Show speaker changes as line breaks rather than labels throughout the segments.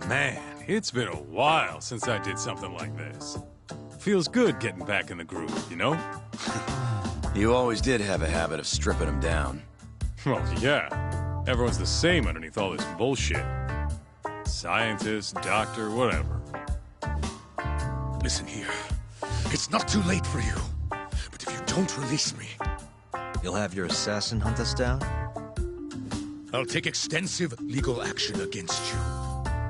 Man, it's been a while since I did something like this. Feels good getting back in the groove, you know?
You always did have a habit of stripping them down.
Well, yeah. Everyone's the same underneath all this bullshit. Scientist, doctor, whatever.
Listen here. It's not too late for you. But if you don't release me,
You'll have your assassin hunt us down?
I'll take extensive legal action against you.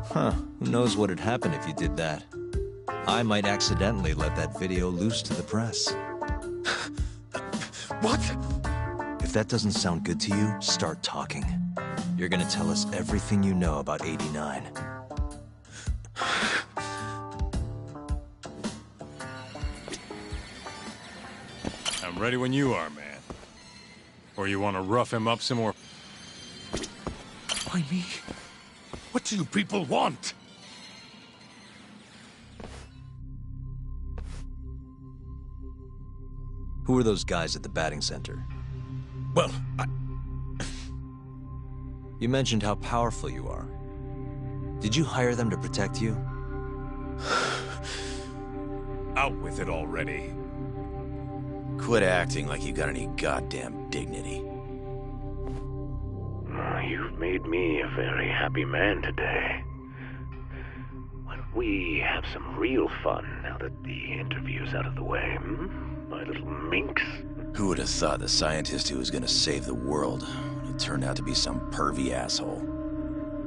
Huh. Who knows what'd happen if you did that? I might accidentally let that video loose to the press.
What?
If that doesn't sound good to you, start talking. You're gonna tell us everything you know about 89.
I'm ready when you are, man. Or you want to rough him up some more?
Why me? What do you people want?
Who were those guys at the batting center?
Well,
You mentioned how powerful you are. Did you hire them to protect you?
Out with it already.
Quit acting like you got any goddamn dignity.
You've made me a very happy man today. Why don't we have some real fun now that the interview's out of the way, my little minx?
Who would have thought the scientist who was gonna save the world would turn out to be some pervy asshole?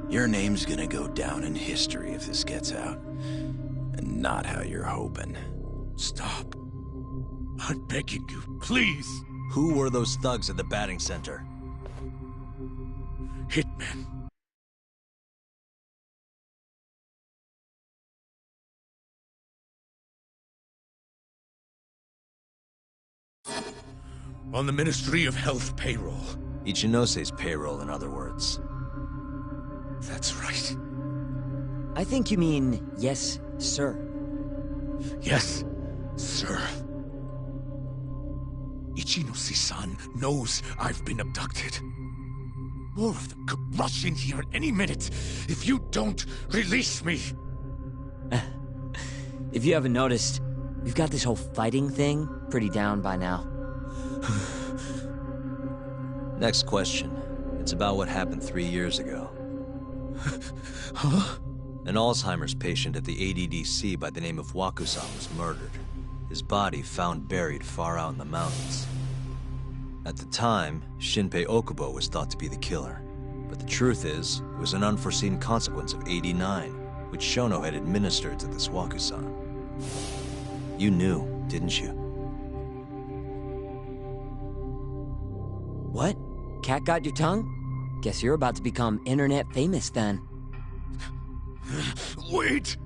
Your name's gonna go down in history if this gets out. And not how you're hoping.
stop. I'm begging you, please.
Who were those thugs at the batting center?
Hitmen. On the Ministry of Health payroll.
Ichinose's payroll, in other words.
That's right.
I think you mean, yes, sir.
Yes, sir. Ichinose-san knows I've been abducted. More of them could rush in here at any minute if you don't release me.
If you haven't noticed, we've got this whole fighting thing pretty down by now.
Next question. It's about what happened 3 years ago.
Huh?
An Alzheimer's patient at the ADDC by the name of Waku-san was murdered. His body found buried far out in the mountains. At the time, Shinpei Okubo was thought to be the killer. But the truth is, it was an unforeseen consequence of 89, which Shono had administered to this Waku-san. You knew, didn't you?
What? Cat got your tongue? Guess you're about to become internet famous then.
Wait!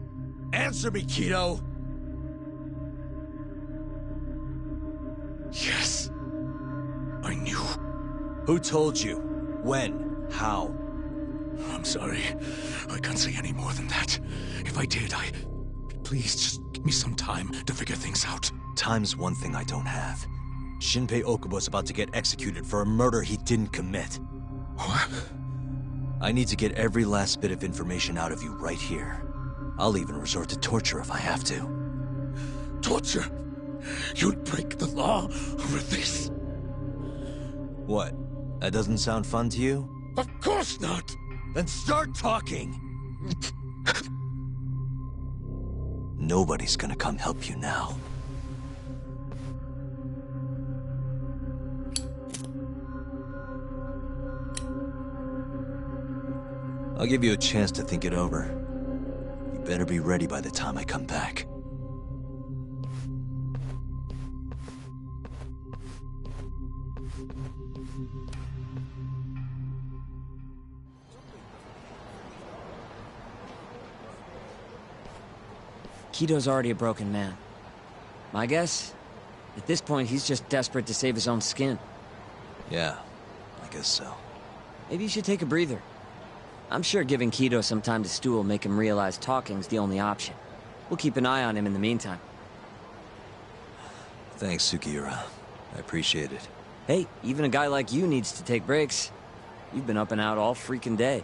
Answer me, Kido! Yes. I knew.
Who told you? When? How?
I'm sorry. I can't say any more than that. If I did, Please, just give me some time to figure things out.
Time's one thing I don't have. Shinpei Okubo's about to get executed for a murder he didn't commit.
What?
I need to get every last bit of information out of you right here. I'll even resort to torture if I have to.
Torture? You'd break the law over this?
What? That doesn't sound fun to you?
Of course not!
Then start talking! Nobody's gonna come help you now. I'll give you a chance to think it over. You better be ready by the time I come back.
Kido's already a broken man. My guess? At this point, he's just desperate to save his own skin.
Yeah, I guess so.
Maybe you should take a breather. I'm sure giving Kido some time to stew will make him realize talking's the only option. We'll keep an eye on him in the meantime.
Thanks, Sugiura. I appreciate it.
Hey, even a guy like you needs to take breaks. You've been up and out all freaking day.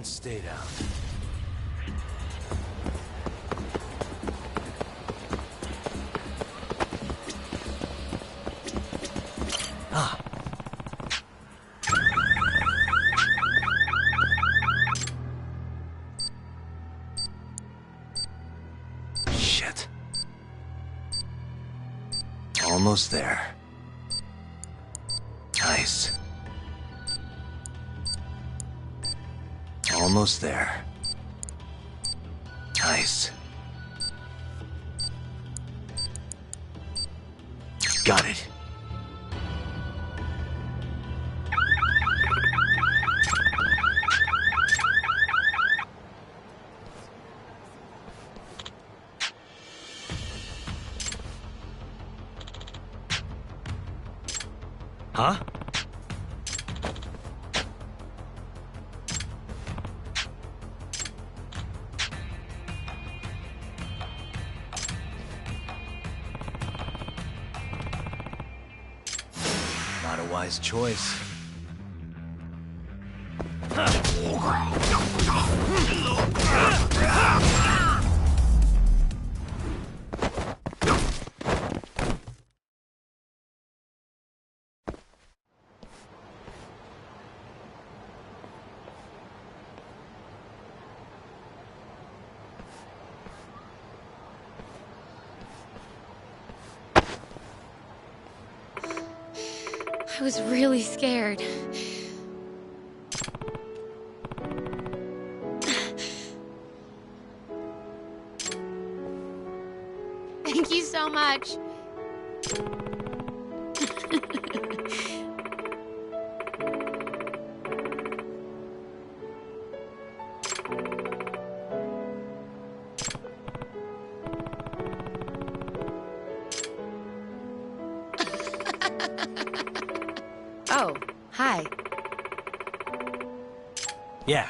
and stay down. Ah. Shit. Almost there. Nice. Almost there. Nice. Got it. Huh? Not a wise choice.
I was really scared. Thank you so much. Oh, hi.
Yeah.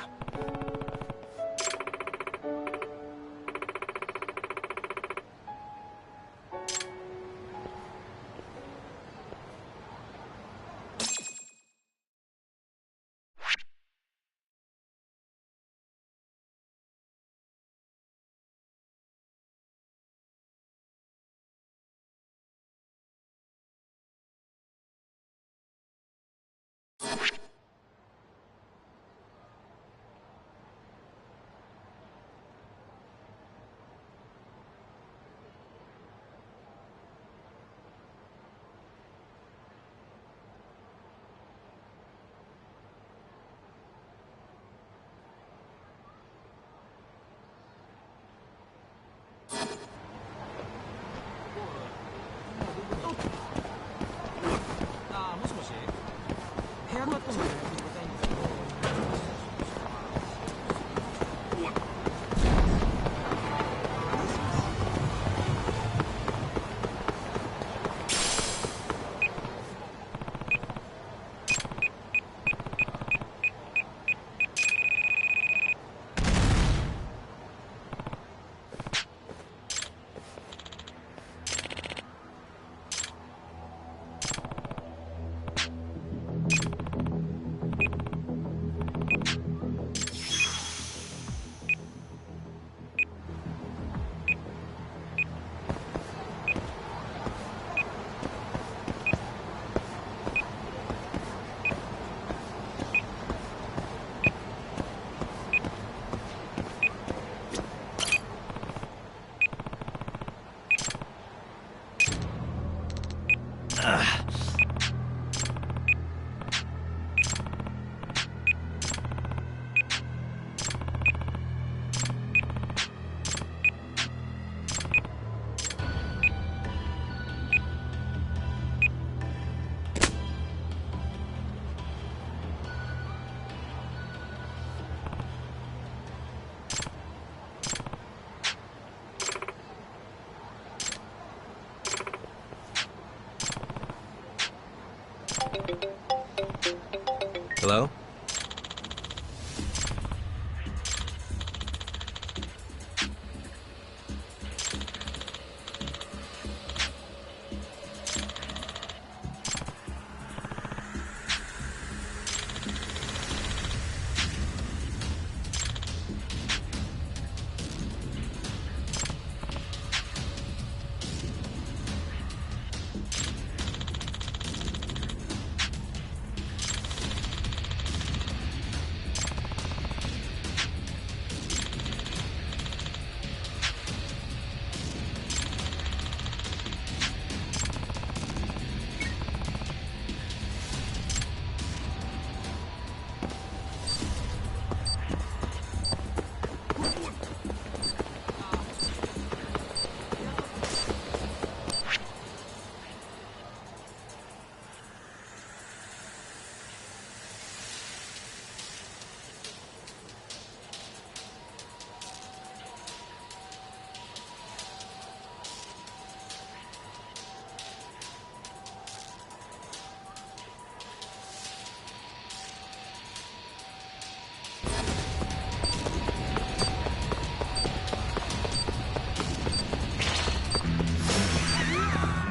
Hello?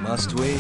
Must we?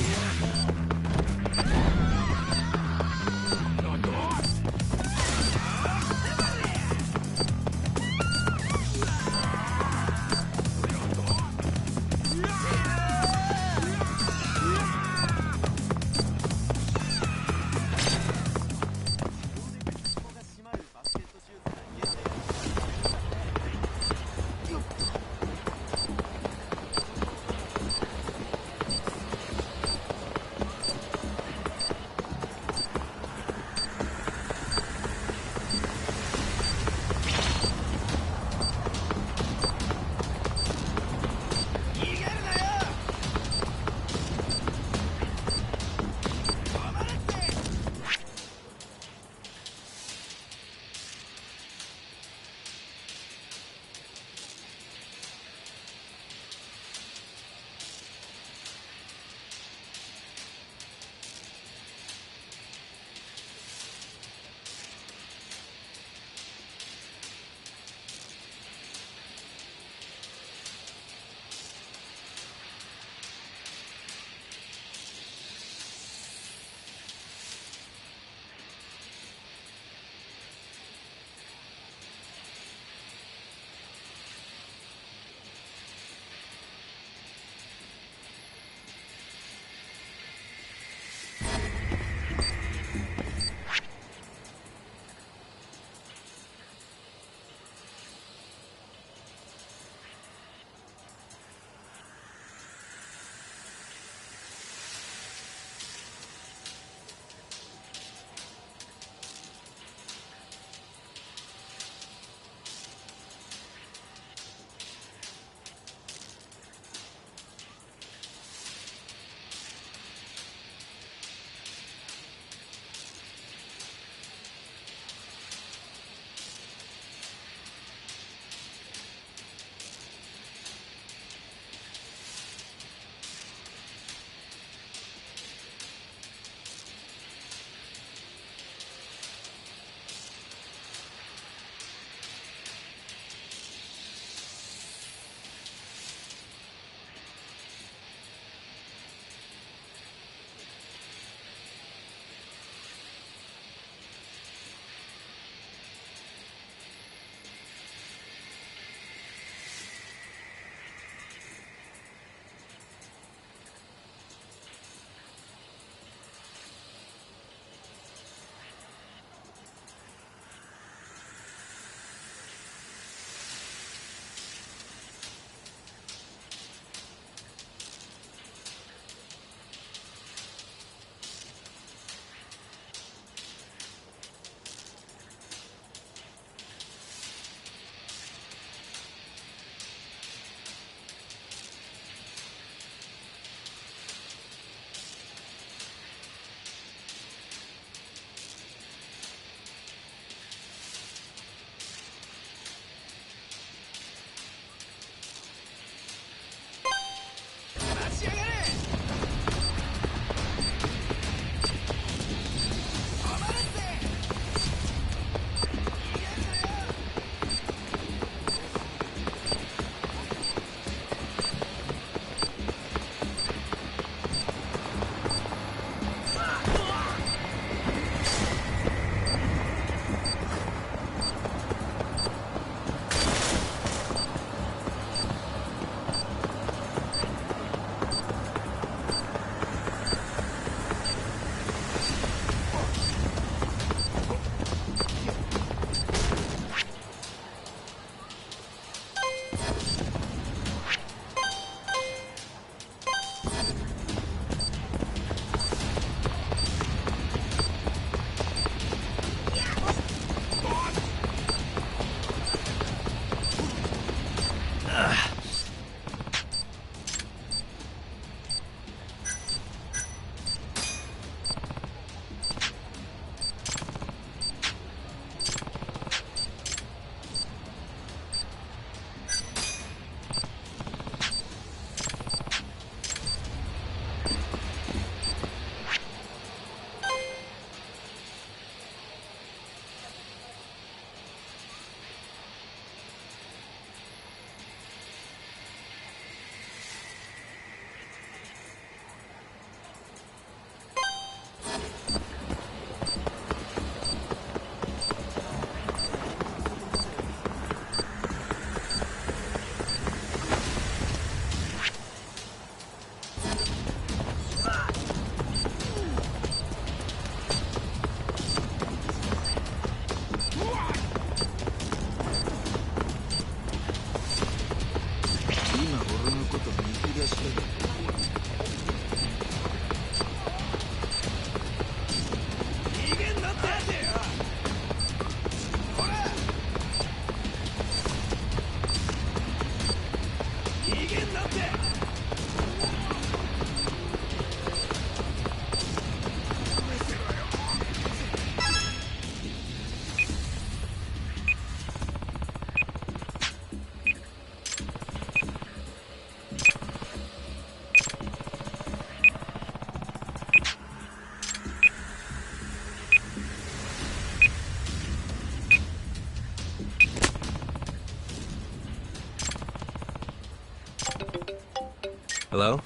Hello?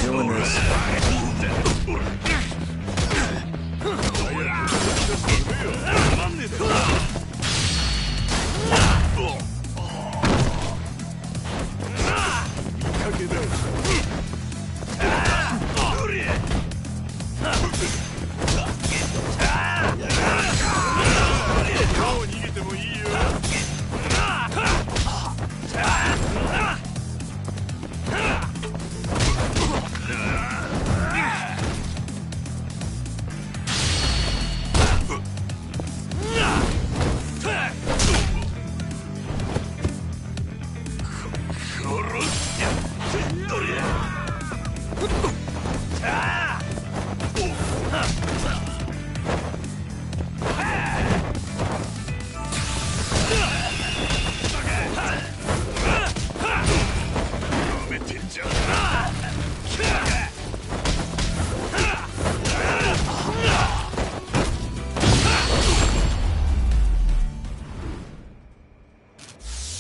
Doing this.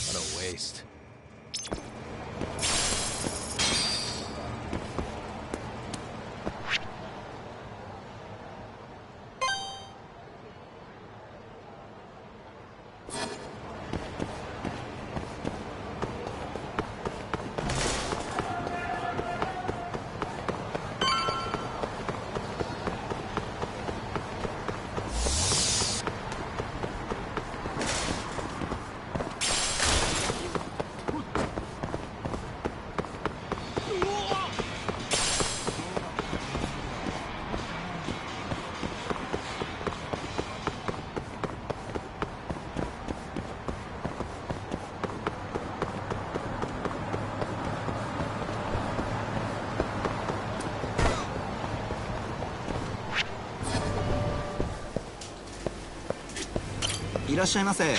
What a waste.
いらっしゃいませ。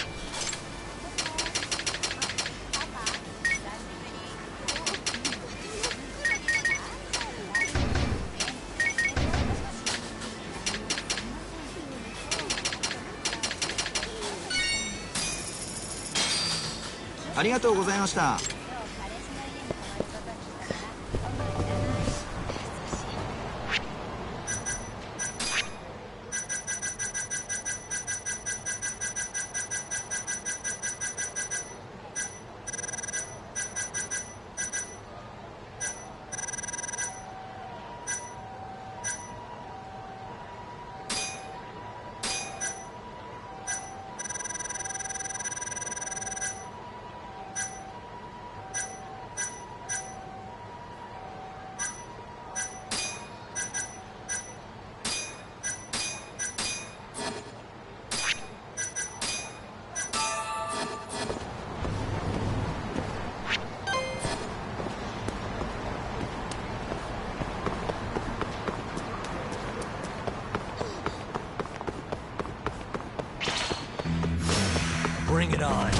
ありがとうございました。
Bring it on.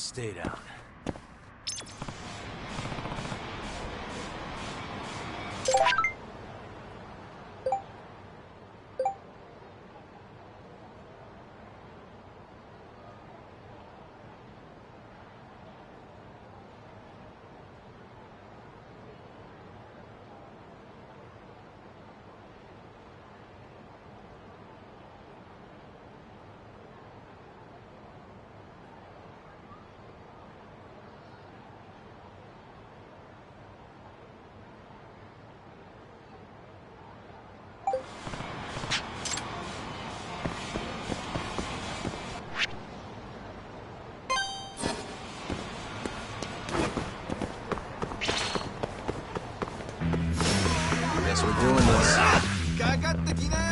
stay down.
Guess we're doing this.
かかってきなよ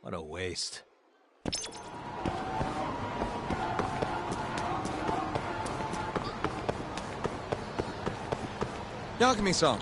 What a waste.
Yagami-san.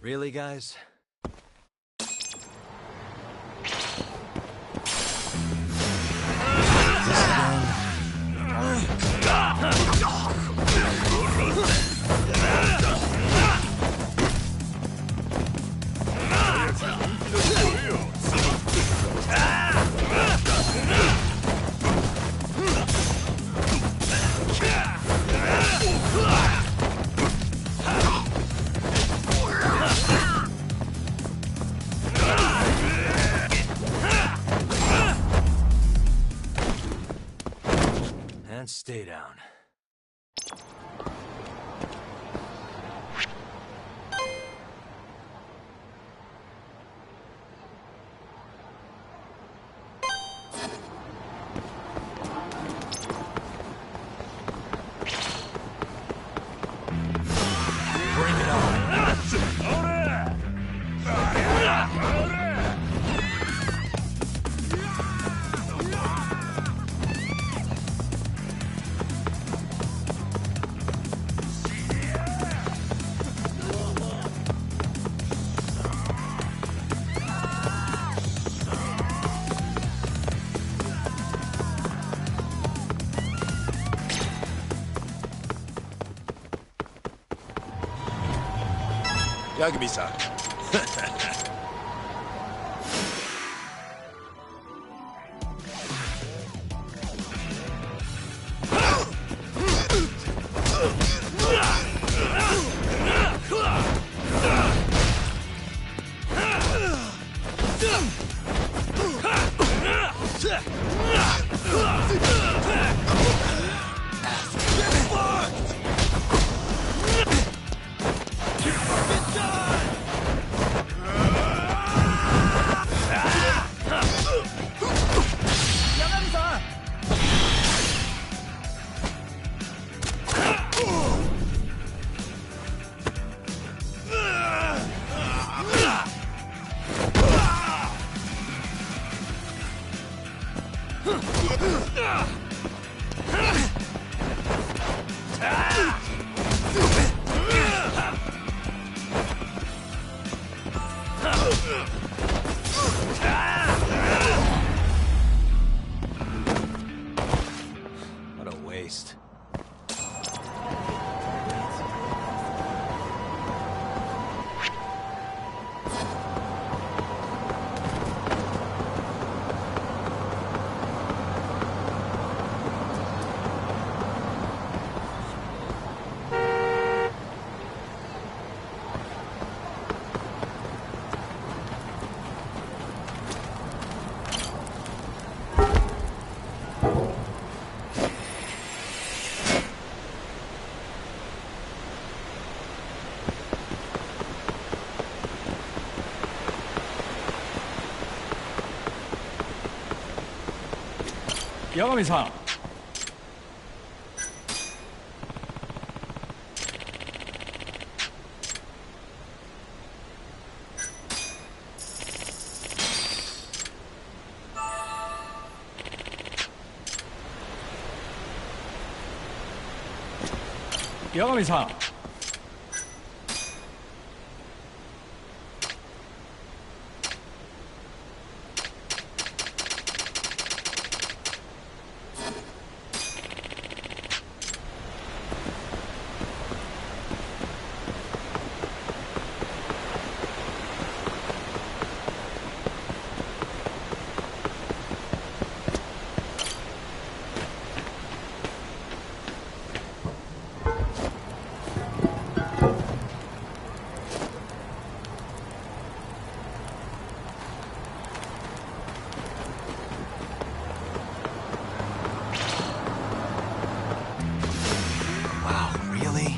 Really, guys?
And stay down. Bring it on.
Yagami-san.
What a waste.
Yagami-san.
Wow, really?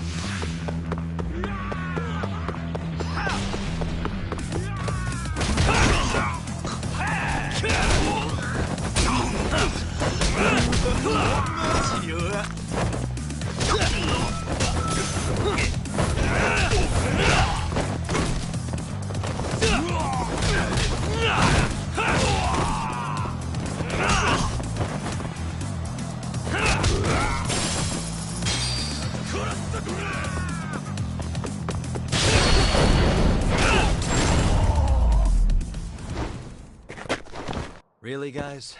Really, guys?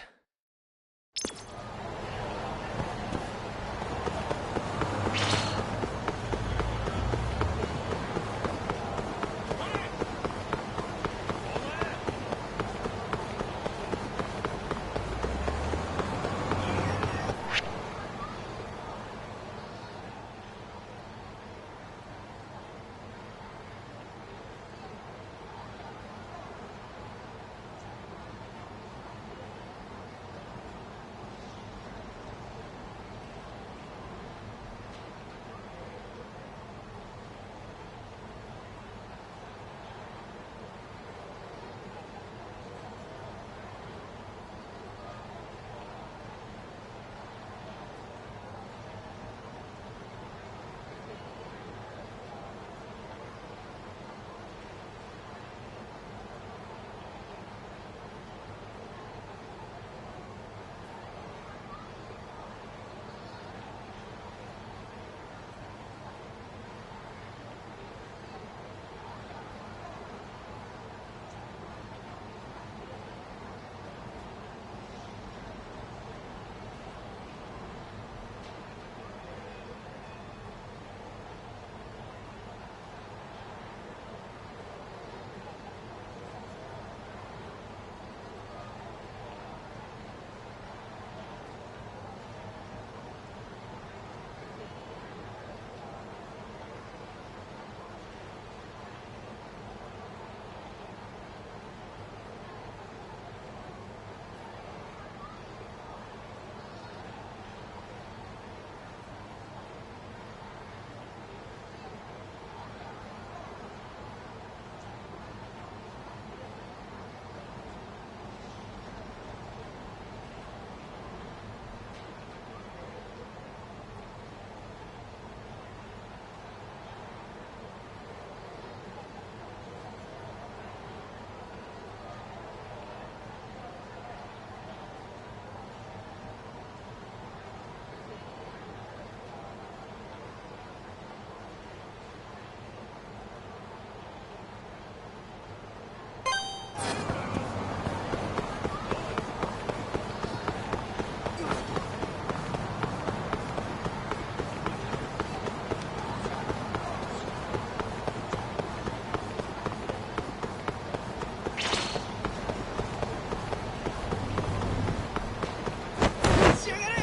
しやがれ。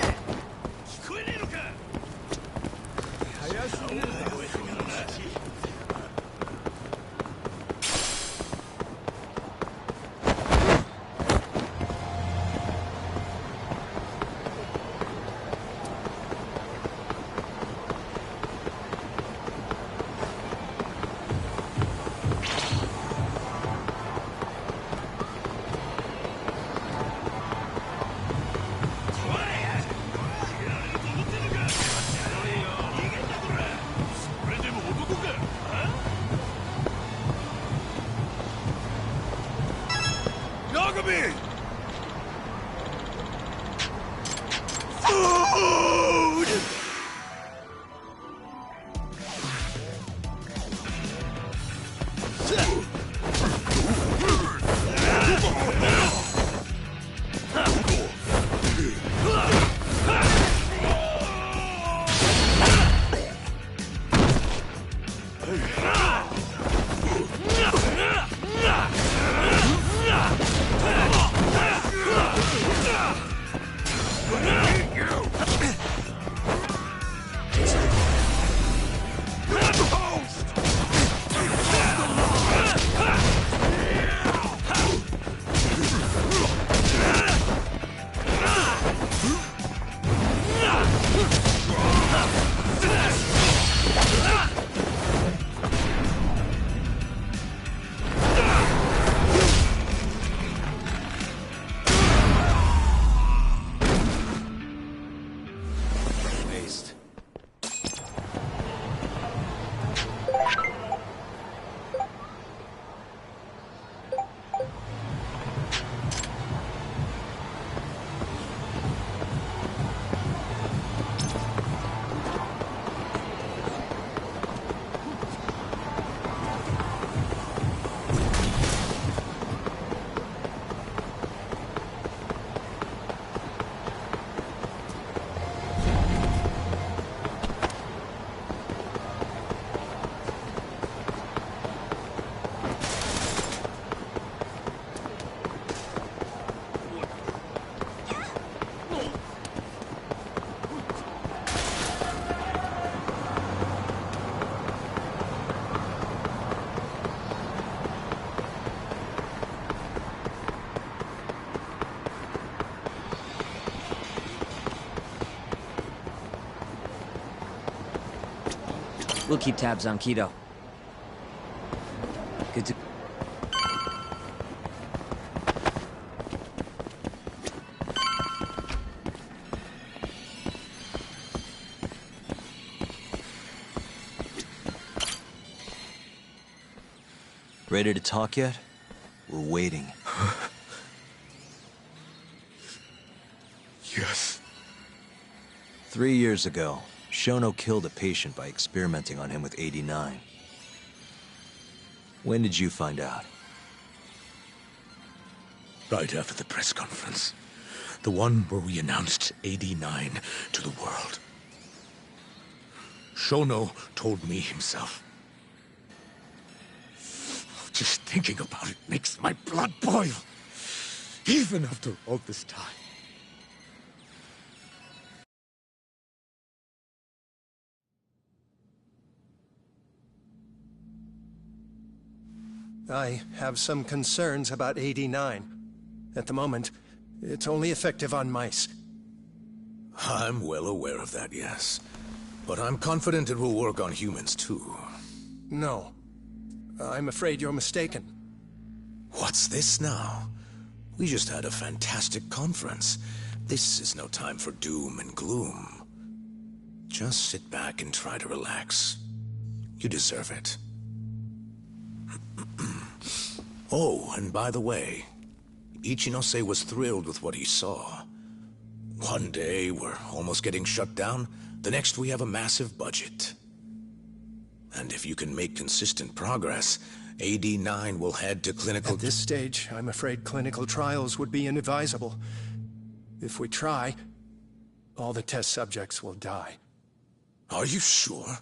聞こえねえのか。早すぎるだろ。
We'll keep tabs on Kido. Good to...
Ready to talk yet? We're waiting.
Yes.
3 years ago, Shono killed a patient by experimenting on him with 89. When did you find out?
Right after the press conference. The one where we announced 89 to the world. Shono told me himself. Just thinking about it makes my blood boil. Even after all this time.
I have some concerns about 89. At the moment, it's only effective on mice.
I'm well aware of that, yes. But I'm confident it will work on humans, too.
No. I'm afraid you're mistaken.
What's this now? We just had a fantastic conference. This is no time for doom and gloom. Just sit back and try to relax. You deserve it. Oh, and by the way, Ichinose was thrilled with what he saw. One day, we're almost getting shut down. The next, we have a massive budget. And if you can make consistent progress, AD9 will head to clinical...
At this stage, I'm afraid clinical trials would be inadvisable. If we try, all the test subjects will die.
Are you sure?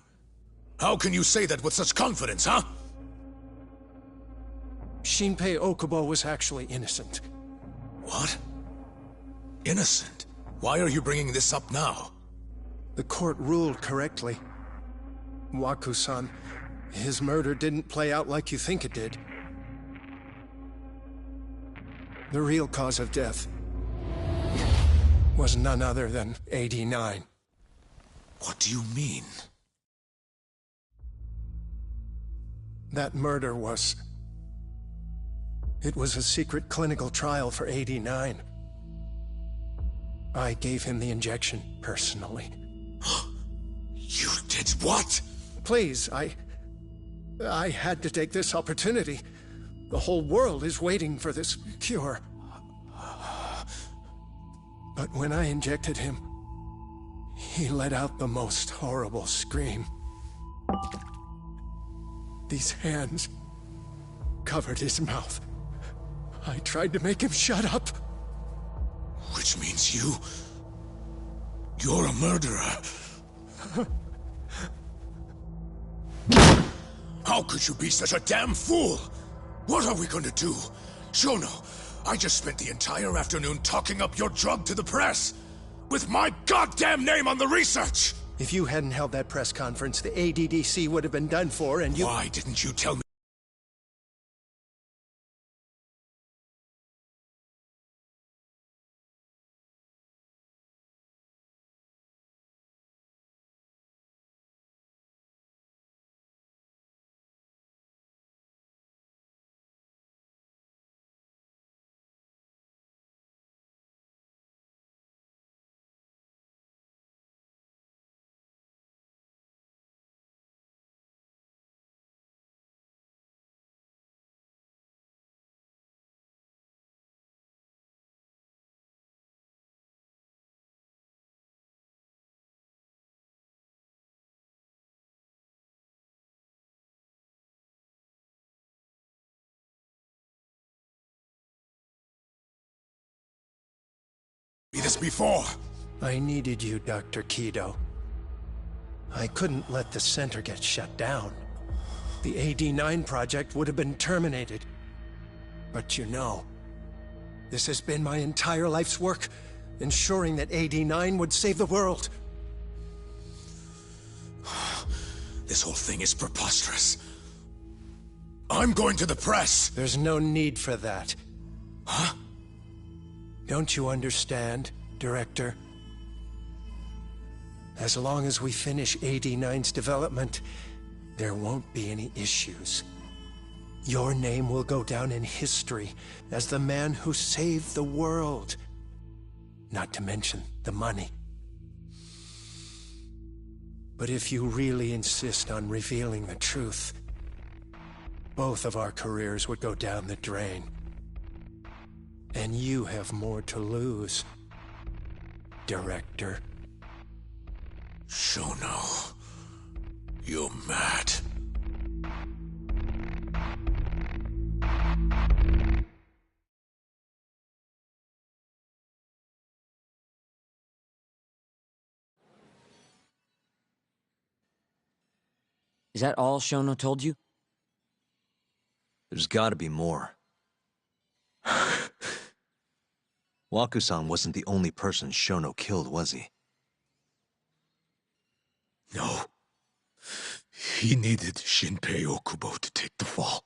How can you say that with such confidence, huh?
Shinpei Okubo was actually innocent.
What? Innocent? Why are you bringing this up now?
The court ruled correctly. Waku-san, his murder didn't play out like you think it did. The real cause of death was none other than 89.
What do you mean?
That murder was... It was a secret clinical trial for 89. I gave him the injection, personally.
You did what?
Please, I had to take this opportunity. The whole world is waiting for this cure. But when I injected him, he let out the most horrible scream. These hands covered his mouth. I tried to make him shut up.
Which means you're a murderer. How could you be such a damn fool? What are we gonna do? Shono, I just spent the entire afternoon talking up your drug to the press, with my goddamn name on the research!
If you hadn't held that press conference, the ADDC would have been done for, and you...
Why didn't you tell me? This before.
I needed you, Dr. Kido. I couldn't let the center get shut down. The AD9 project would have been terminated. But you know, this has been my entire life's work, ensuring that AD9 would save the world.
This whole thing is preposterous. I'm going to the press!
There's no need for that.
Huh?
Don't you understand, Director? As long as we finish AD9's development, there won't be any issues. Your name will go down in history as the man who saved the world. Not to mention the money. But if you really insist on revealing the truth, both of our careers would go down the drain. And you have more to lose, Director.
Shono, you're mad.
Is that all Shono told you?
There's gotta be more. Waku-san wasn't the only person Shono killed, was he?
No. He needed Shinpei Okubo to take the fall.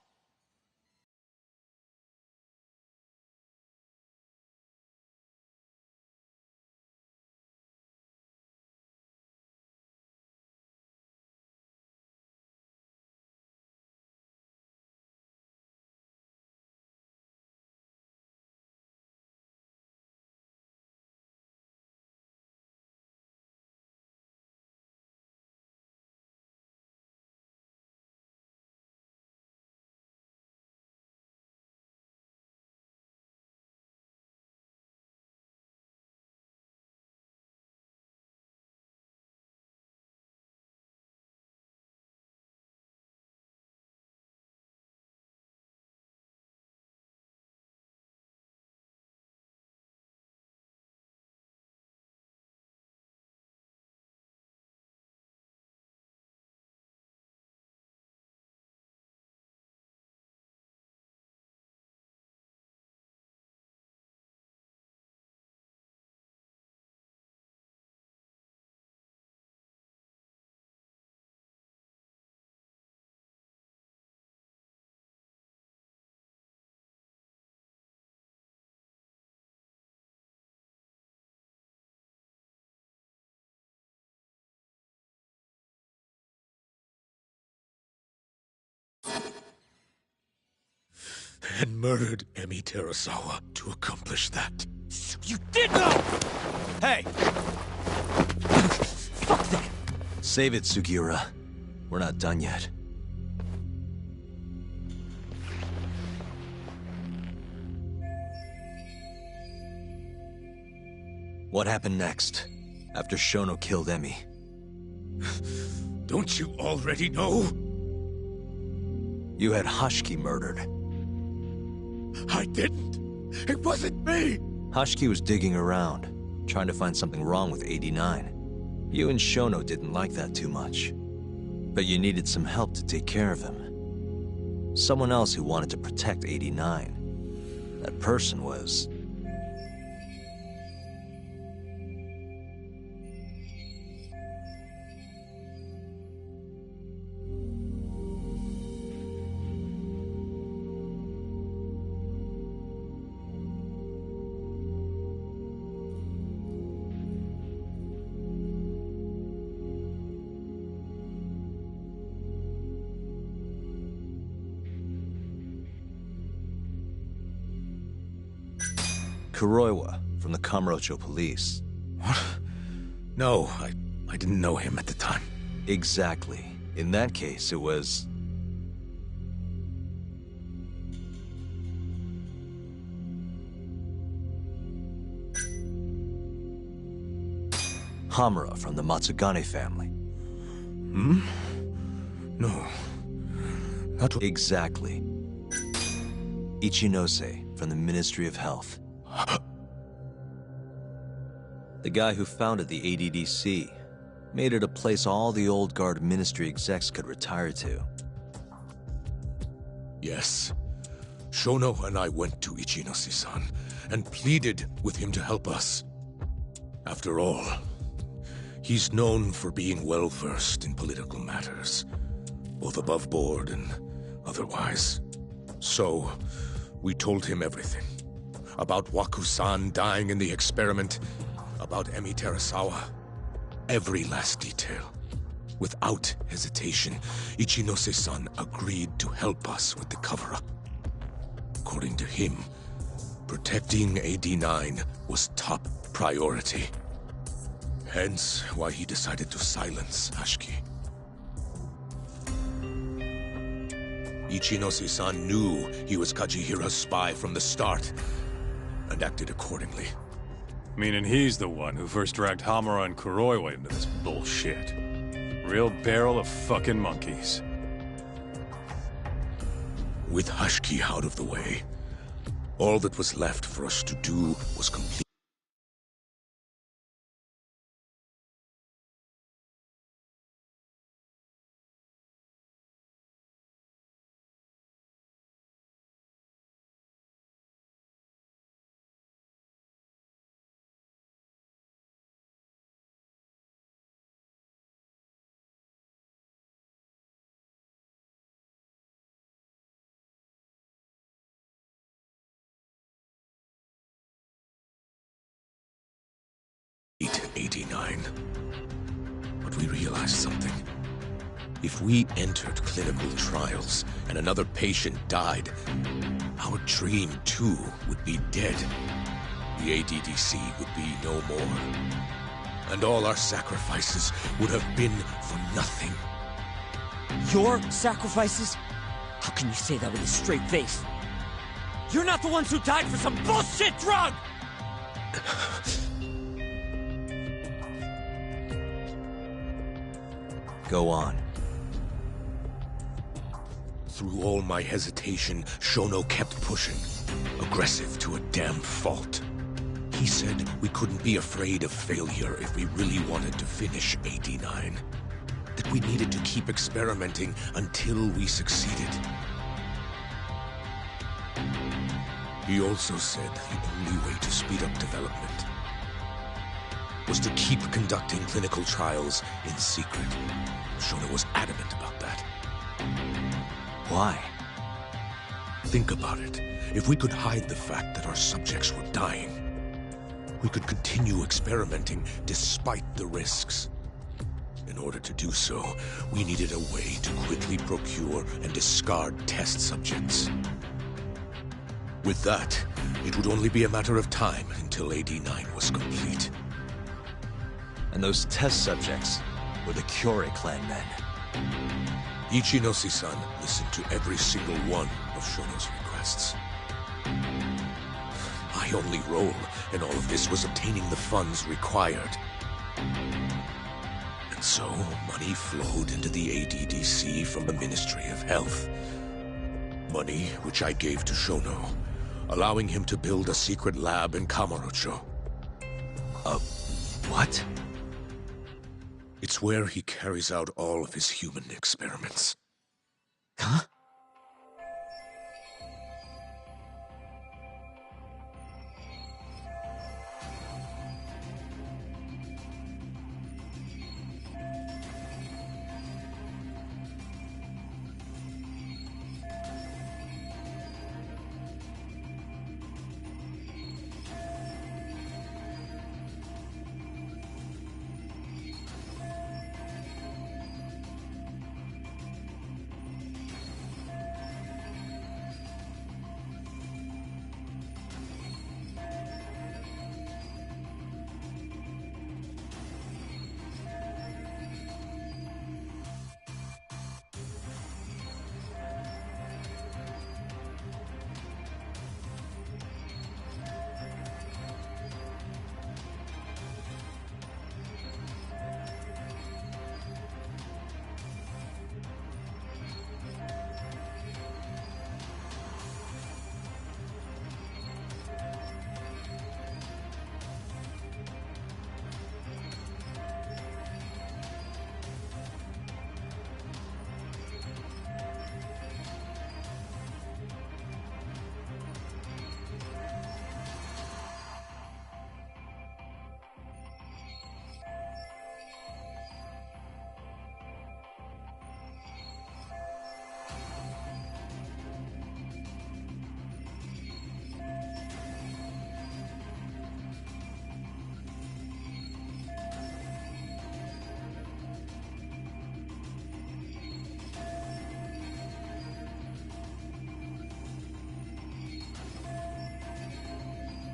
and murdered Emi Terasawa to accomplish that.
So you did know! Hey!
Fuck that!
Save it, Sugiura. We're not done yet. What happened next, after Shono killed Emi?
Don't you already know?
You had Hashiki murdered.
I didn't. It wasn't me.
Hashiki was digging around, trying to find something wrong with 89. You and Shono didn't like that too much. But you needed some help to take care of him. Someone else who wanted to protect 89. That person was... Kuroiwa, from the Kamurocho police.
What? No, I didn't know him at the time.
Exactly. In that case, it was... Hamura from the Matsugane family.
Hmm? No. Not...
Exactly. Ichinose from the Ministry of Health. The guy who founded the ADDC made it a place all the old guard ministry execs could retire to.
Yes. Shono and I went to Ichinose-san and pleaded with him to help us. After all, he's known for being well-versed in political matters, both above board and otherwise. So, we told him everything. About Waku-san dying in the experiment, about Emi Terasawa. Every last detail. Without hesitation, Ichinose-san agreed to help us with the cover-up. According to him, protecting AD9 was top priority. Hence why he decided to silence Hashiki. Ichinose-san knew he was Kajihira's spy from the start, and acted accordingly.
Meaning he's the one who first dragged Hamura and Kuroiwa into this bullshit. Real barrel of fucking monkeys.
With Hashiki out of the way, all that was left for us to do was complete. '89. But we realized something. If we entered clinical trials and another patient died, our dream too would be dead. The ADDC would be no more. And all our sacrifices would have been for nothing.
Your sacrifices? How can you say that with a straight face? You're not the ones who died for some bullshit drug!
Go on.
Through all my hesitation, Shono kept pushing. Aggressive to a damn fault. He said we couldn't be afraid of failure if we really wanted to finish AD9. That we needed to keep experimenting until we succeeded. He also said the only way to speed up development was to keep conducting clinical trials in secret. Shono was adamant about that.
Why?
Think about it. If we could hide the fact that our subjects were dying, we could continue experimenting despite the risks. In order to do so, we needed a way to quickly procure and discard test subjects. With that, it would only be a matter of time until AD-9 was complete.
And those test subjects were the Kyorei clan men.
Ichinose-san listened to every single one of Shono's requests. My only role in all of this was obtaining the funds required. And so, money flowed into the ADDC from the Ministry of Health. Money which I gave to Shono, allowing him to build a secret lab in Kamurocho.
What?
It's where he carries out all of his human experiments.
Huh?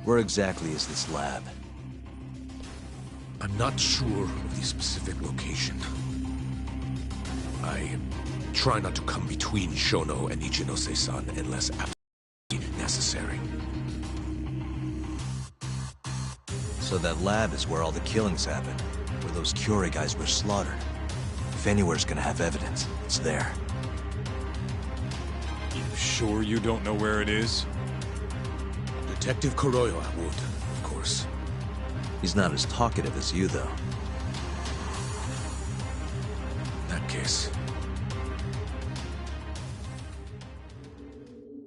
Where exactly is this lab?
I'm not sure of the specific location. I try not to come between Shono and Ichinose-san unless absolutely necessary.
So that lab is where all the killings happened, where those Kyorei guys were slaughtered. If anywhere's gonna have evidence, it's there.
You sure you don't know where it is?
Detective Kuroyo would, of course.
He's not as talkative as you, though.
In that case...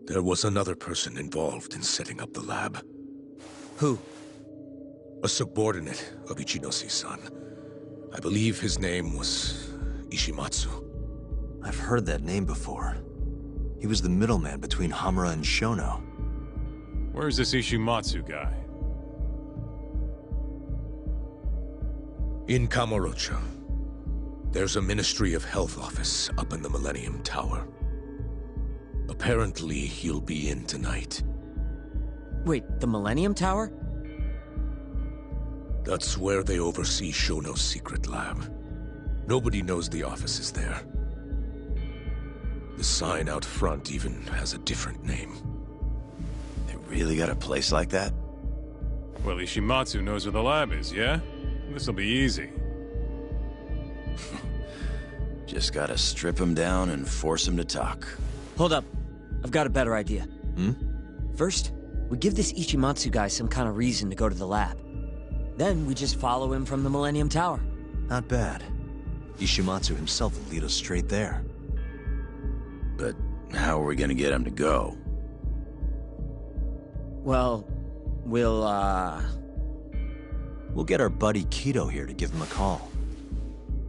There was another person involved in setting up the lab.
Who?
A subordinate of Ichinose-san. I believe his name was Ishimatsu.
I've heard that name before. He was the middleman between Hamura and Shono.
Where's this Ishimatsu guy?
In Kamurocho. There's a Ministry of Health office up in the Millennium Tower. Apparently, he'll be in tonight.
Wait, the Millennium Tower?
That's where they oversee Shono's secret lab. Nobody knows the office is there. The sign out front even has a different name.
They really got a place like that?
Well, Ishimatsu knows where the lab is, yeah? This'll be easy.
Just gotta strip him down and force him to talk.
Hold up. I've got a better idea.
Hmm?
First, we give this Ichimatsu guy some kind of reason to go to the lab. Then we just follow him from the Millennium Tower.
Not bad. Ishimatsu himself will lead us straight there.
But how are we gonna get him to go?
Well, we'll
get our buddy Kido here to give him a call.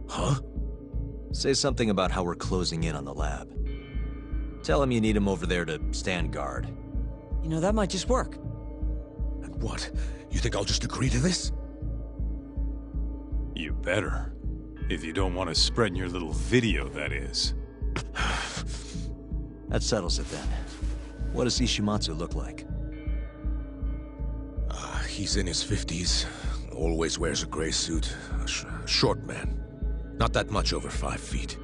Huh?
Say something about how we're closing in on the lab. Tell him you need him over there to stand guard.
You know, that might just work.
And what? You think I'll just agree to this?
You better. If you don't want to spread in your little video, that is.
That settles it then. What does Ishimatsu look like?
He's in his 50s. Always wears a gray suit. Short man. Not that much over 5 feet.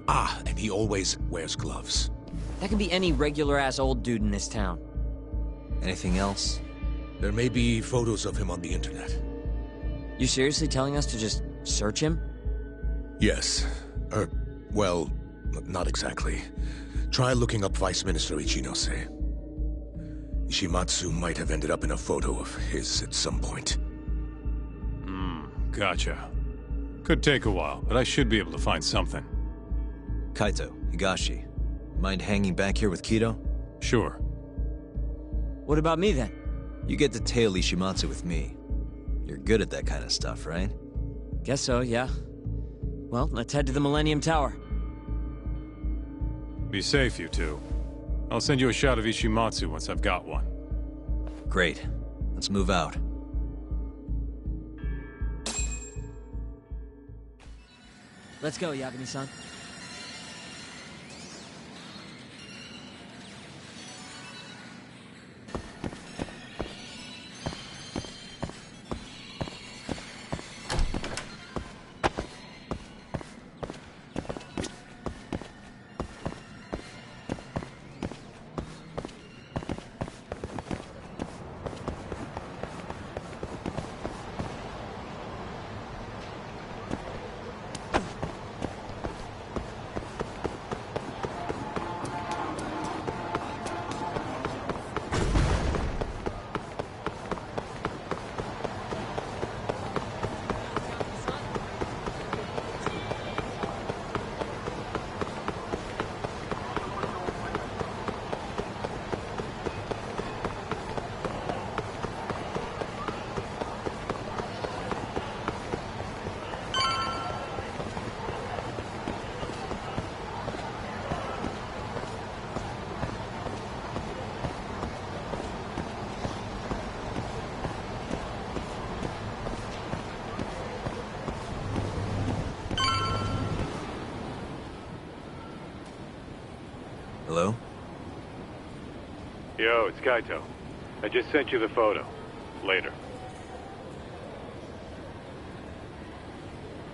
And he always wears gloves.
That can be any regular-ass old dude in this town.
Anything else?
There may be photos of him on the internet.
You seriously telling us to just search him?
Yes. Well, not exactly. Try looking up Vice Minister Ichinose. Ishimatsu might have ended up in a photo of his at some point.
Gotcha. Could take a while, but I should be able to find something.
Kaito, Higashi, mind hanging back here with Kido?
Sure.
What about me, then?
You get to tail Ishimatsu with me. You're good at that kind of stuff, right?
Guess so, yeah. Well, let's head to the Millennium Tower.
Be safe, you two. I'll send you a shot of Ishimatsu once I've got one.
Great. Let's move out.
Let's go, Yagami-san.
Hello?
Yo, it's Kaito. I just sent you the photo. Later.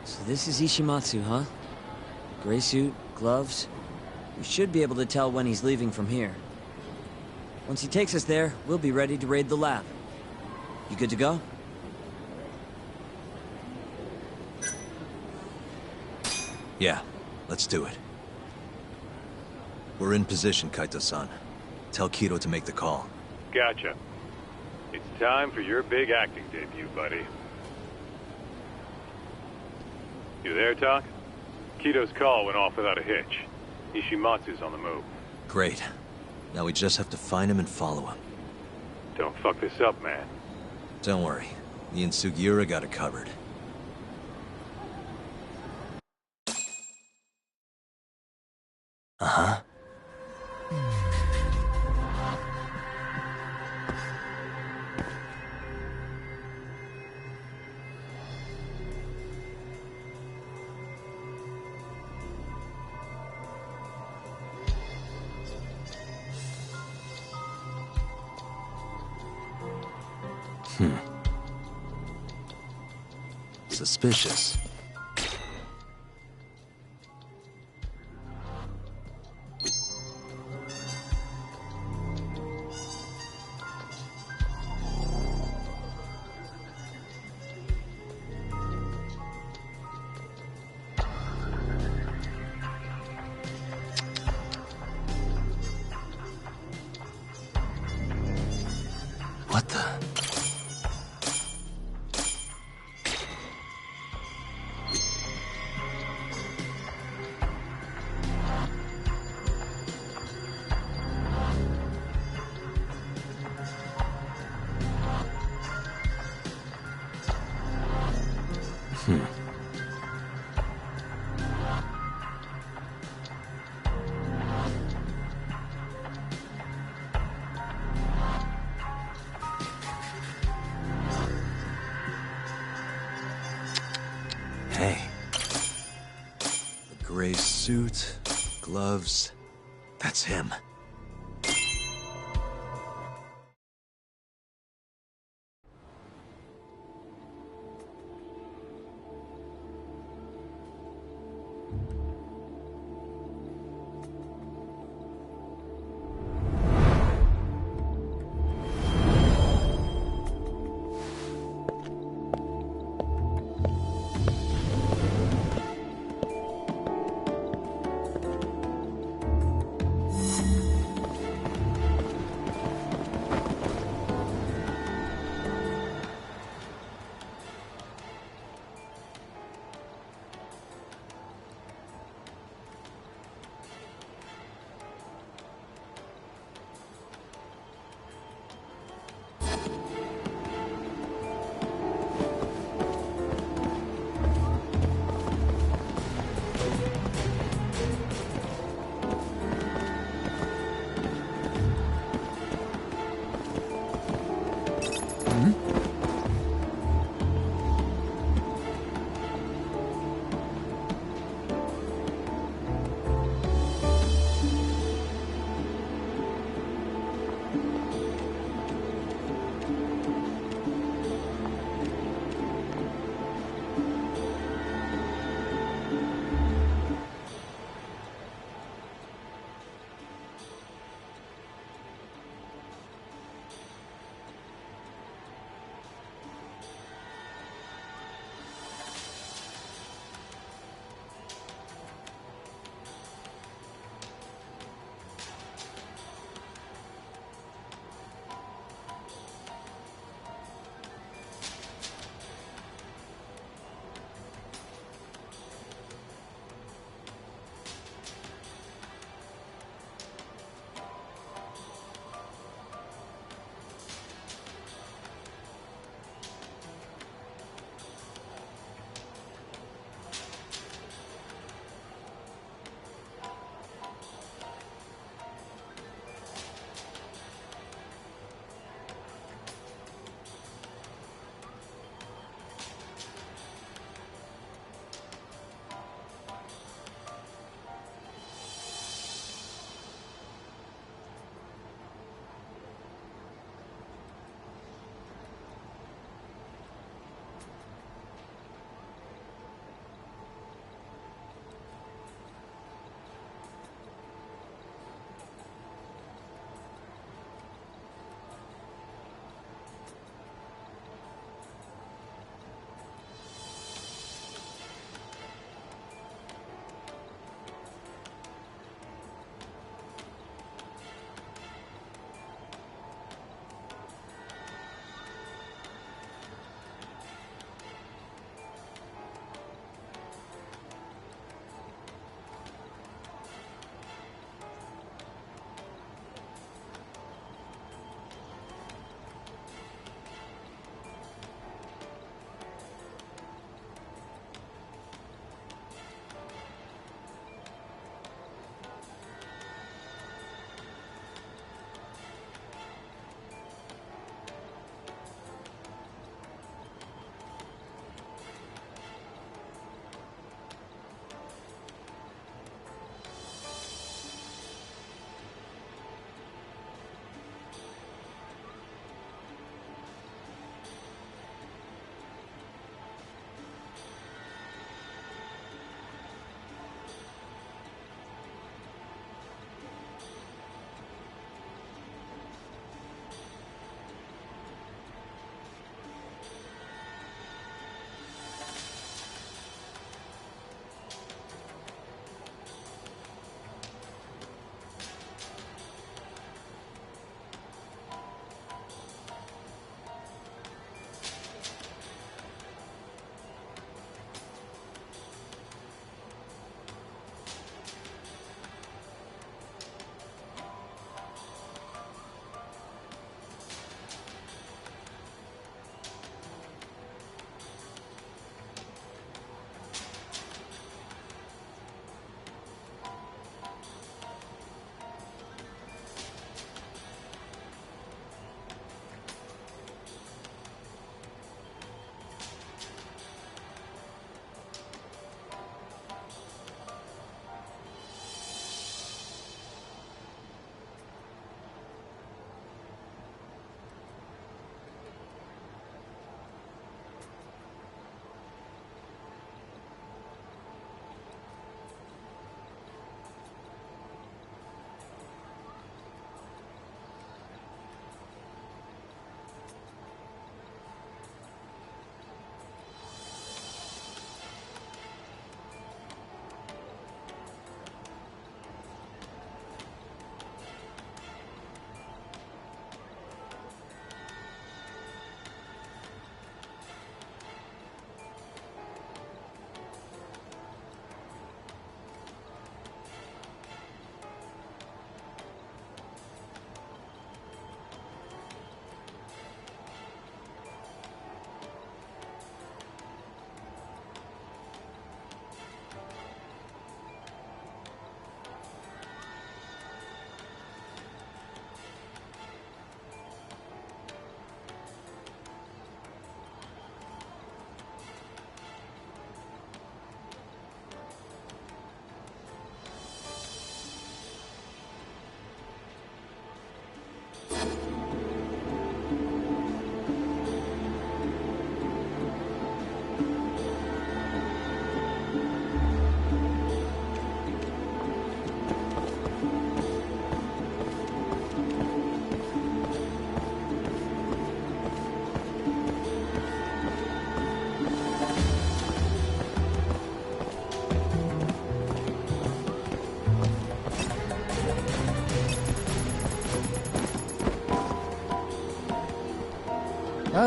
So this is Ishimatsu, huh? Gray suit, gloves. We should be able to tell when he's leaving from here. Once he takes us there, we'll be ready to raid the lab. You good to go?
Yeah, let's do it. We're in position, Kaito-san. Tell Kido to make the call.
Gotcha. It's time for your big acting debut, buddy. You there, Tak? Kido's call went off without a hitch. Ishimatsu's on the move.
Great. Now we just have to find him and follow him.
Don't fuck this up, man.
Don't worry. Me and Sugiura got it covered. Uh-huh. Suspicious. What the? Hey. A gray suit, gloves. That's him.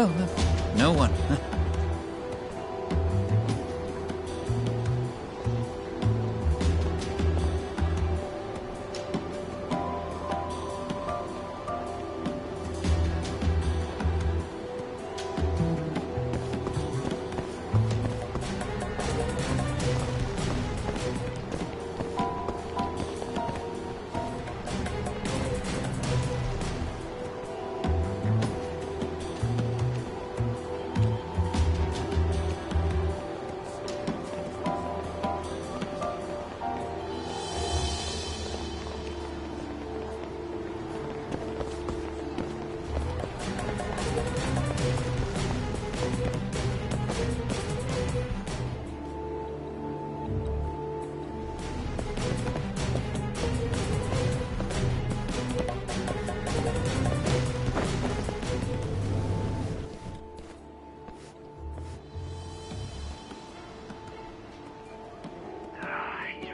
Oh, no one.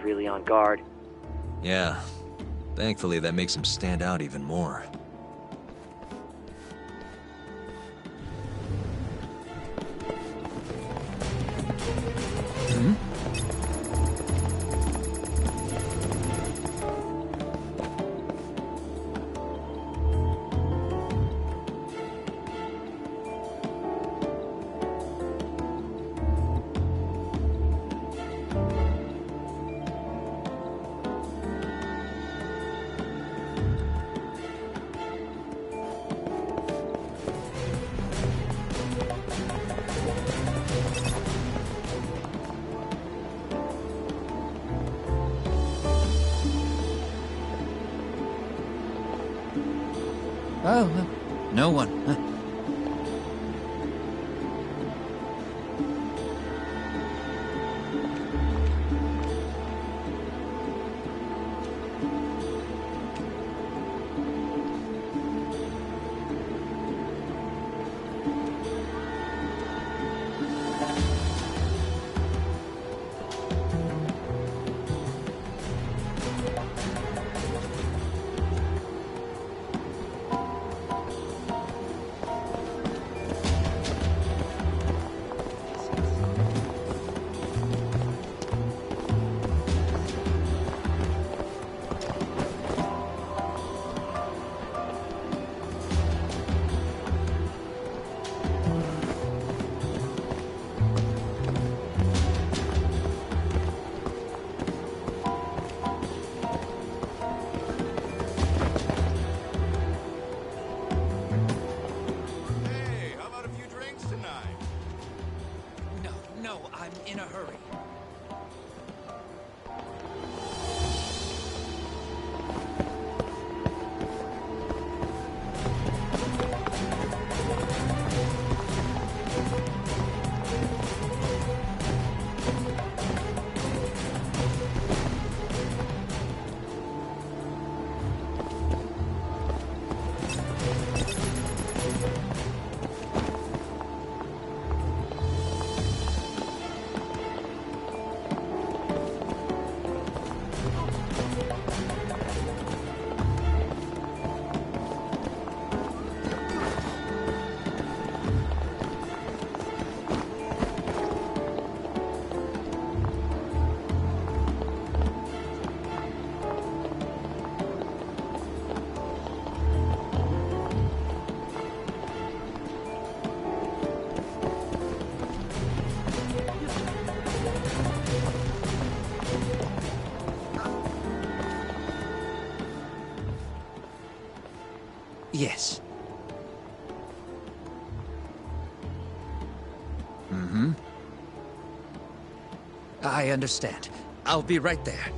Really on guard.
Yeah. Thankfully, that makes him stand out even more.
Oh, no one.
No, I'm in a hurry.
Yes. I understand. I'll be right there.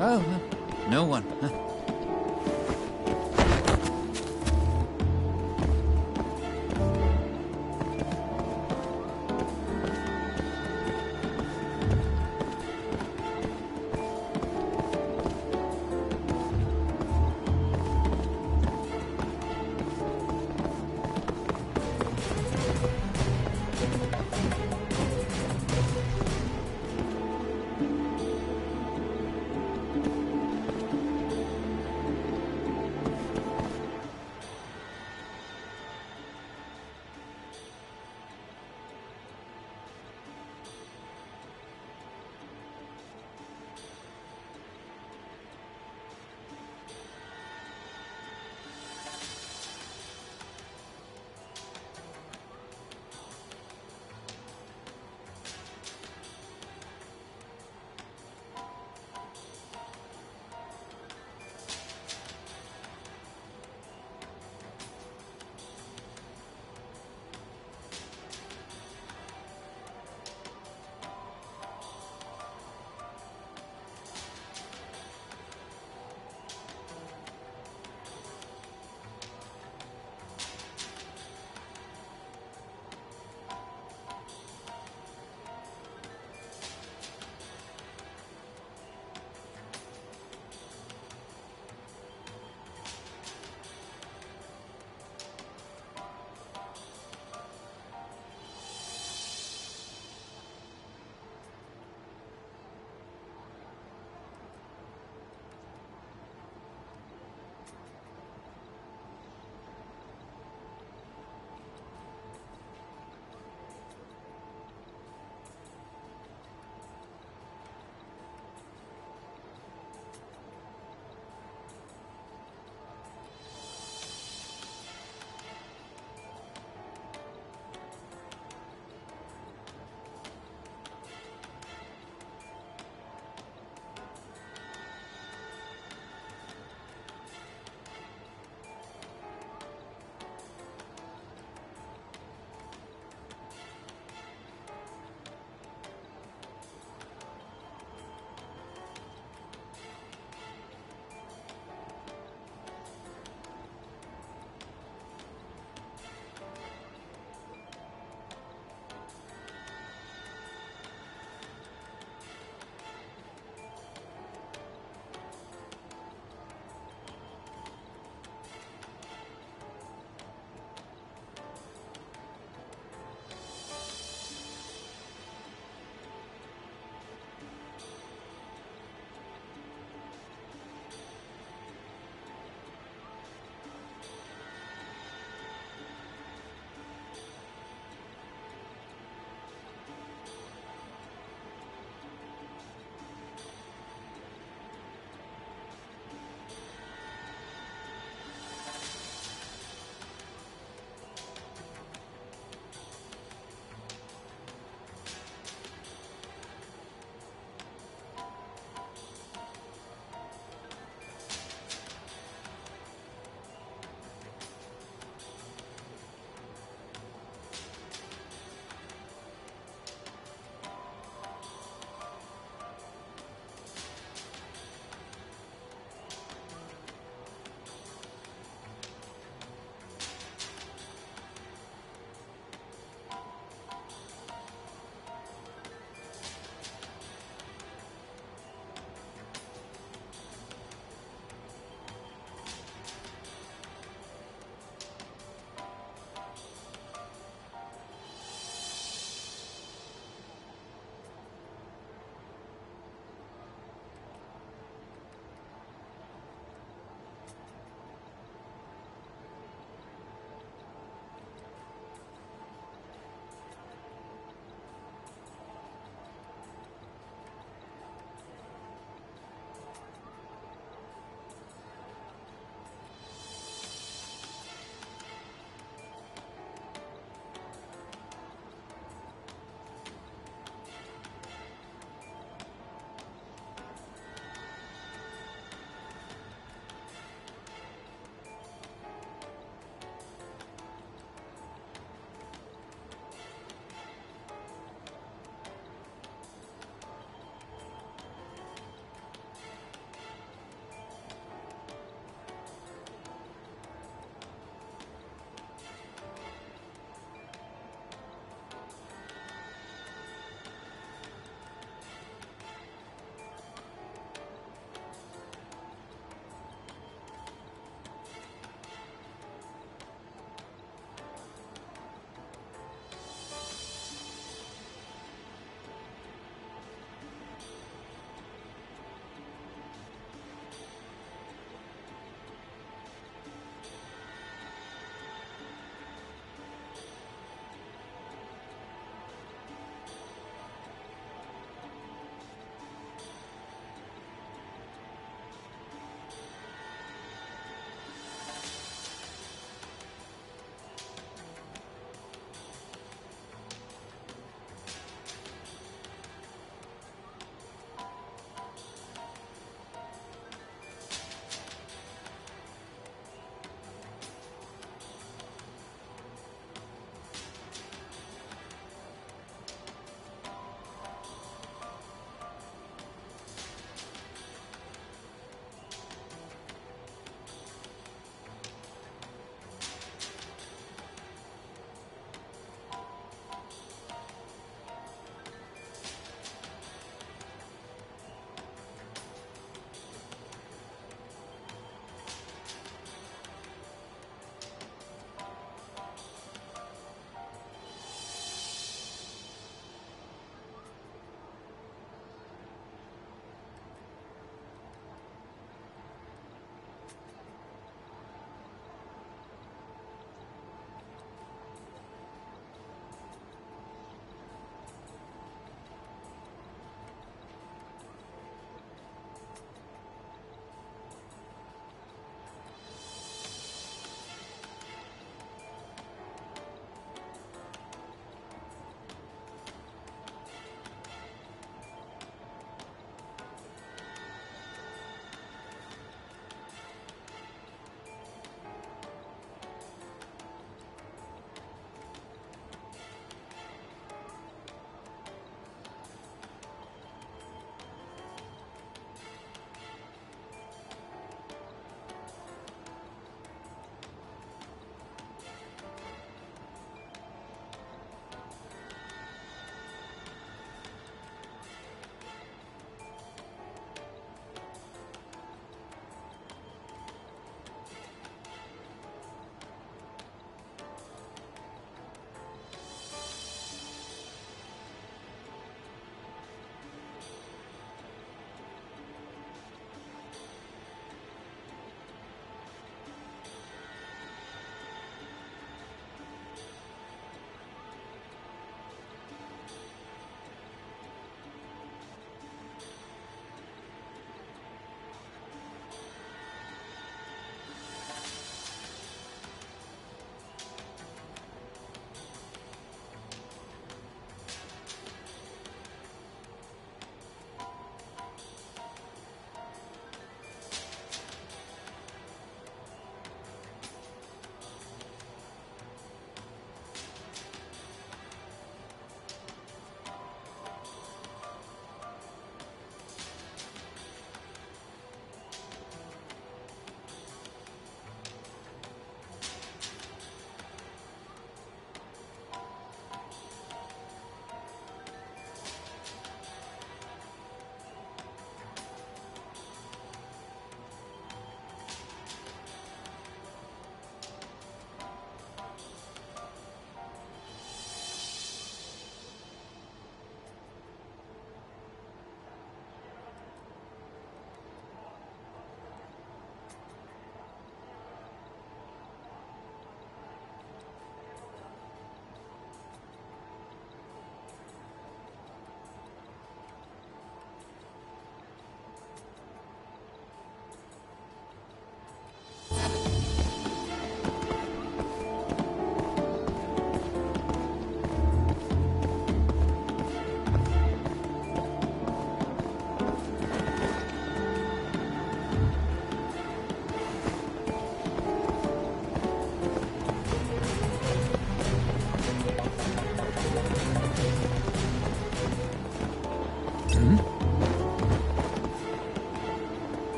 Oh, no one. Huh.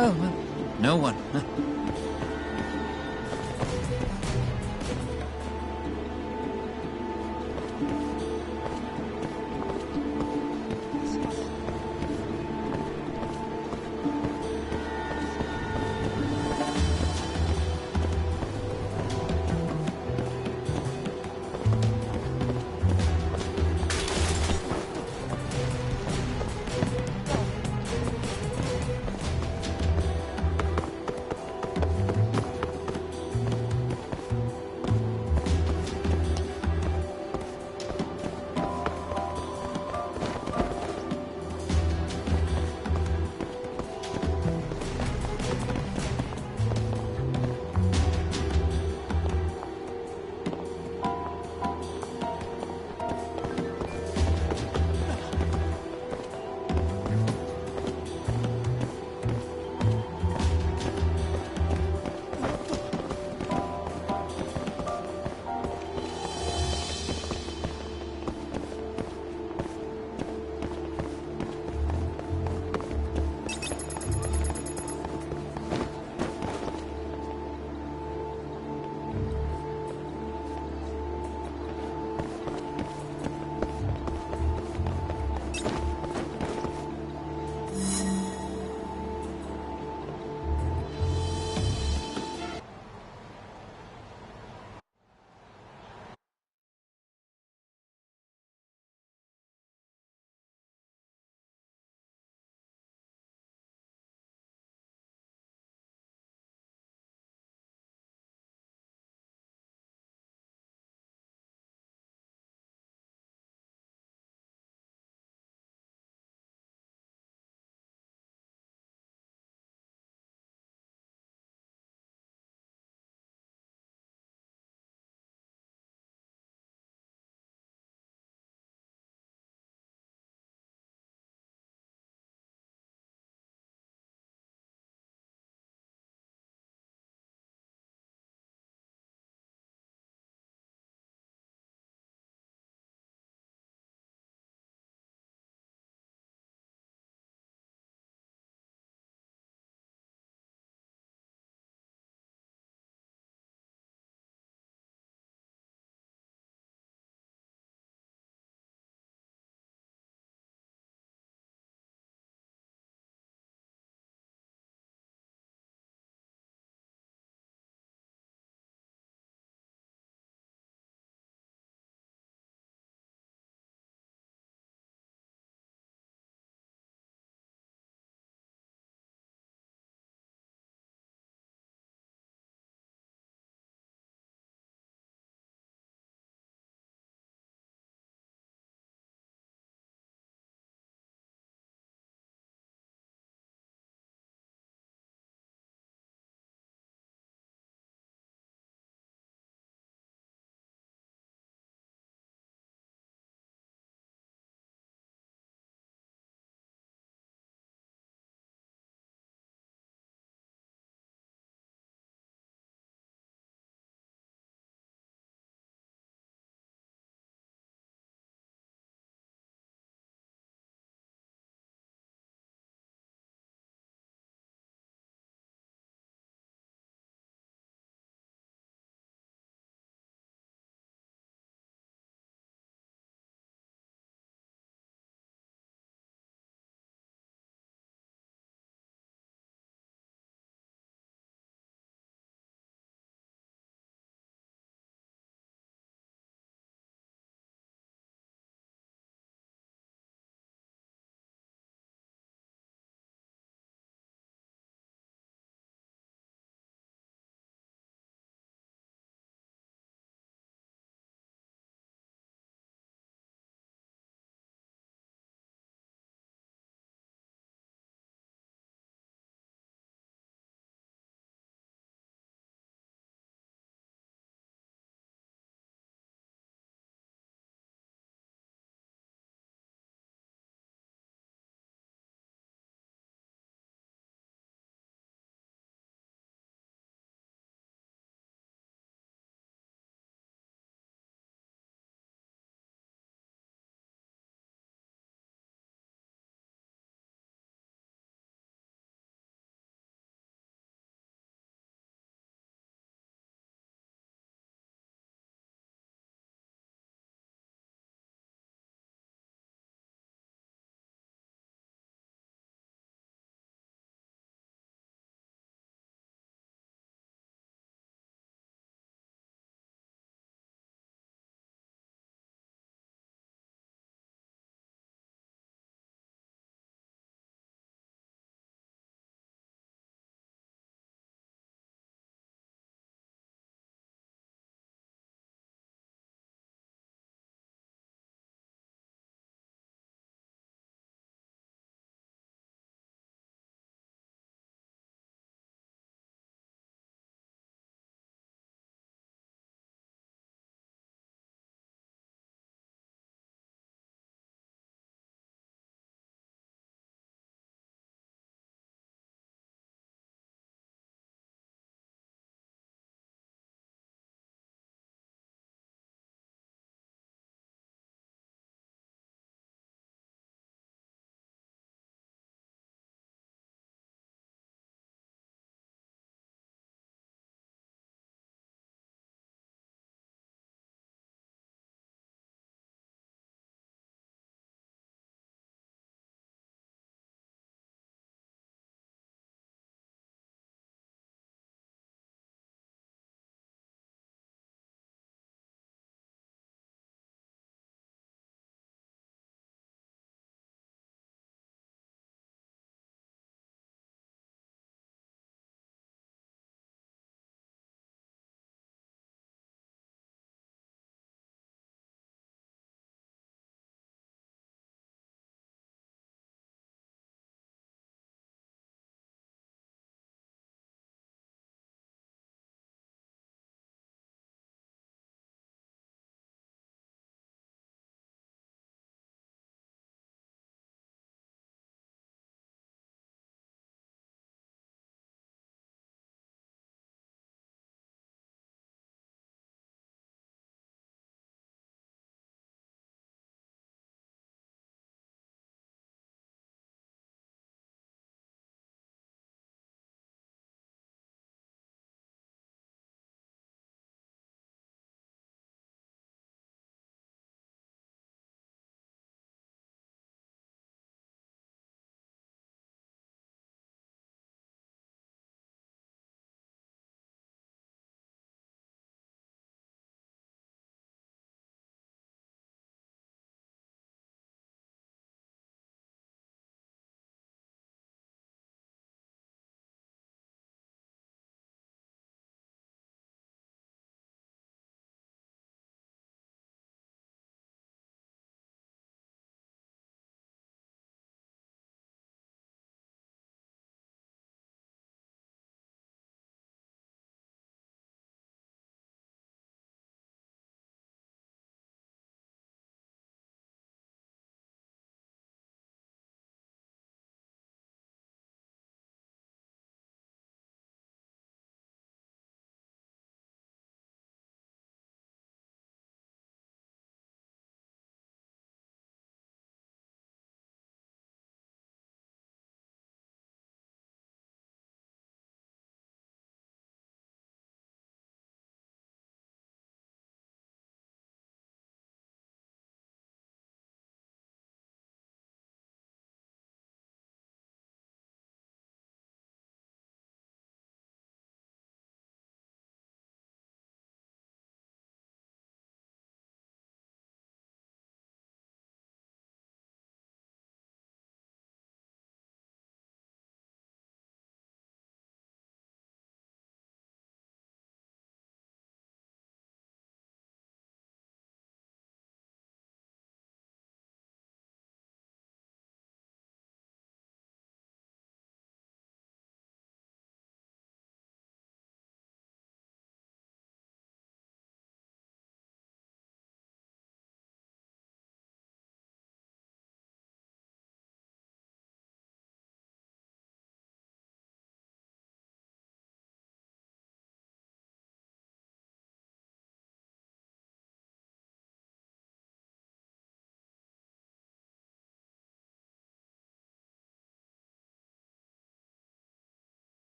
Oh, well, no one.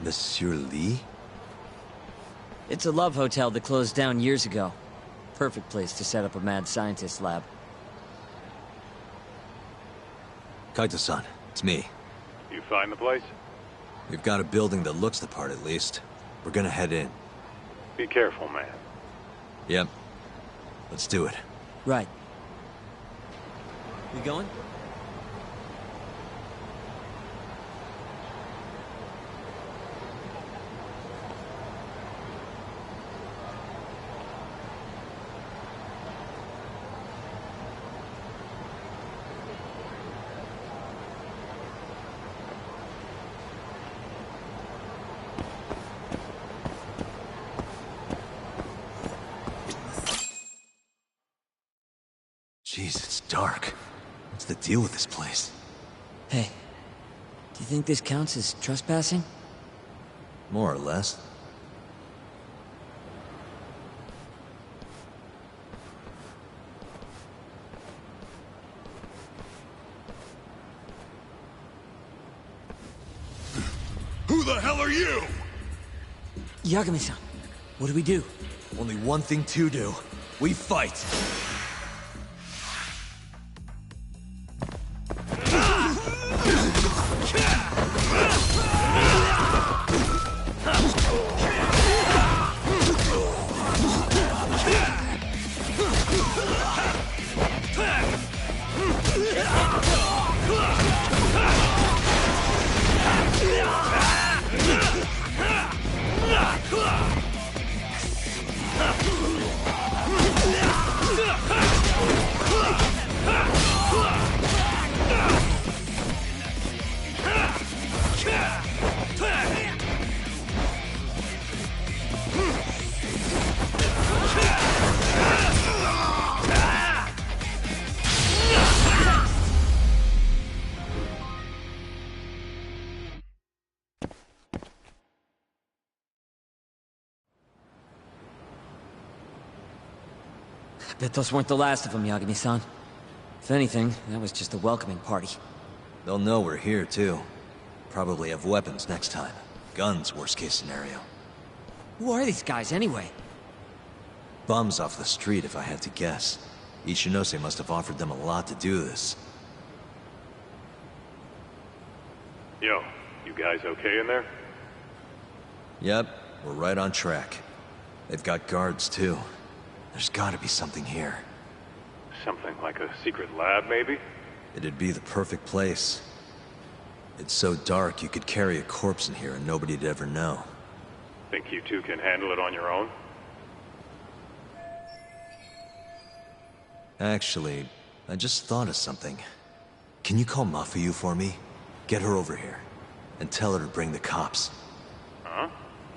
Monsieur Lee?
It's a love hotel that closed down years ago. Perfect place to set up a mad scientist lab.
Kaito-san, it's me.
You find the place?
We've got a building that looks the part, at least. We're gonna head in.
Be careful, man.
Yep. Let's do it.
Right. We going?
Jeez, it's dark. What's the deal with this place?
Hey, do you think this counts as trespassing?
More or less.
Who the hell are you?
Yagami-san, what do we do?
Only one thing to do. We fight!
Bet those weren't the last of them, Yagami-san. If anything, that was just a welcoming party.
They'll know we're here, too. Probably have weapons next time. Guns, worst case scenario.
Who are these guys, anyway?
Bums off the street, if I had to guess. Ichinose must have offered them a lot to do this.
Yo, you guys okay in there?
Yep, we're right on track. They've got guards, too. There's gotta be something here.
Something like a secret lab, maybe?
It'd be the perfect place. It's so dark you could carry a corpse in here and nobody'd ever know.
Think you two can handle it on your own?
Actually, I just thought of something. Can you call Mafuyu for me? Get her over here. And tell her to bring the cops.
Huh?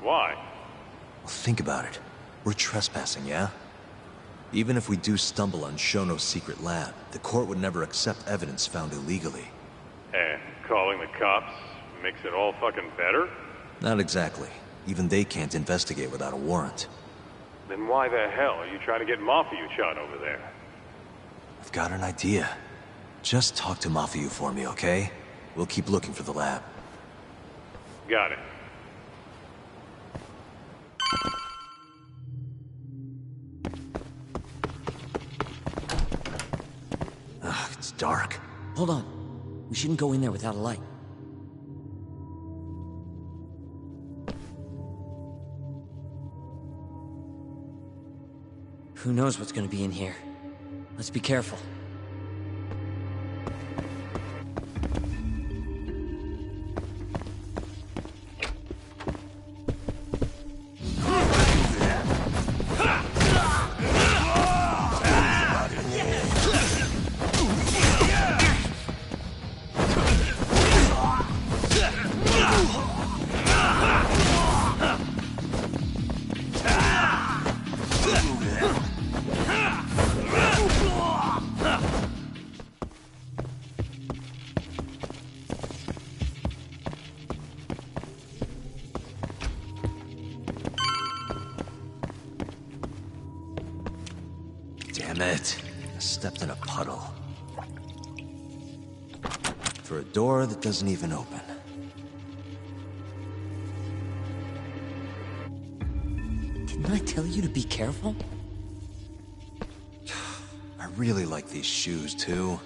Why?
Well, think about it. We're trespassing, yeah? Even if we do stumble on Shono's secret lab, the court would never accept evidence found illegally.
And calling the cops makes it all fucking better?
Not exactly. Even they can't investigate without a warrant.
Then why the hell are you trying to get Mafuyu shot over there?
I've got an idea. Just talk to Mafuyu for me, okay? We'll keep looking for the lab.
Got it.
Ugh, it's dark.
Hold on. We shouldn't go in there without a light. Who knows what's gonna be in here? Let's be careful.
Damn it. I stepped in a puddle. For a door that doesn't even open.
Didn't I tell you to be careful?
I really like these shoes, too.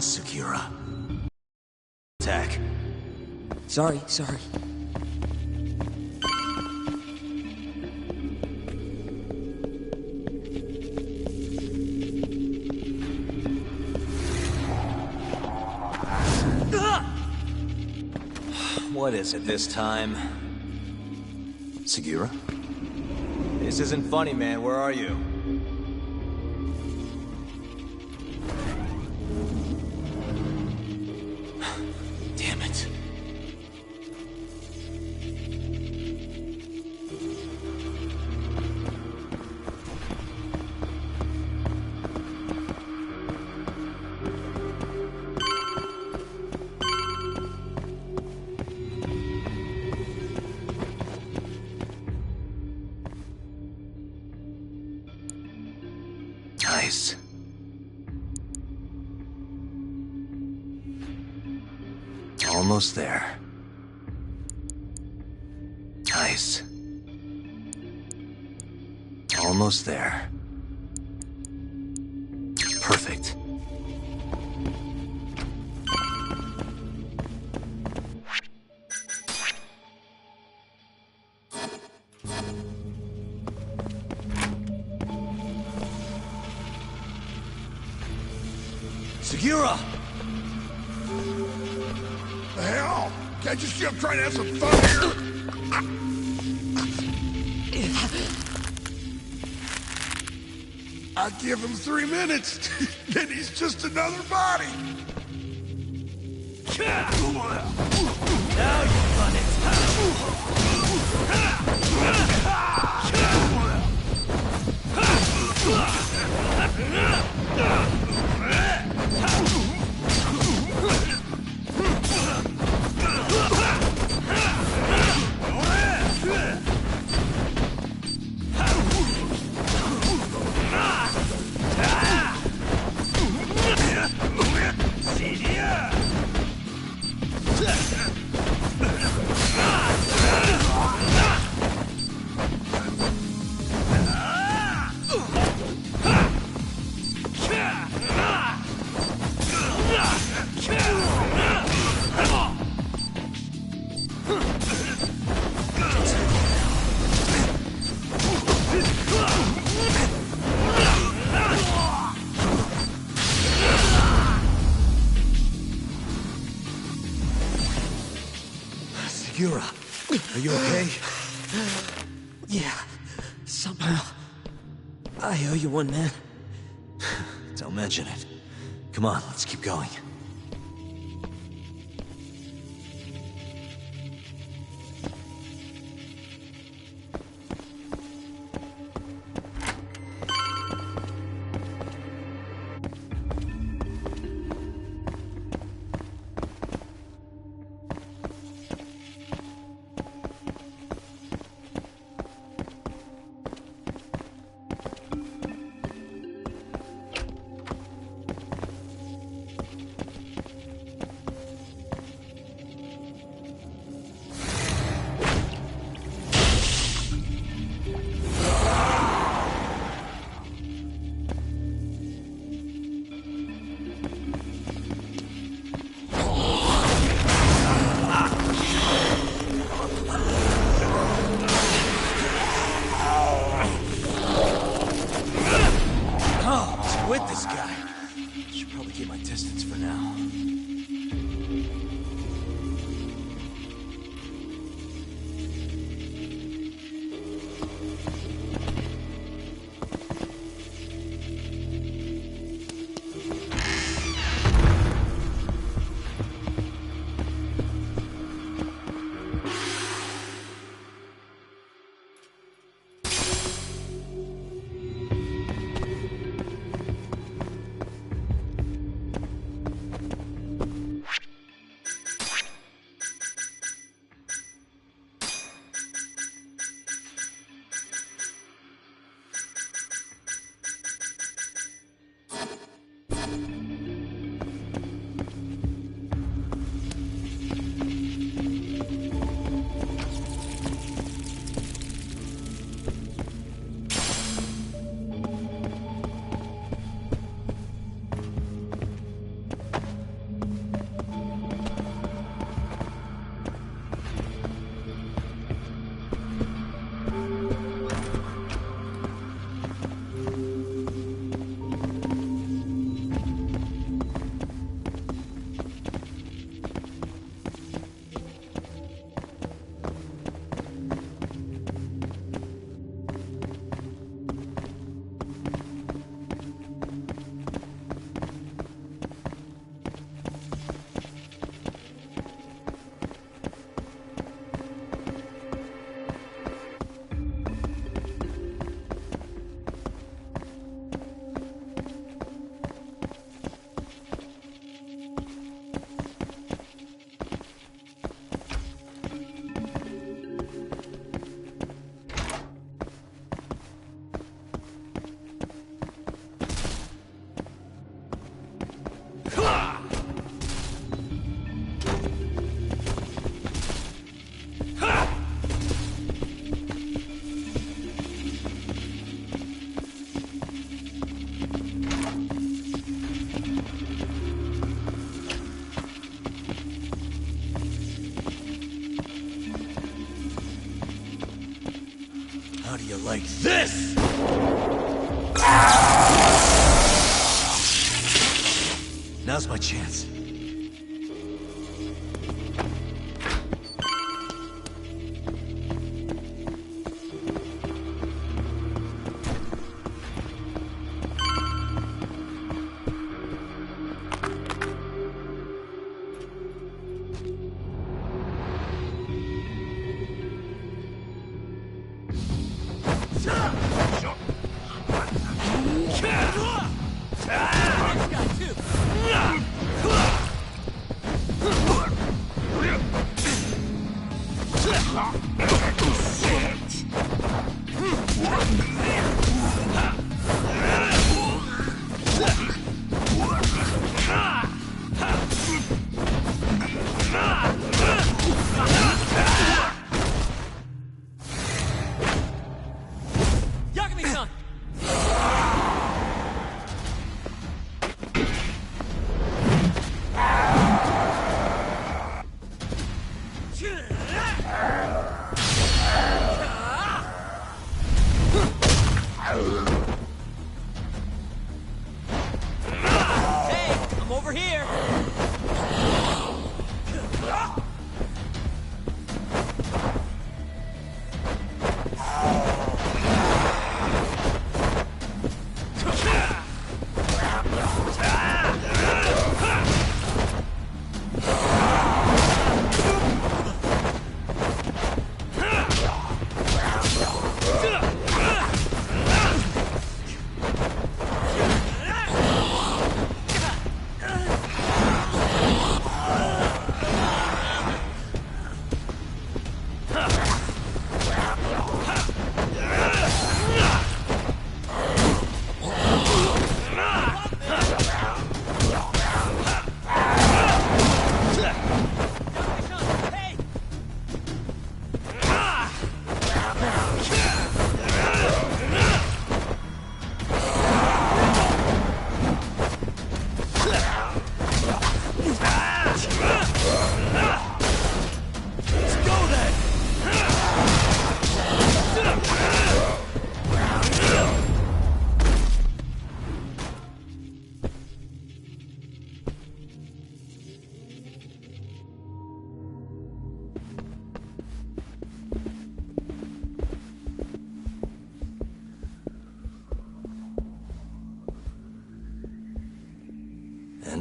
Segura. Attack.
Sorry.
What is it this time?
Segura?
This isn't funny, man. Where are you?
Damn it. Nice. Almost there. Nice. Almost there. Perfect. Segura!
The hell? Can't you see I'm trying to have some fun here? I give him 3 minutes, then he's just another body.
Now you run it.
Yura, are you okay?
Yeah, somehow. I owe you one, man.
Don't mention it. Come on, let's keep going. With this guy. Should probably keep my distance for now. How do you like this? Now's my chance.
This guy too.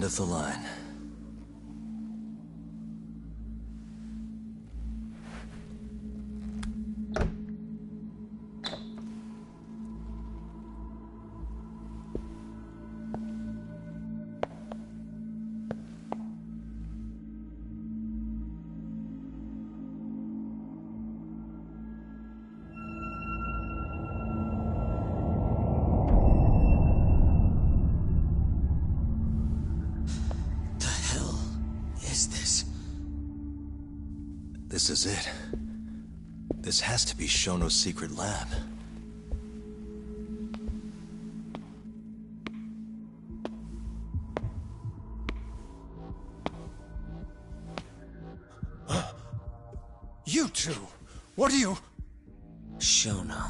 of the line. This is it. This has to be Shono's secret lab.
You two! What are you...
Shono.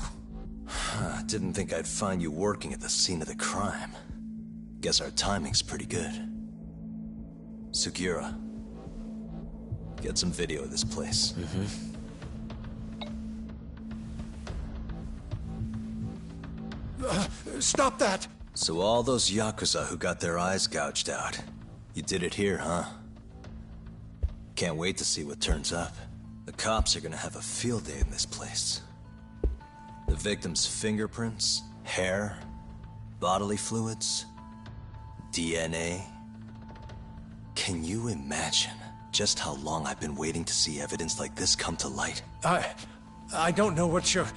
Didn't think I'd find you working at the scene of the crime. Guess our timing's pretty good. Sugiura, get some video of this place.
Stop that!
So all those Yakuza who got their eyes gouged out, you did it here, huh? Can't wait to see what turns up. The cops are gonna have a field day in this place. The victim's fingerprints, hair, bodily fluids, DNA. Can you imagine just how long I've been waiting to see evidence like this come to light?
I don't know what you're...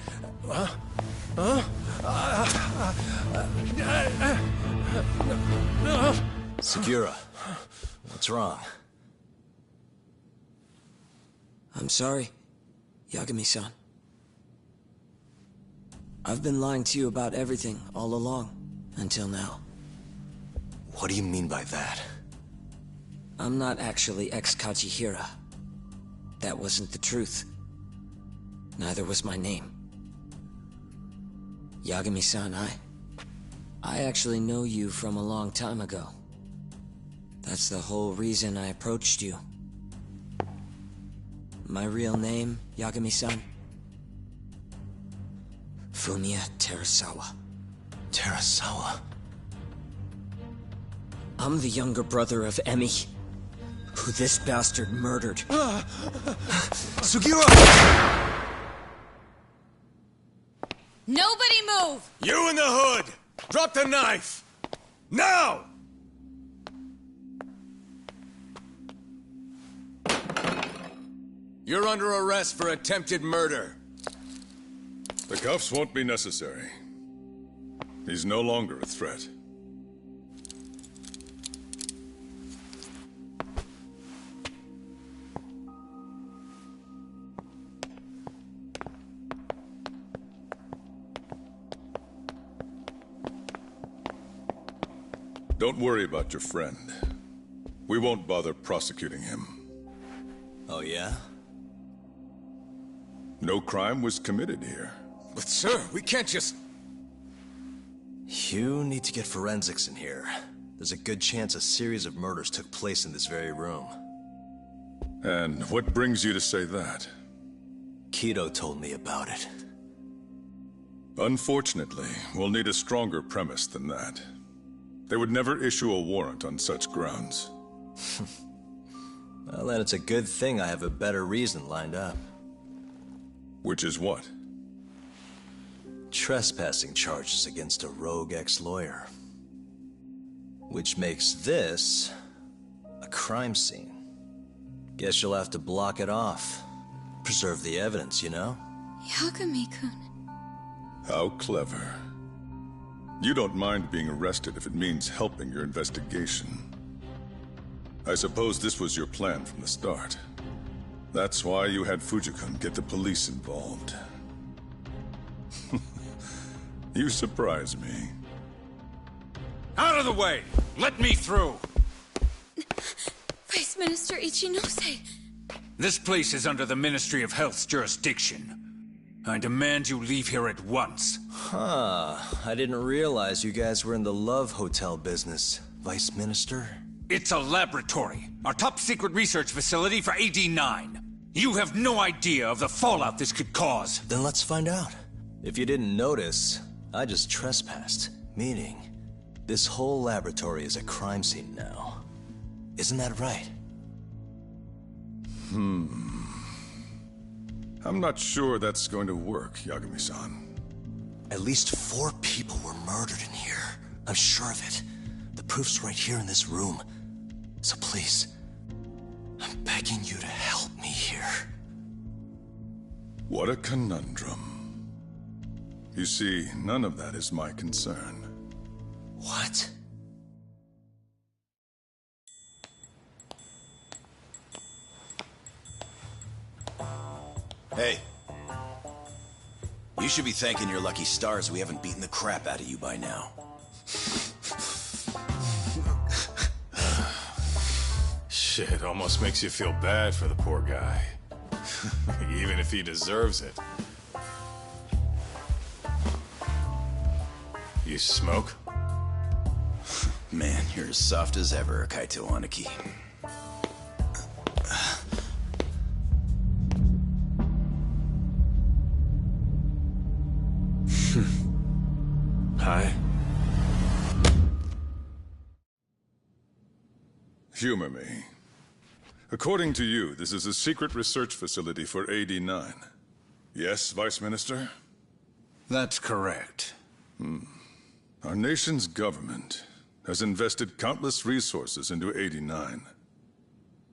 Sugiura, what's wrong?
I'm sorry, Yagami-san. I've been lying to you about everything all along, until now.
What do you mean by that?
I'm not actually ex-Kajihira. That wasn't the truth. Neither was my name. Yagami-san, I actually know you from a long time ago. That's the whole reason I approached you. My real name, Yagami-san? Fumiya Terasawa.
Terasawa?
I'm the younger brother of Emi, who this bastard murdered.
Sugiura!
Nobody move!
You in the hood! Drop the knife! Now! You're under arrest for attempted murder.
The cuffs won't be necessary. He's no longer a threat. Don't worry about your friend. We won't bother prosecuting him.
Oh, yeah?
No crime was committed here.
But sir, we can't just...
You need to get forensics in here. There's a good chance a series of murders took place in this very room.
And what brings you to say that?
Kido told me about it.
Unfortunately, we'll need a stronger premise than that. They would never issue a warrant on such grounds.
Well, then it's a good thing I have a better reason lined up.
Which is what?
Trespassing charges against a rogue ex-lawyer. Which makes this a crime scene. Guess you'll have to block it off. Preserve the evidence, you know?
Yagami-kun.
How clever. You don't mind being arrested if it means helping your investigation. I suppose this was your plan from the start. That's why you had Fujikun get the police involved. You surprise me.
Out of the way! Let me through!
Vice Minister Ichinose.
This place is under the Ministry of Health's jurisdiction. I demand you leave here at once.
Huh. I didn't realize you guys were in the love hotel business, Vice Minister.
It's a laboratory. Our top secret research facility for AD-9. You have no idea of the fallout this could cause.
Then let's find out. If you didn't notice, I just trespassed. Meaning, this whole laboratory is a crime scene now.
Isn't that right?
I'm not sure that's going to work, Yagami-san.
At least 4 people were murdered in here. I'm sure of it. The proof's right here in this room. So please, I'm begging you to help me here.
What a conundrum. You see, none of that is my concern.
What? Hey. You should be thanking your lucky stars we haven't beaten the crap out of you by now.
Shit, almost makes you feel bad for the poor guy. Even if he deserves it. You smoke?
Man, you're as soft as ever, Kaito Aniki.
Hi.
Humor me. According to you, this is a secret research facility for AD-9. Yes, Vice Minister?
That's correct.
Our nation's government has invested countless resources into AD-9.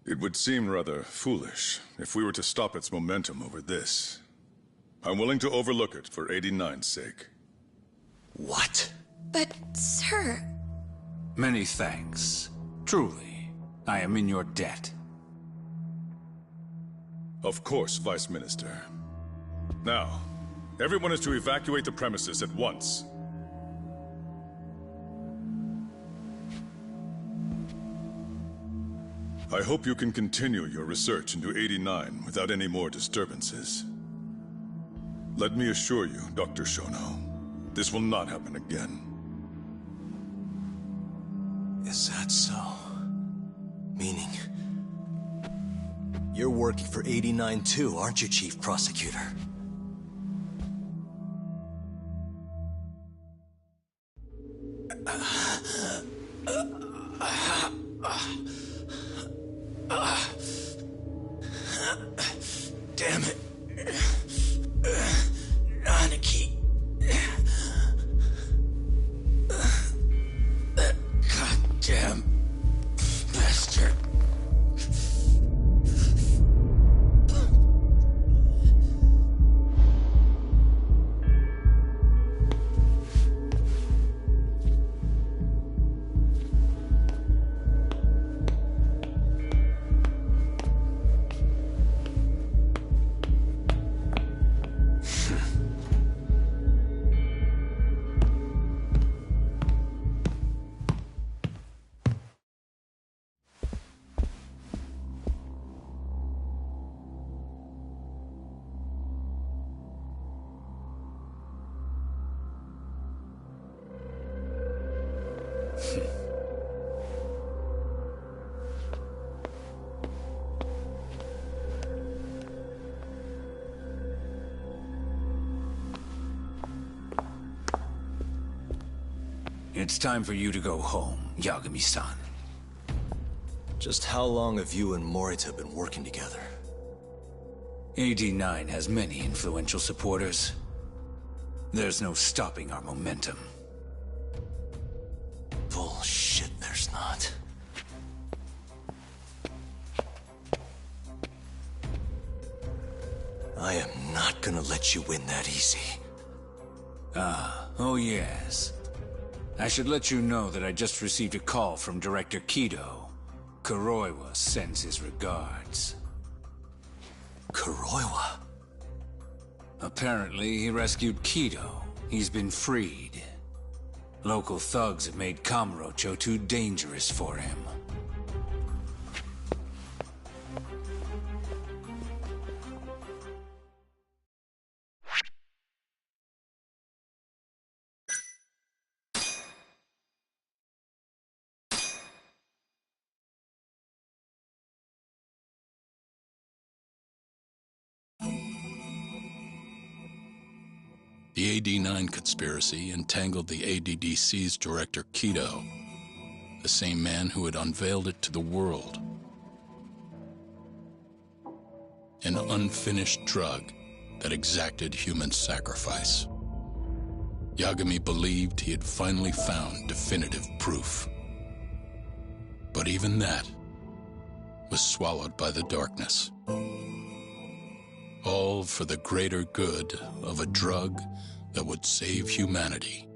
It would seem rather foolish if we were to stop its momentum over this. I'm willing to overlook it for AD-9's sake.
What?
But, sir...
Many thanks. Truly, I am in your debt.
Of course, Vice Minister. Now, everyone is to evacuate the premises at once. I hope you can continue your research into AD-9 without any more disturbances. Let me assure you, Dr. Shono, this will not happen again.
Is that so? Meaning... you're working for AD-9 too, aren't you, Chief Prosecutor? Damn it. Aniki. That goddamn bastard.
It's time for you to go home, Yagami-san.
Just how long have you and Morita been working together?
AD-9 has many influential supporters. There's no stopping our momentum.
Bullshit, there's not. I am not gonna let you win that easy.
Oh yes. I should let you know that I just received a call from Director Kido. Kuroiwa sends his regards.
Kuroiwa?
Apparently, he rescued Kido. He's been freed. Local thugs have made Kamurocho too dangerous for him.
The AD-9 conspiracy entangled the ADDC's director Kido. The same man who had unveiled it to the world. An unfinished drug that exacted human sacrifice. Yagami believed he had finally found definitive proof. But even that was swallowed by the darkness. All for the greater good of a drug that would save humanity.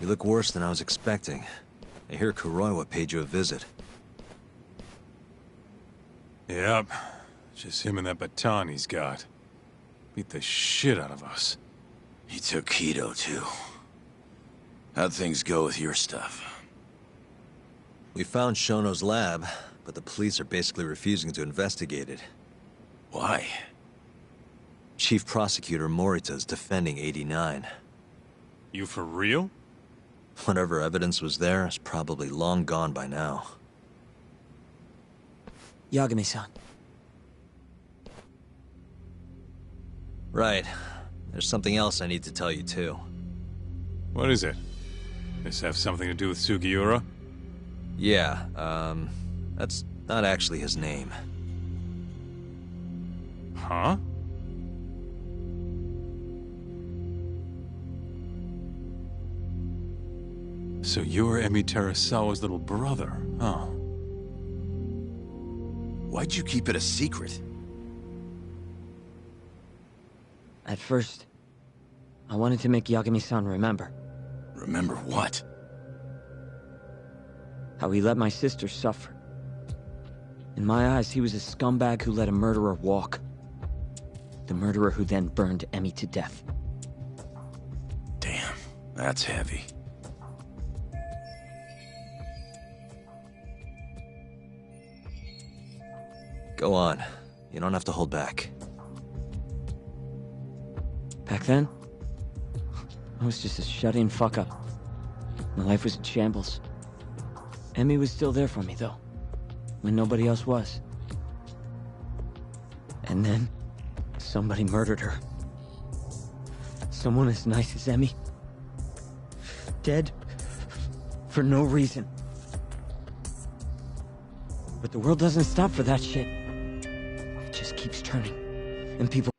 You look worse than I was expecting. I hear Kuroiwa paid you a visit.
Yep. Just him and that baton he's got. Beat the shit out of us.
He took Kido, too. How'd things go with your stuff?
We found Shono's lab, but the police are basically refusing to investigate it.
Why?
Chief Prosecutor Morita's defending 89.
You for real?
Whatever evidence was there is probably long gone by now.
Yagami-san.
Right. There's something else I need to tell you, too.
What is it? This have something to do with Sugiura?
Yeah, that's not actually his name.
Huh? So you're Emi Terasawa's little brother, huh?
Why'd you keep it a secret?
At first, I wanted to make Yagami-san remember.
Remember what?
How he let my sister suffer. In my eyes, he was a scumbag who let a murderer walk. The murderer who then burned Emi to death.
Damn, that's heavy.
Go on. You don't have to hold back.
Back then, I was just a shut-in fuck-up. My life was in shambles. Emi was still there for me, though, when nobody else was. And then, somebody murdered her. Someone as nice as Emi. Dead for no reason. But the world doesn't stop for that shit. It just keeps turning, and people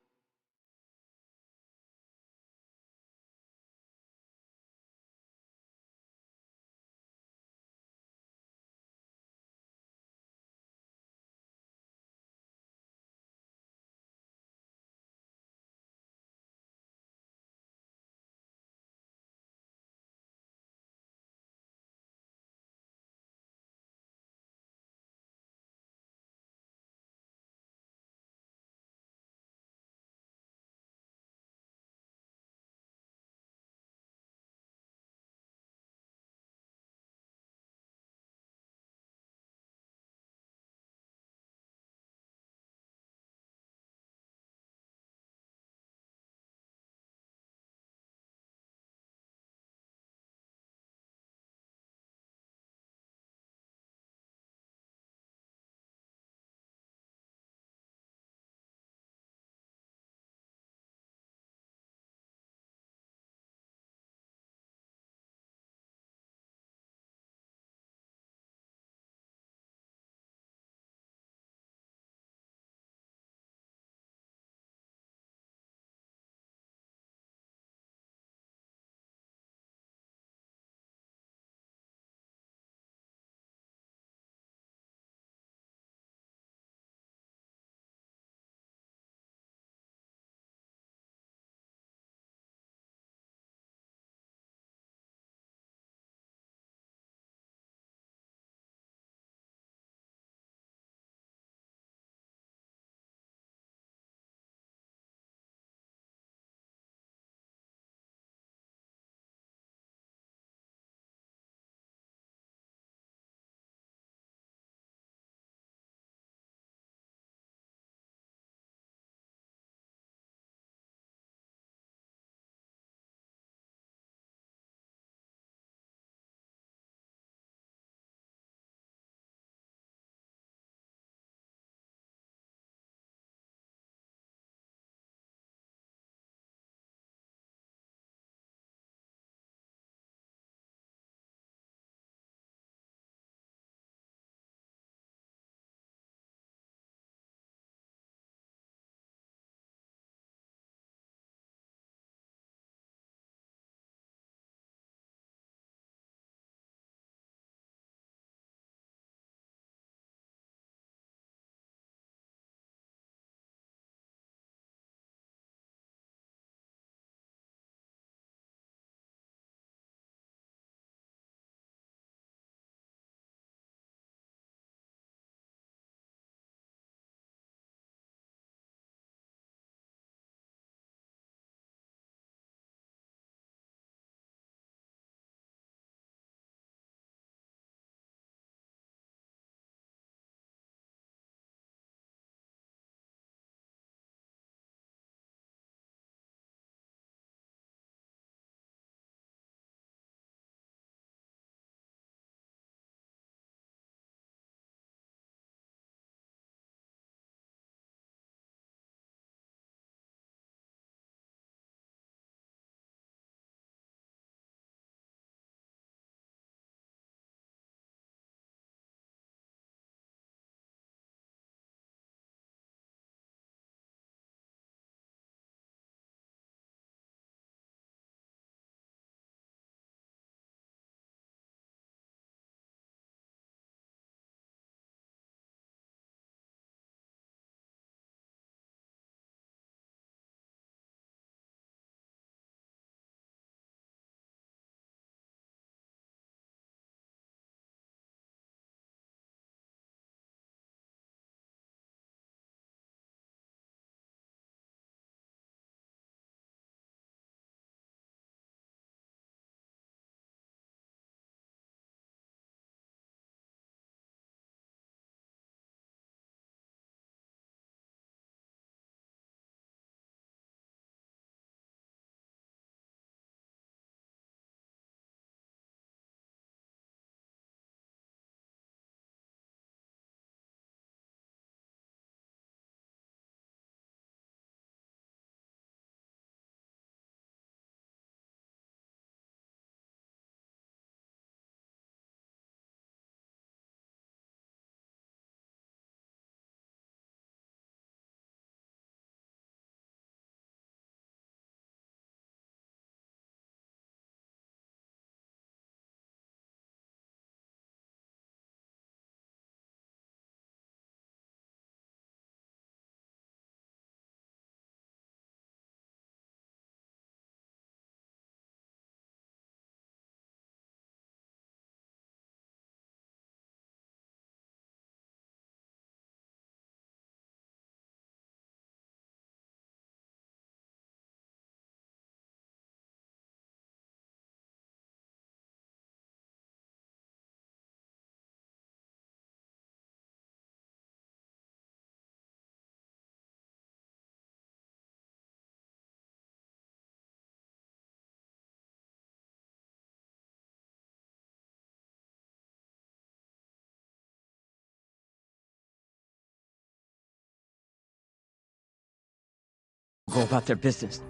go about their business.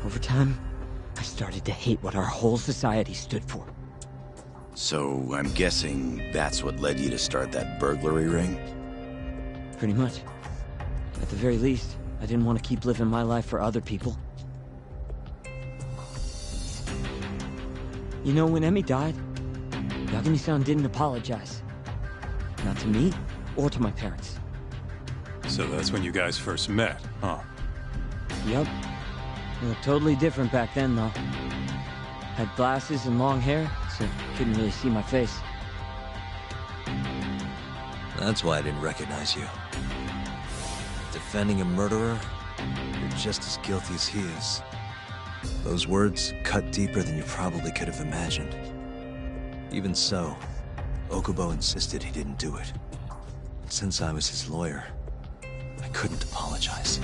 Over time, I started to hate what our whole society stood for.
So, I'm guessing that's what led you to start that burglary ring?
Pretty much. At the very least, I didn't want to keep living my life for other people. You know, when Emmy died, Yagami-san didn't apologize. Not to me, or to my parents.
So that's when you guys first met, huh?
Yup. You looked totally different back then, though. Had glasses and long hair, so couldn't really see my face.
That's why I didn't recognize you. Defending a murderer, you're just as guilty as he is. Those words cut deeper than you probably could have imagined. Even so, Okubo insisted he didn't do it. Since I was his lawyer, I couldn't apologize.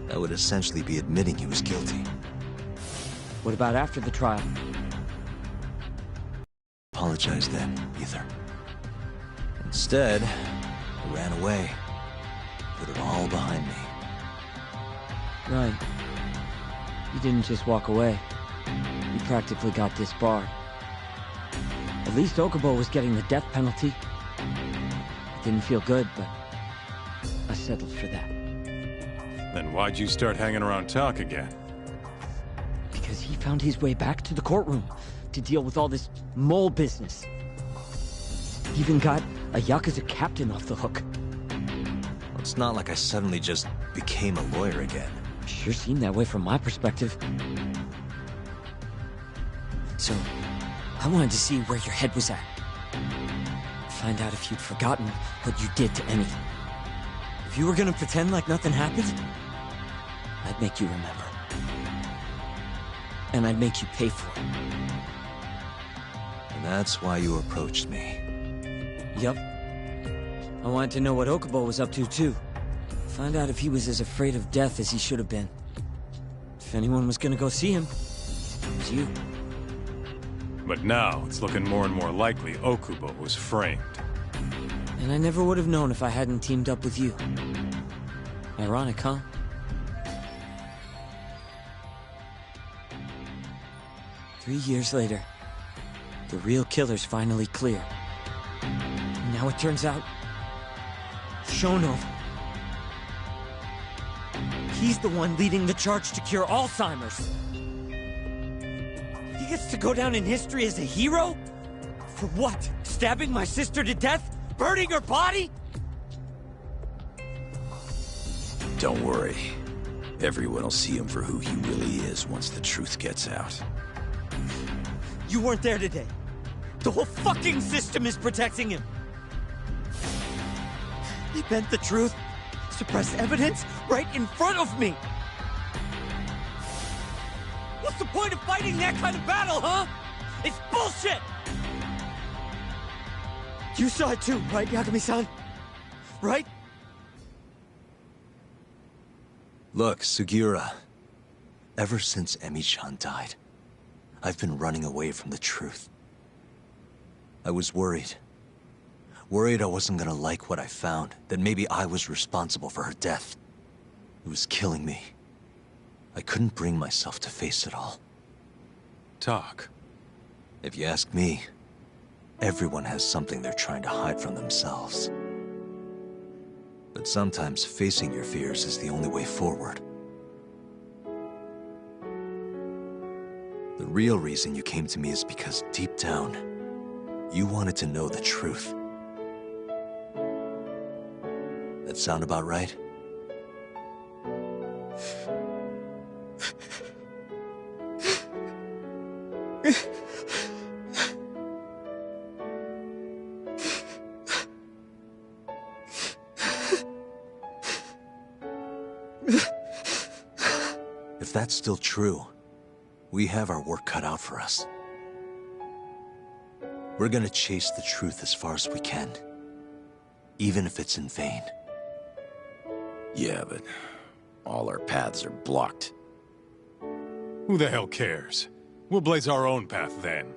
That would essentially be admitting he was guilty.
What about after the trial?
Apologize then, either. Instead, I ran away. Put it all behind me.
Right. You didn't just walk away. You practically got disbarred. At least Okubo was getting the death penalty. It didn't feel good, but I settled for that.
Then why'd you start hanging around Tak again?
Because he found his way back to the courtroom to deal with all this mole business. He even got a Yakuza captain off the hook.
Well, it's not like I suddenly just became a lawyer again.
Sure seemed that way from my perspective. So, I wanted to see where your head was at. Find out if you'd forgotten what you did to Emmy. If you were gonna pretend like nothing happened, I'd make you remember. And I'd make you pay for it.
And that's why you approached me.
Yup. I wanted to know what Okubo was up to, too. Find out if he was as afraid of death as he should have been. If anyone was gonna go see him, it was you.
But now, it's looking more and more likely Okubo was framed.
And I never would have known if I hadn't teamed up with you. Ironic, huh? Three years later, the real killer's finally clear. And now it turns out, Shono, he's the one leading the charge to cure Alzheimer's. He gets to go down in history as a hero? For what? Stabbing my sister to death? Burning her body?
Don't worry. Everyone will see him for who he really is once the truth gets out.
You weren't there today. The whole fucking system is protecting him. They bent the truth, suppressed evidence right in front of me. What's the point of fighting that kind of battle, huh? It's bullshit! You saw it too, right, Yagami-san? Right?
Look, Sugiura. Ever since Emi-chan died, I've been running away from the truth. I was worried. Worried I wasn't gonna like what I found, that maybe I was responsible for her death. It was killing me. I couldn't bring myself to face it all.
Tak.
If you ask me, everyone has something they're trying to hide from themselves. But sometimes facing your fears is the only way forward. The real reason you came to me is because deep down, you wanted to know the truth. That sound about right? If that's still true, we have our work cut out for us. We're gonna chase the truth as far as we can, even if it's in vain.
Yeah, but all our paths are blocked.
Who the hell cares? We'll blaze our own path then.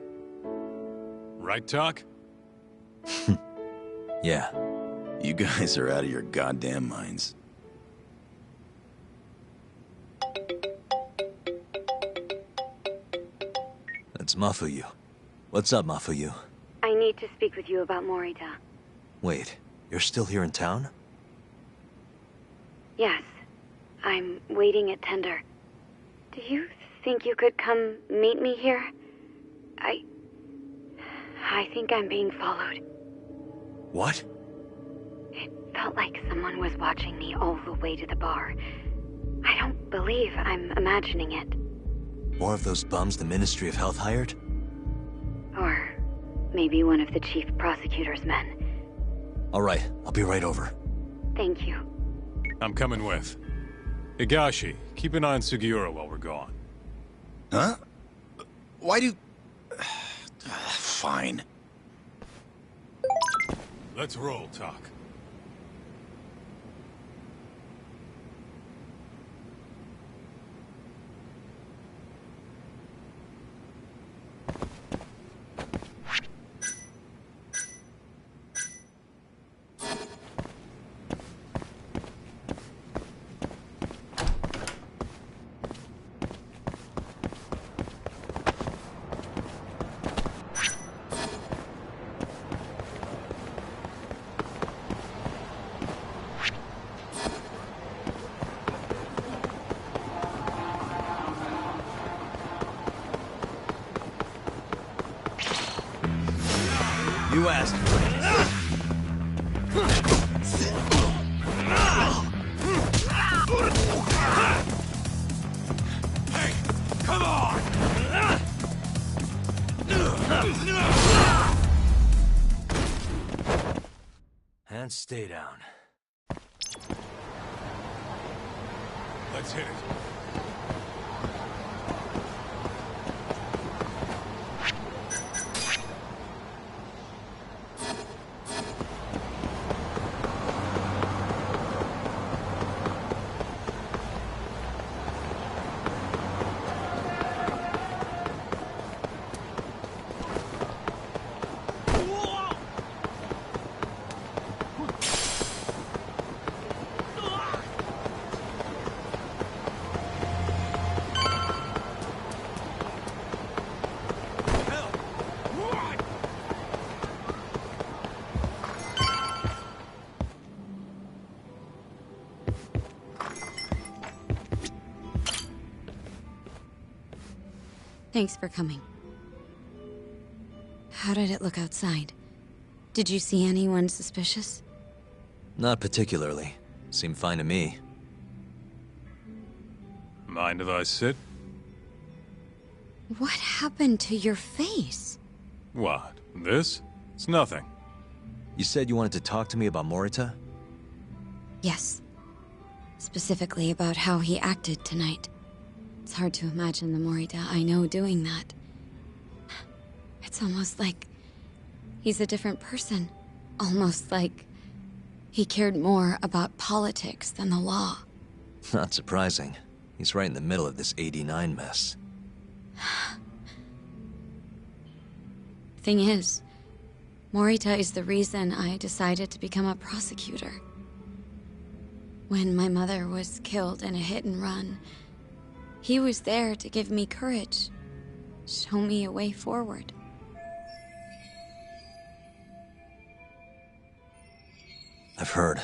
Right, Tak?
Yeah. You guys are out of your goddamn minds.
It's Mafuyu. What's up, Mafuyu?
I need to speak with you about Morita.
Wait, you're still here in town?
Yes. I'm waiting at Tender. Do you think you could come meet me here? I think I'm being followed.
What?
It felt like someone was watching me all the way to the bar. I don't believe I'm imagining it.
More of those bums the Ministry of Health hired?
Or maybe one of the chief prosecutor's men.
Alright, I'll be right over.
Thank you.
I'm coming with. Higashi, keep an eye on Sugiura while we're gone.
Huh? Why do... Fine.
Let's roll, Talk.
You asked for it.
Hey, come on!
And stay down.
Let's hit it.
Thanks for coming. How did it look outside? Did you see anyone suspicious?
Not particularly. Seemed fine to me.
Mind if I sit?
What happened to your face?
What? This? It's nothing.
You said you wanted to talk to me about Morita?
Yes. Specifically about how he acted tonight. It's hard to imagine the Morita I know doing that. It's almost like he's a different person. Almost like he cared more about politics than the law.
Not surprising. He's right in the middle of this 89 mess.
Thing is, Morita is the reason I decided to become a prosecutor. When my mother was killed in a hit and run, he was there to give me courage, show me a way forward.
I've heard.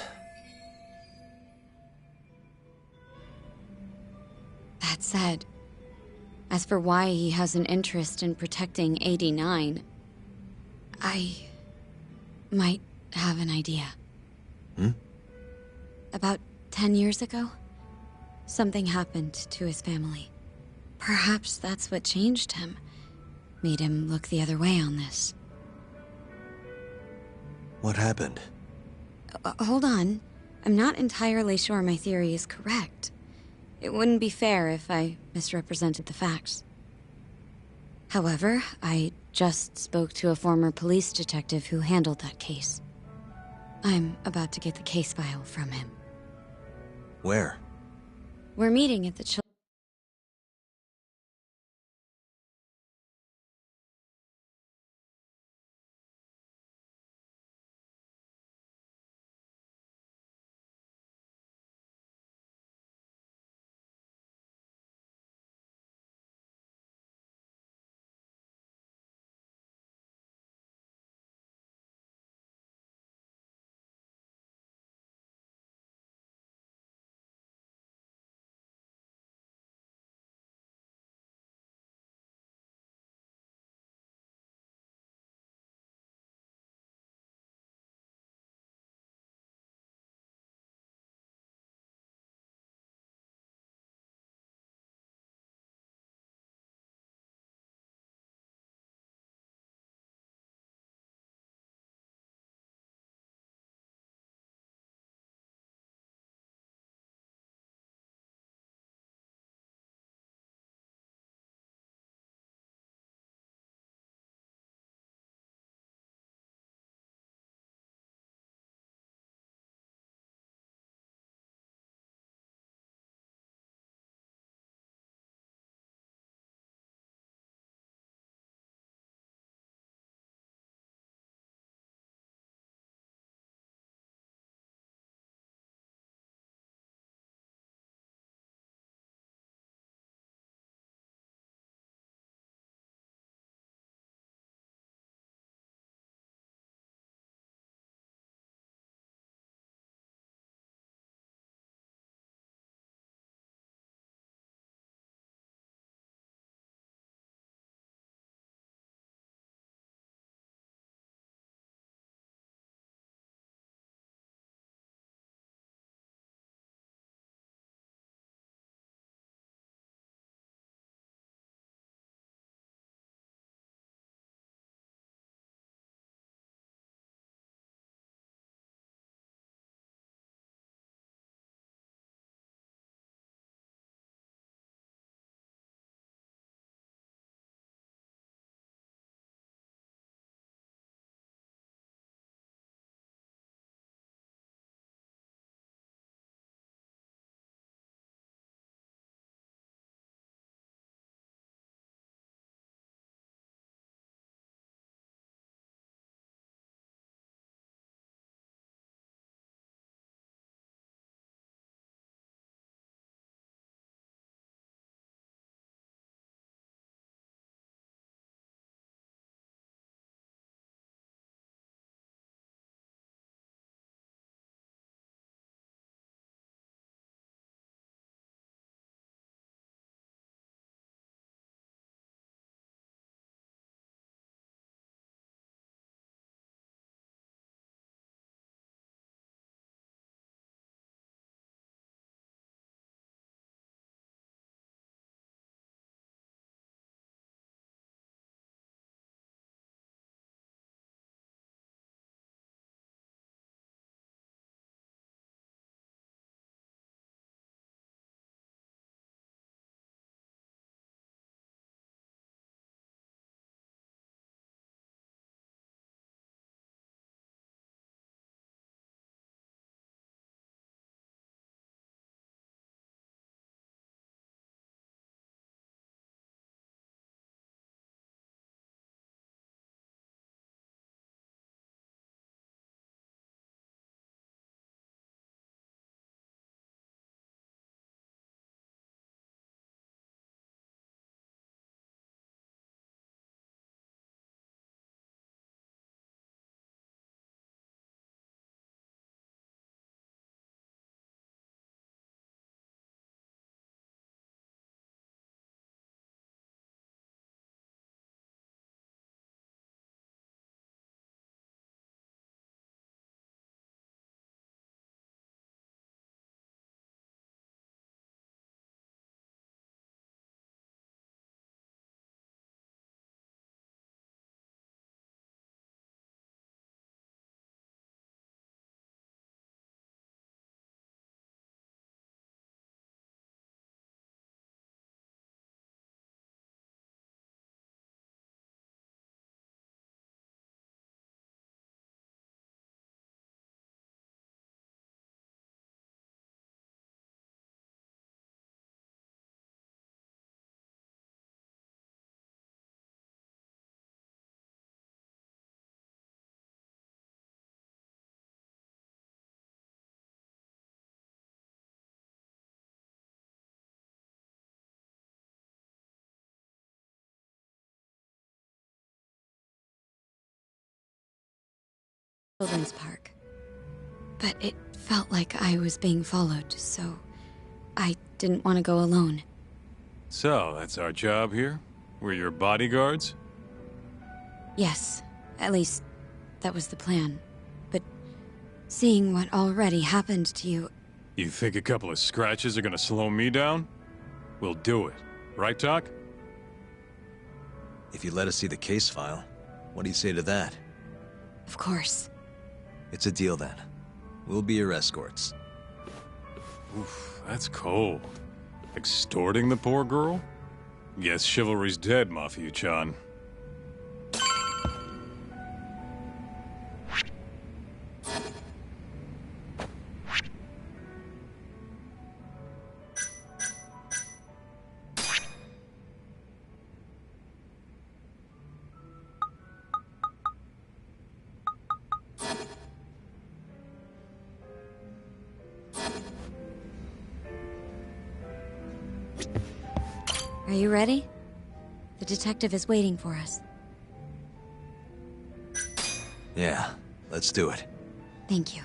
That said, as for why he has an interest in protecting 89, I might have an idea. About 10 years ago, something happened to his family. Perhaps that's what changed him, made him look the other way on this.
What happened?
Hold on. I'm not entirely sure my theory is correct. It wouldn't be fair if I misrepresented the facts. However, I just spoke to a former police detective who handled that case. I'm about to get the case file from him.
Where?
We're meeting at the children's park. But it felt like I was being followed, so I didn't want to go alone.
So, that's our job here? We're your bodyguards?
Yes, at least that was the plan. But seeing what already happened to you...
You think a couple of scratches are gonna slow me down? We'll do it. Right, Doc?
If you let us see the case file, what do you say to that?
Of course.
It's a deal then. We'll be your escorts.
Oof, that's cold. Extorting the poor girl? Guess chivalry's dead, Mafia-chan.
Are you ready? The detective is waiting for us.
Yeah, let's do it.
Thank you.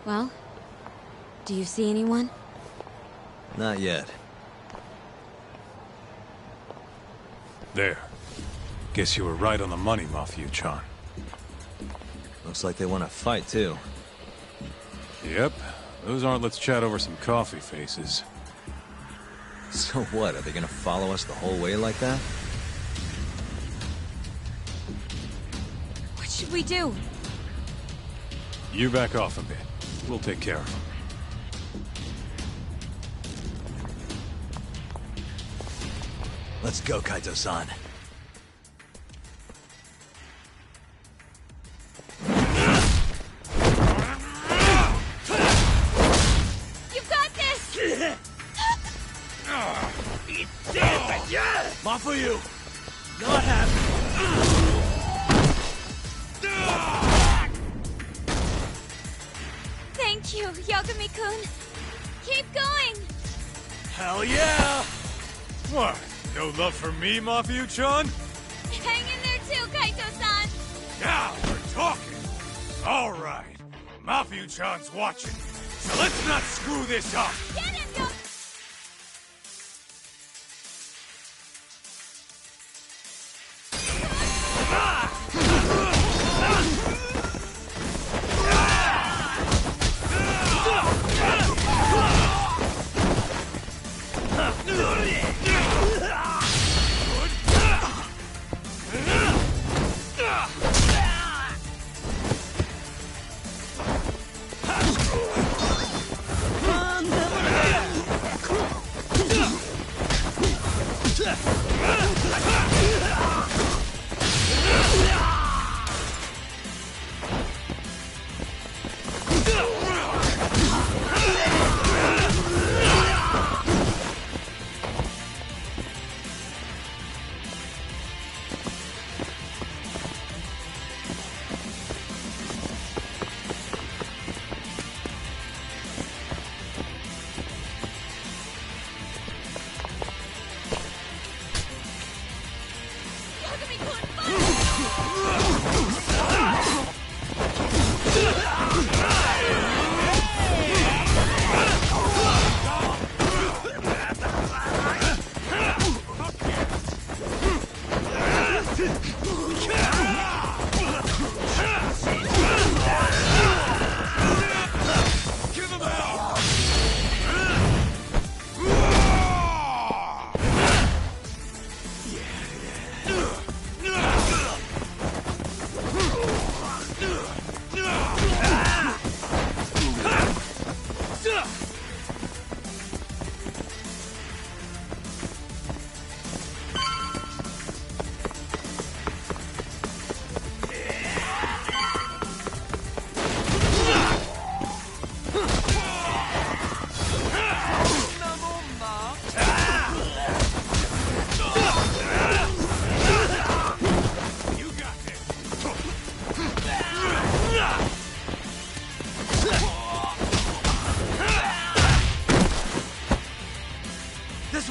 Well, do you see anyone?
Not yet.
There. Guess you were right on the money, Mafia-chan.
Looks like they want to fight, too.
Yep. Those aren't let's chat over some coffee faces.
So what, are they gonna follow us the whole way like that?
What should we do?
You back off a bit. We'll take care of them.
Let's go, Kaito-san.
You've got this!
Mafuyu! Not happy!
Thank you, Yagami-kun. Keep going!
Hell yeah!
What? No love for me, Mafia-chan?
Hang in there too, Kaito-san!
Now we're talking! Alright, Mafia-chan's watching, so let's not screw this up!
Get him, Yo!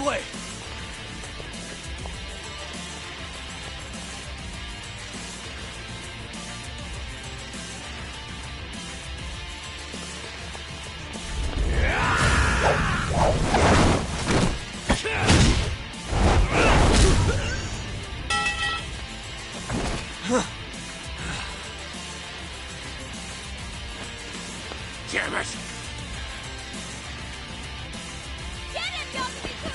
way! Damn it!
Get him, Yagami-kun!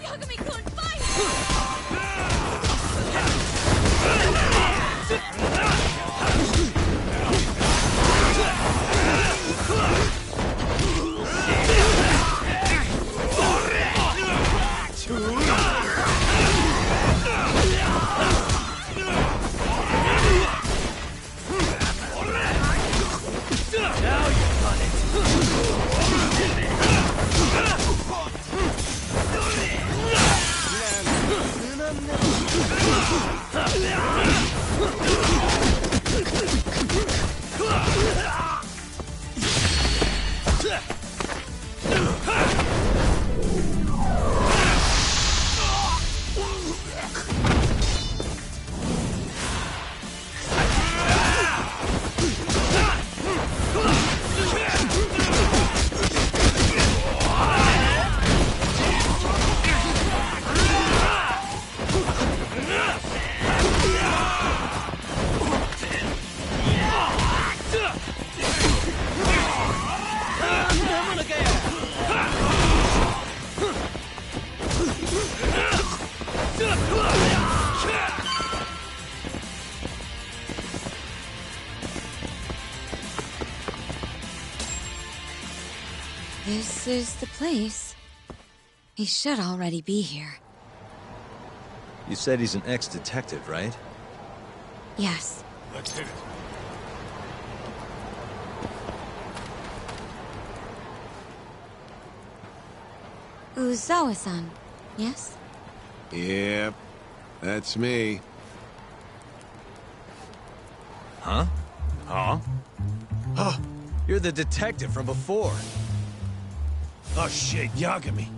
Yagami-kun,
This is the place. He should already be here.
You said he's an ex-detective, right?
Yes.
Let's hit it.
Uzawa-san, yes?
Yep, that's me.
Huh?
Huh?
Huh? You're the detective from before.
Oh shit, Yagami.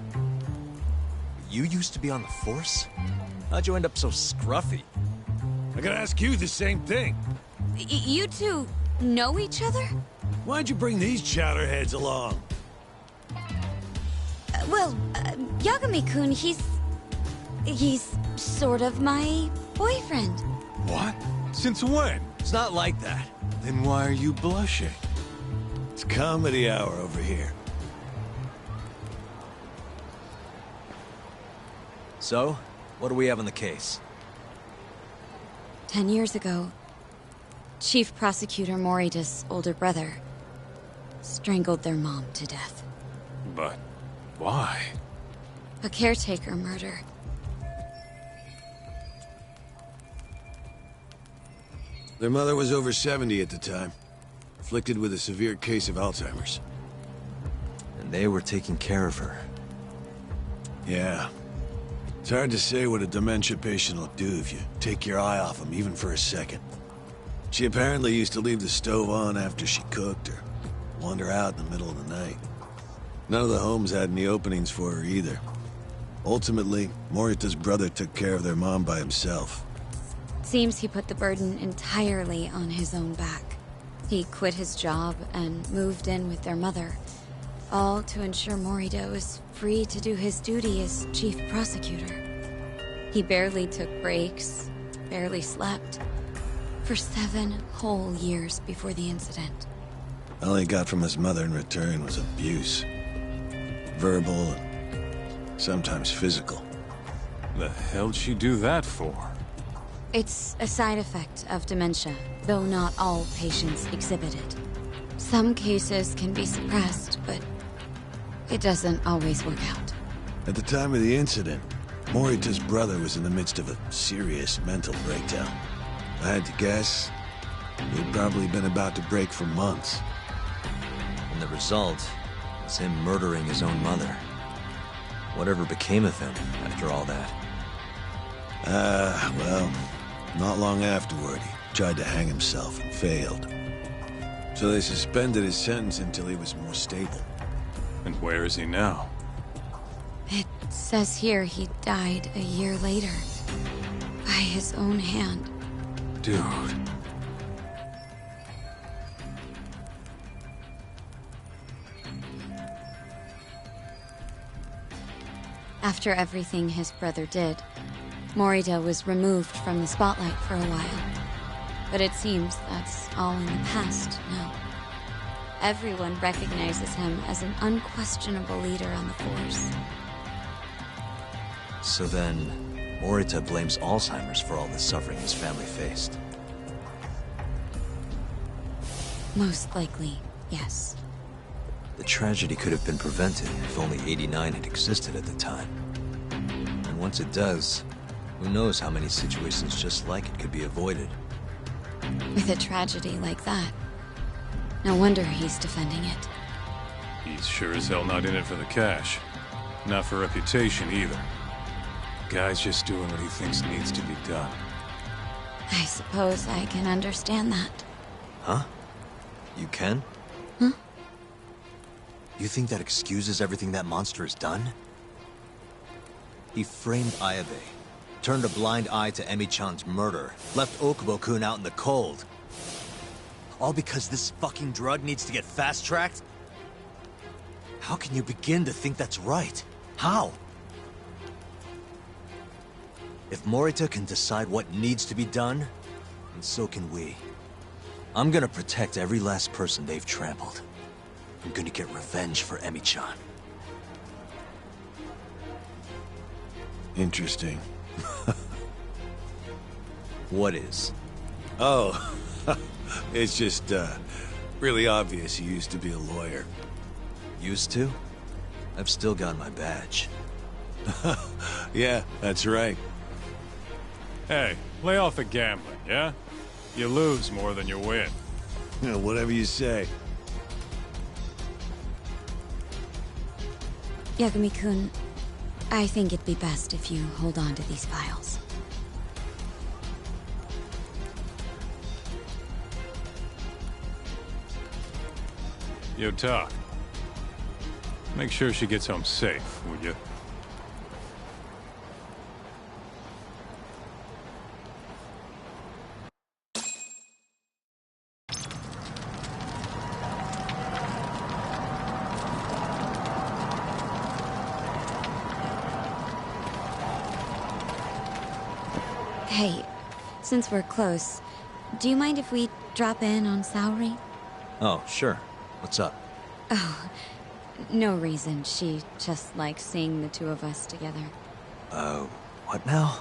You used to be on the force? How'd you end up so scruffy?
I gotta ask you the same thing.
You two know each other?
Why'd you bring these chowderheads along?
Yagami-kun, he's sort of my boyfriend.
What? Since when?
It's not like that.
Then why are you blushing?
It's comedy hour over here.
So, what do we have on the case?
10 years ago, Chief Prosecutor Morita's older brother strangled their mom to death.
But why?
A caretaker murder.
Their mother was over 70 at the time, afflicted with a severe case of Alzheimer's.
And they were taking care of her.
Yeah. It's hard to say what a dementia patient will do if you take your eye off them, even for a second. She apparently used to leave the stove on after she cooked, or wander out in the middle of the night. None of the homes had any openings for her either. Ultimately, Morita's brother took care of their mom by himself.
Seems he put the burden entirely on his own back. He quit his job and moved in with their mother, all to ensure Morita was free to do his duty as chief prosecutor. He barely took breaks, barely slept, for 7 whole years before the incident.
All he got from his mother in return was abuse. Verbal and sometimes physical.
The hell'd she do that for?
It's a side effect of dementia, though not all patients exhibit it. Some cases can be suppressed, but it doesn't always work out.
At the time of the incident, Morita's brother was in the midst of a serious mental breakdown. If I had to guess, he'd probably been about to break for months.
And the result was him murdering his own mother. Whatever became of him after all that?
Well, not long afterward, he tried to hang himself and failed. So they suspended his sentence until he was more stable.
And where is he now?
It says here he died a year later. By his own hand.
Dude.
After everything his brother did, Morita was removed from the spotlight for a while. But it seems that's all in the past now. Everyone recognizes him as an unquestionable leader on the force.
So then, Morita blames Alzheimer's for all the suffering his family faced.
Most likely, yes.
The tragedy could have been prevented if only 89 had existed at the time. And once it does, who knows how many situations just like it could be avoided.
With a tragedy like that, no wonder he's defending it.
He's sure as hell not in it for the cash. Not for reputation either. Guy's just doing what he thinks needs to be done.
I suppose I can understand that.
Huh? You can?
Huh?
You think that excuses everything that monster has done? He framed Ayabe, turned a blind eye to Emi-chan's murder, left Okubo-kun out in the cold. All because this fucking drug needs to get fast-tracked? How can you begin to think that's right? How? If Morita can decide what needs to be done, then so can we. I'm gonna protect every last person they've trampled. I'm gonna get revenge for Emi-chan.
Interesting.
What is?
Oh, it's just, really obvious he used to be a lawyer.
Used to? I've still got my badge.
Yeah, that's right.
Hey, lay off the gambling, yeah? You lose more than you win.
Whatever you say.
Yagami-kun, I think it'd be best if you hold on to these files.
Yo, Talk. Make sure she gets home safe, would you?
Hey, since we're close, do you mind if we drop in on Saori?
Oh, sure. What's up?
Oh, no reason. She just likes seeing the two of us together.
What now?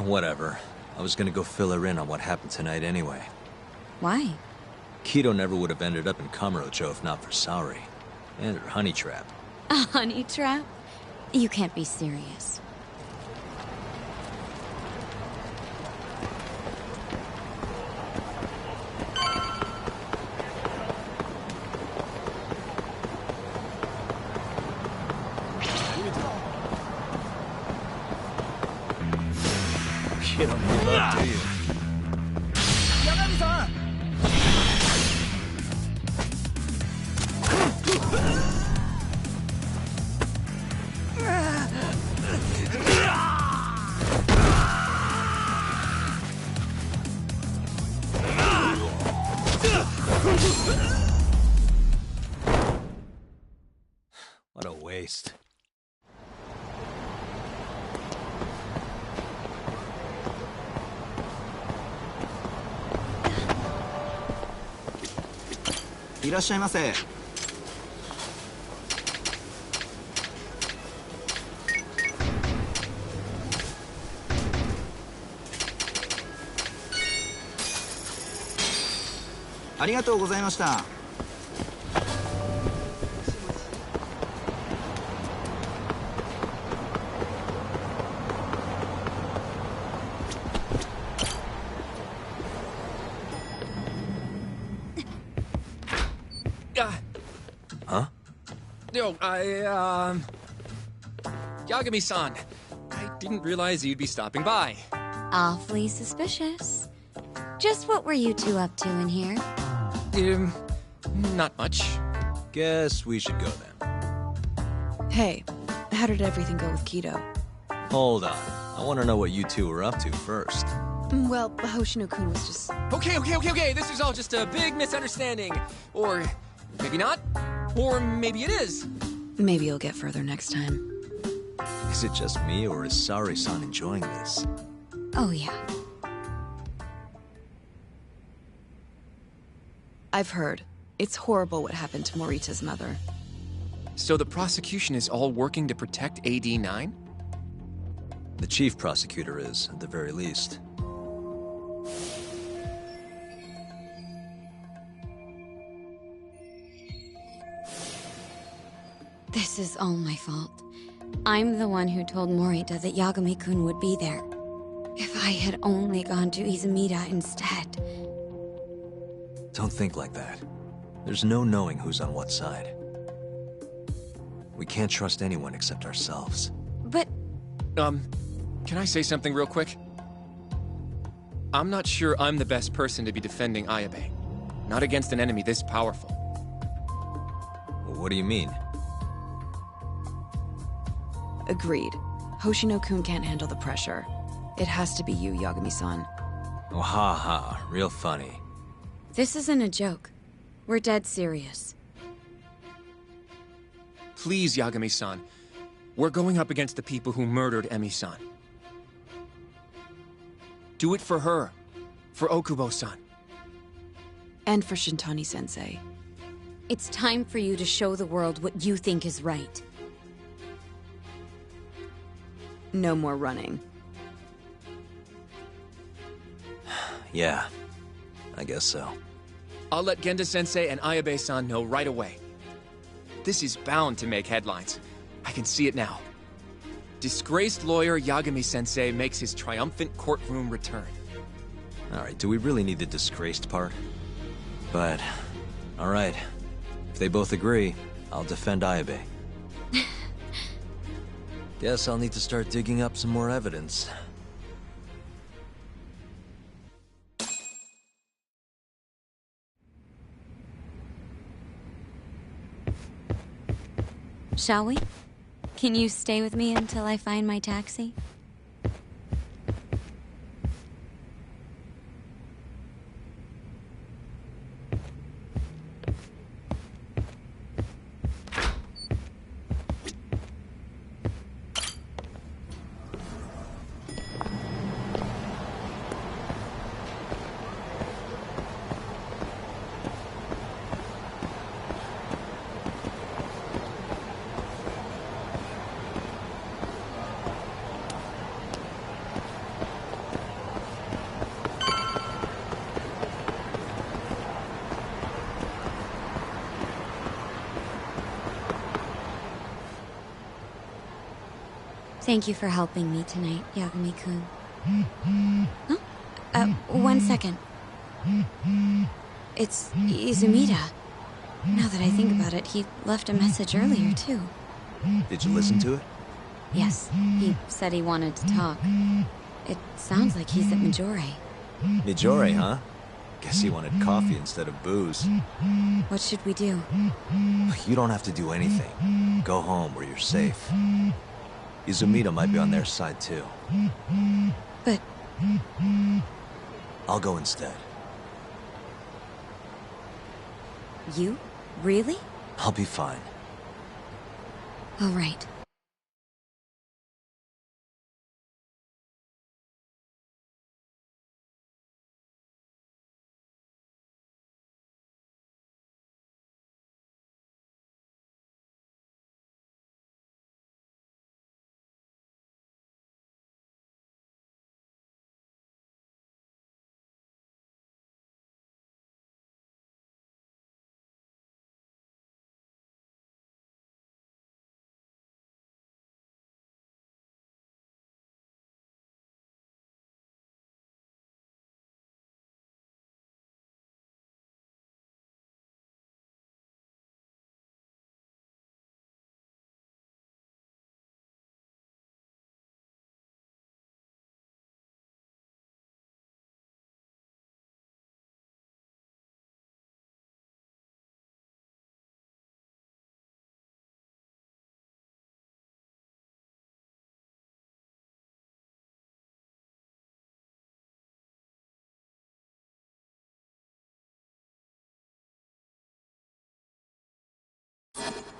Whatever. I was gonna go fill her in on what happened tonight anyway.
Why?
Kido never would have ended up in Kamurocho if not for Saori. And her honey trap.
A honey trap? You can't be serious.
You don't give up, do you?
What a waste.
いらっしゃいませ。ありがとうございました。
Huh?
Yo, Yagami-san, I didn't realize you'd be stopping by.
Awfully suspicious. Just what were you two up to in here?
Not much.
Guess we should go then.
Hey, how did everything go with Kido?
Hold on. I want to know what you two were up to first.
Well, Hoshino-kun was just...
Okay. This is all just a big misunderstanding. Or maybe not. Or maybe it is.
Maybe you'll get further next time.
Is it just me, or is Sari-san enjoying this?
Oh, yeah.
I've heard. It's horrible what happened to Morita's mother.
So the prosecution is all working to protect AD-9?
The chief prosecutor is, at the very least.
This is all my fault. I'm the one who told Morita that Yagami-kun would be there. If I had only gone to Izumida instead.
Don't think like that. There's no knowing who's on what side. We can't trust anyone except ourselves.
But...
Can I say something real quick? I'm not sure I'm the best person to be defending Ayabe. Not against an enemy this powerful.
What do you mean?
Agreed. Hoshino-kun can't handle the pressure. It has to be you, Yagami-san.
Oh, ha. Real funny.
This isn't a joke. We're dead serious.
Please, Yagami-san. We're going up against the people who murdered Emi-san. Do it for her. For Okubo-san.
And for Shintani-sensei.
It's time for you to show the world what you think is right.
No more running.
Yeah, I guess so.
I'll let Genda-sensei and Ayabe-san know right away. This is bound to make headlines. I can see it now. Disgraced lawyer Yagami-sensei makes his triumphant courtroom return.
Alright, do we really need the disgraced part? But, alright. If they both agree, I'll defend Ayabe. Guess I'll need to start digging up some more evidence.
Shall we? Can you stay with me until I find my taxi? Thank you for helping me tonight, Yagami-kun. Huh? 1 second. It's Izumida. Now that I think about it, he left a message earlier, too.
Did you listen to it?
Yes, he said he wanted to talk. It sounds like he's at Majore.
Majore, huh? Guess he wanted coffee instead of booze.
What should we do?
You don't have to do anything. Go home where you're safe. Izumida might be on their side too.
But...
I'll go instead.
You? Really?
I'll be fine.
All right.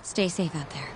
Stay safe out there.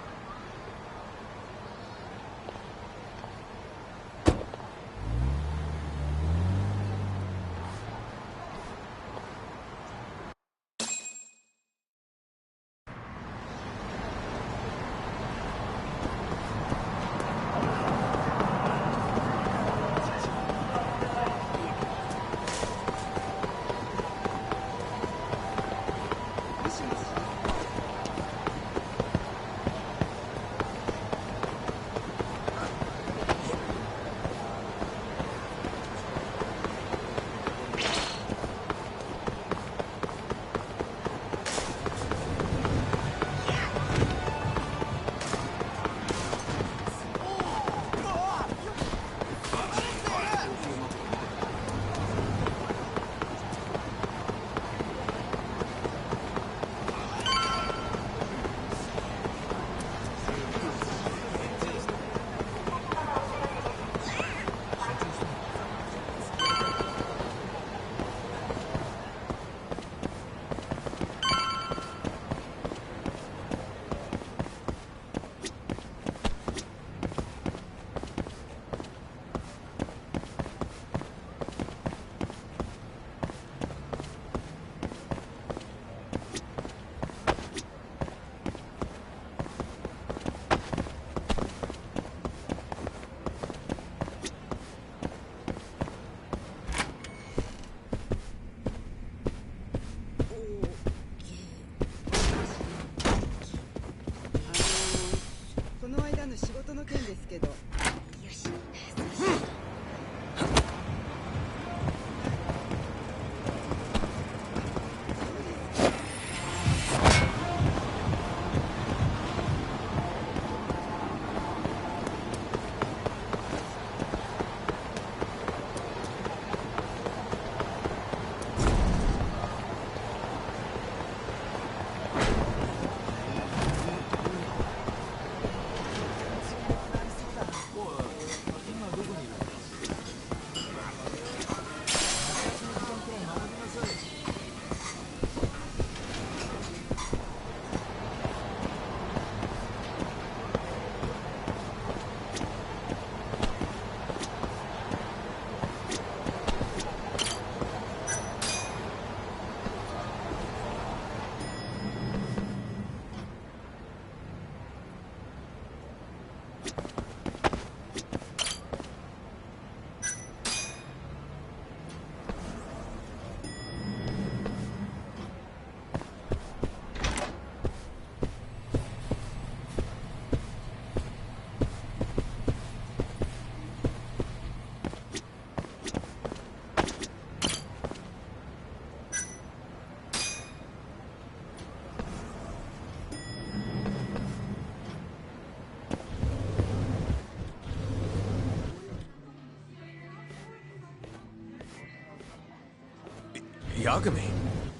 Yagami,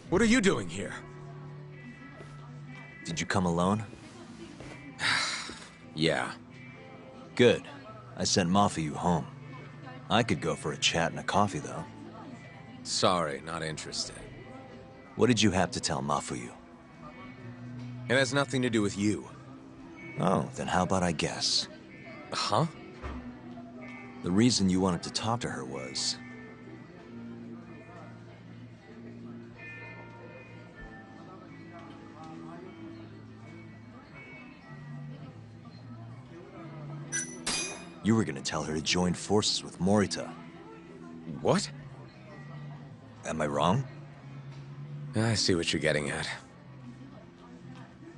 what are you doing here?
Did you come alone?
Yeah.
Good. I sent Mafuyu home. I could go for a chat and a coffee, though.
Sorry, not interested.
What did you have to tell Mafuyu?
It has nothing to do with you.
Oh, then how about I guess?
Huh?
The reason you wanted to talk to her was... you were gonna tell her to join forces with Morita.
What?
Am I wrong?
I see what you're getting at.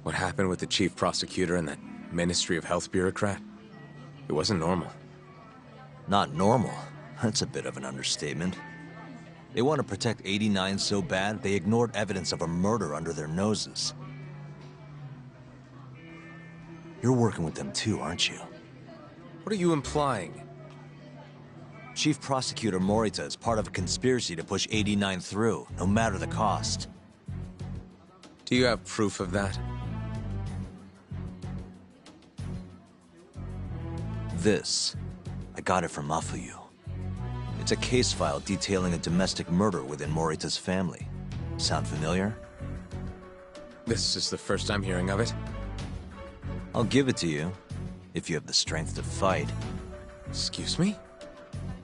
What happened with the chief prosecutor and that Ministry of Health bureaucrat? It wasn't normal.
Not normal? That's a bit of an understatement. They want to protect 89 so bad, they ignored evidence of a murder under their noses. You're working with them too, aren't you?
What are you implying?
Chief Prosecutor Morita is part of a conspiracy to push 89 through, no matter the cost.
Do you have proof of that?
This. I got it from Mafuyu. It's a case file detailing a domestic murder within Morita's family. Sound familiar?
This is the first I'm hearing of it.
I'll give it to you, if you have the strength to fight.
Excuse me?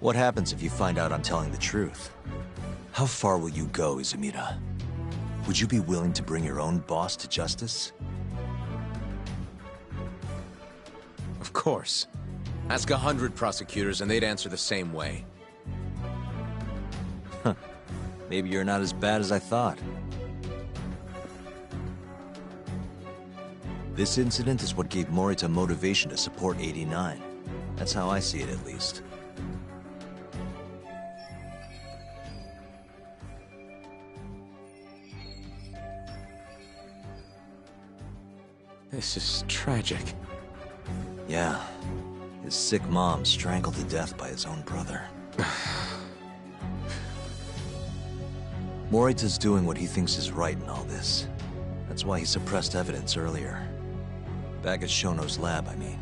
What happens if you find out I'm telling the truth? How far will you go, Izumida? Would you be willing to bring your own boss to justice?
Of course. Ask 100 prosecutors and they'd answer the same way.
Maybe you're not as bad as I thought. This incident is what gave Morita motivation to support 89. That's how I see it, at least.
This is tragic.
Yeah. His sick mom strangled to death by his own brother. Morita's doing what he thinks is right in all this. That's why he suppressed evidence earlier. Back at Shono's lab, I mean.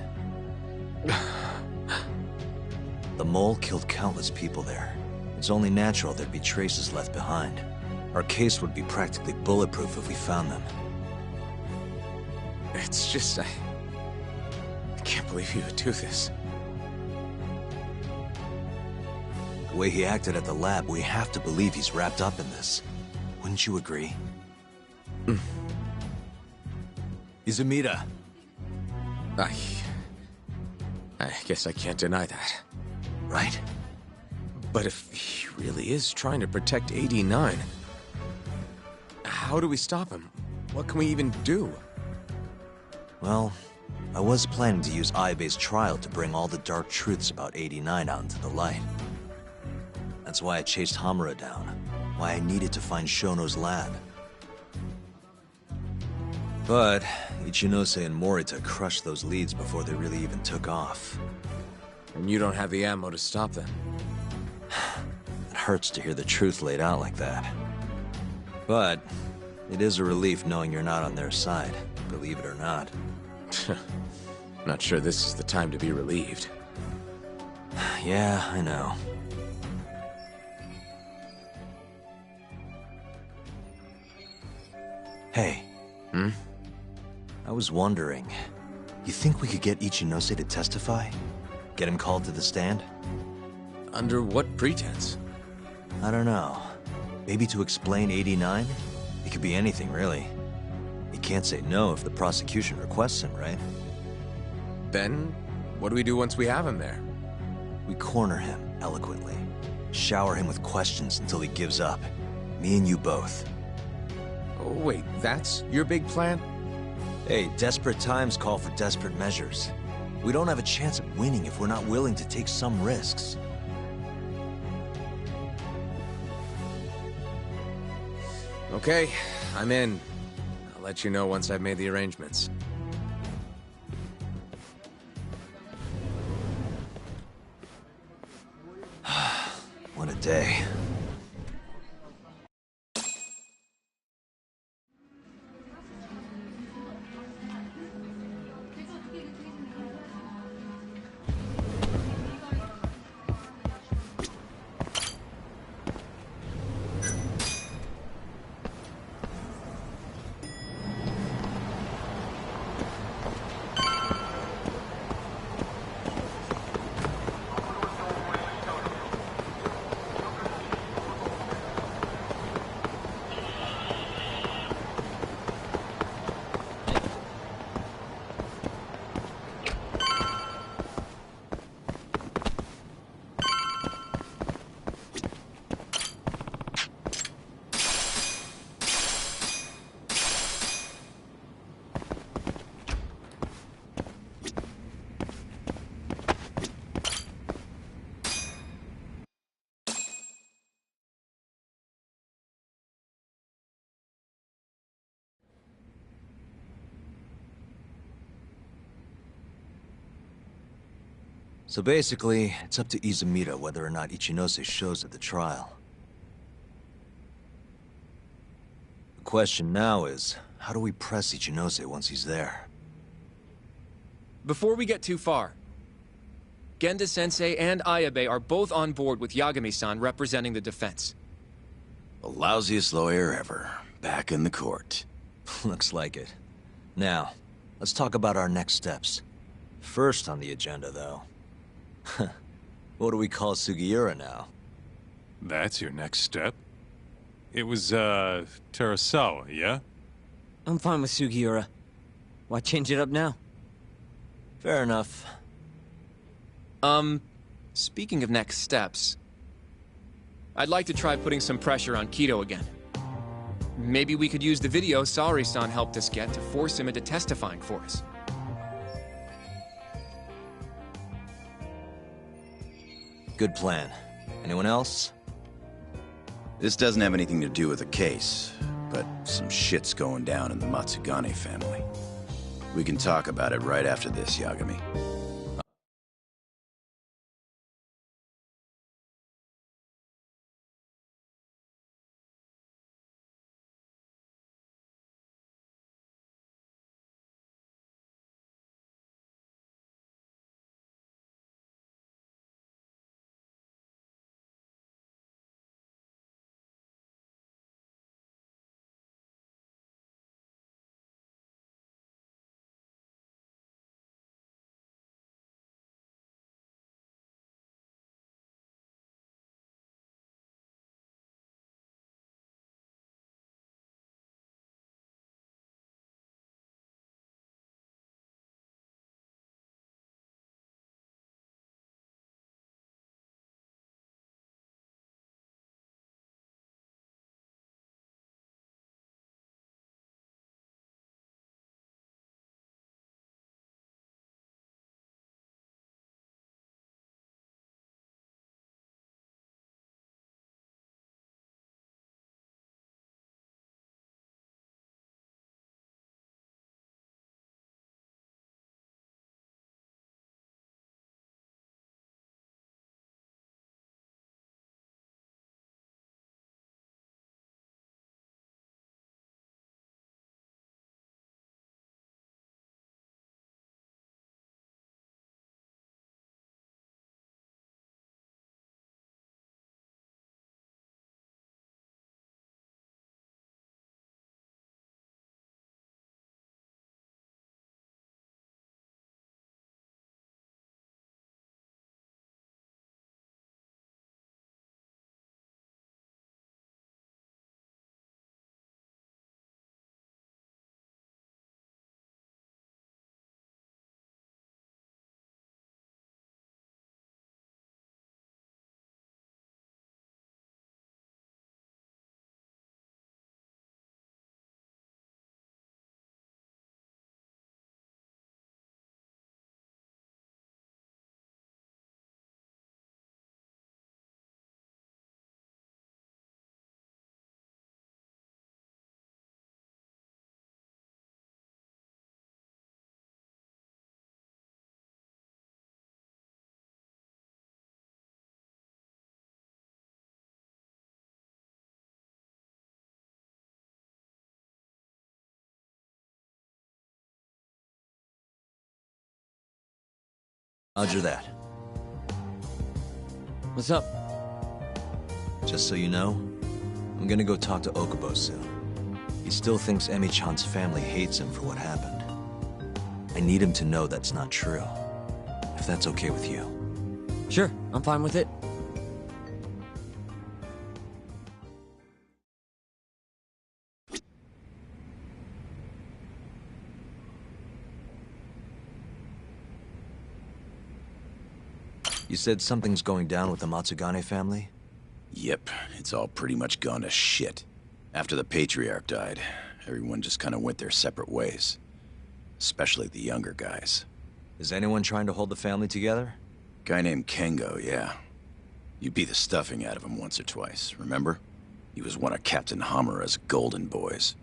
The mole killed countless people there. It's only natural there'd be traces left behind. Our case would be practically bulletproof if we found them.
It's just, I can't believe you would do this.
The way he acted at the lab, we have to believe he's wrapped up in this. Wouldn't you agree? Izumida.
I guess I can't deny that.
Right?
But if he really is trying to protect 89, how do we stop him? What can we even do?
Well, I was planning to use Ayabe's trial to bring all the dark truths about 89 out into the light. That's why I chased Hamura down, why I needed to find Shono's lab. But Ichinose and Morita crushed those leads before they really even took off.
And you don't have the ammo to stop them.
It hurts to hear the truth laid out like that. But it is a relief knowing you're not on their side, believe it or not.
Not sure this is the time to be relieved.
Yeah, I know. Hey. I was wondering, you think we could get Ichinose to testify? Get him called to the stand?
Under what pretense?
I don't know. Maybe to explain 89? It could be anything, really. He can't say no if the prosecution requests him, right?
Then, what do we do once we have him there?
We corner him, eloquently. Shower him with questions until he gives up. Me and you both.
Oh, wait, that's your big plan?
Hey, desperate times call for desperate measures. We don't have a chance of winning if we're not willing to take some risks.
Okay, I'm in. I'll let you know once I've made the arrangements.
What a day. So basically, it's up to Izumida whether or not Ichinose shows at the trial. The question now is, how do we press Ichinose once he's there?
Before we get too far, Genda-sensei and Ayabe are both on board with Yagami-san representing the defense.
The lousiest lawyer ever, back in the court.
Looks like it. Now, let's talk about our next steps. First on the agenda, though. What do we call Sugiura now?
That's your next step? It was, Terasawa, yeah?
I'm fine with Sugiura. Why change it up now?
Fair enough.
Speaking of next steps, I'd like to try putting some pressure on Kido again. Maybe we could use the video Saori-san helped us get to force him into testifying for us.
Good plan. Anyone else?
This doesn't have anything to do with the case, but some shit's going down in the Matsugane family. We can talk about it right after this, Yagami.
Roger that.
What's up?
Just so you know, I'm gonna go talk to Okubo soon. He still thinks Emi-chan's family hates him for what happened. I need him to know that's not true. If that's okay with you.
Sure, I'm fine with it.
You said something's going down with the Matsugane family?
Yep, it's all pretty much gone to shit. After the Patriarch died, everyone just kind of went their separate ways. Especially the younger guys.
Is anyone trying to hold the family together?
Guy named Kengo, yeah. You beat the stuffing out of him once or twice, remember? He was one of Captain Hamura's golden boys.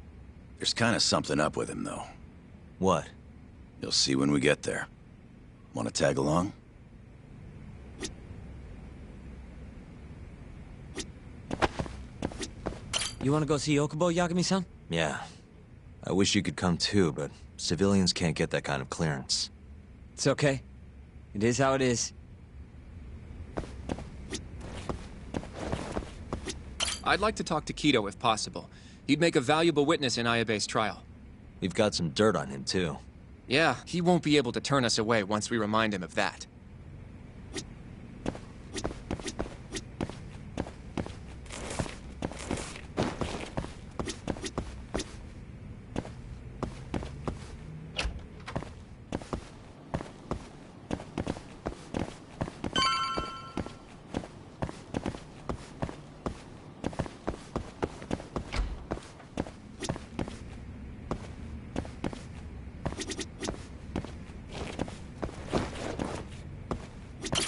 There's kind of something up with him, though.
What?
You'll see when we get there. Want to tag along?
You want to go see Okubo, Yagami-san?
Yeah. I wish you could come too, but civilians can't get that kind of clearance.
It's okay. It is how it is.
I'd like to talk to Kido if possible. He'd make a valuable witness in Ayabe's trial.
We've got some dirt on him too.
Yeah, he won't be able to turn us away once we remind him of that.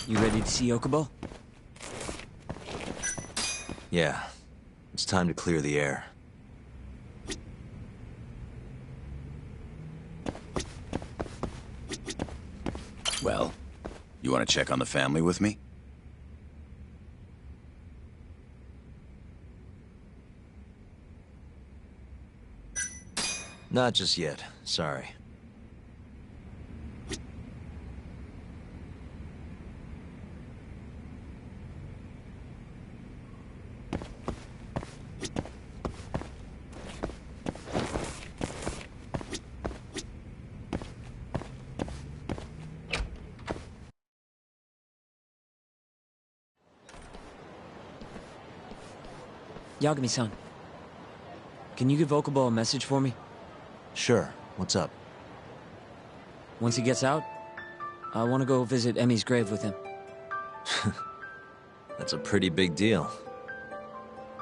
You ready to see Okubo?
Yeah. It's time to clear the air.
Well, you want to check on the family with me?
Not just yet. Sorry.
Yagami-san, can you give Okubo a message for me?
Sure. What's up?
Once he gets out, I want to go visit Emi's grave with him.
That's a pretty big deal.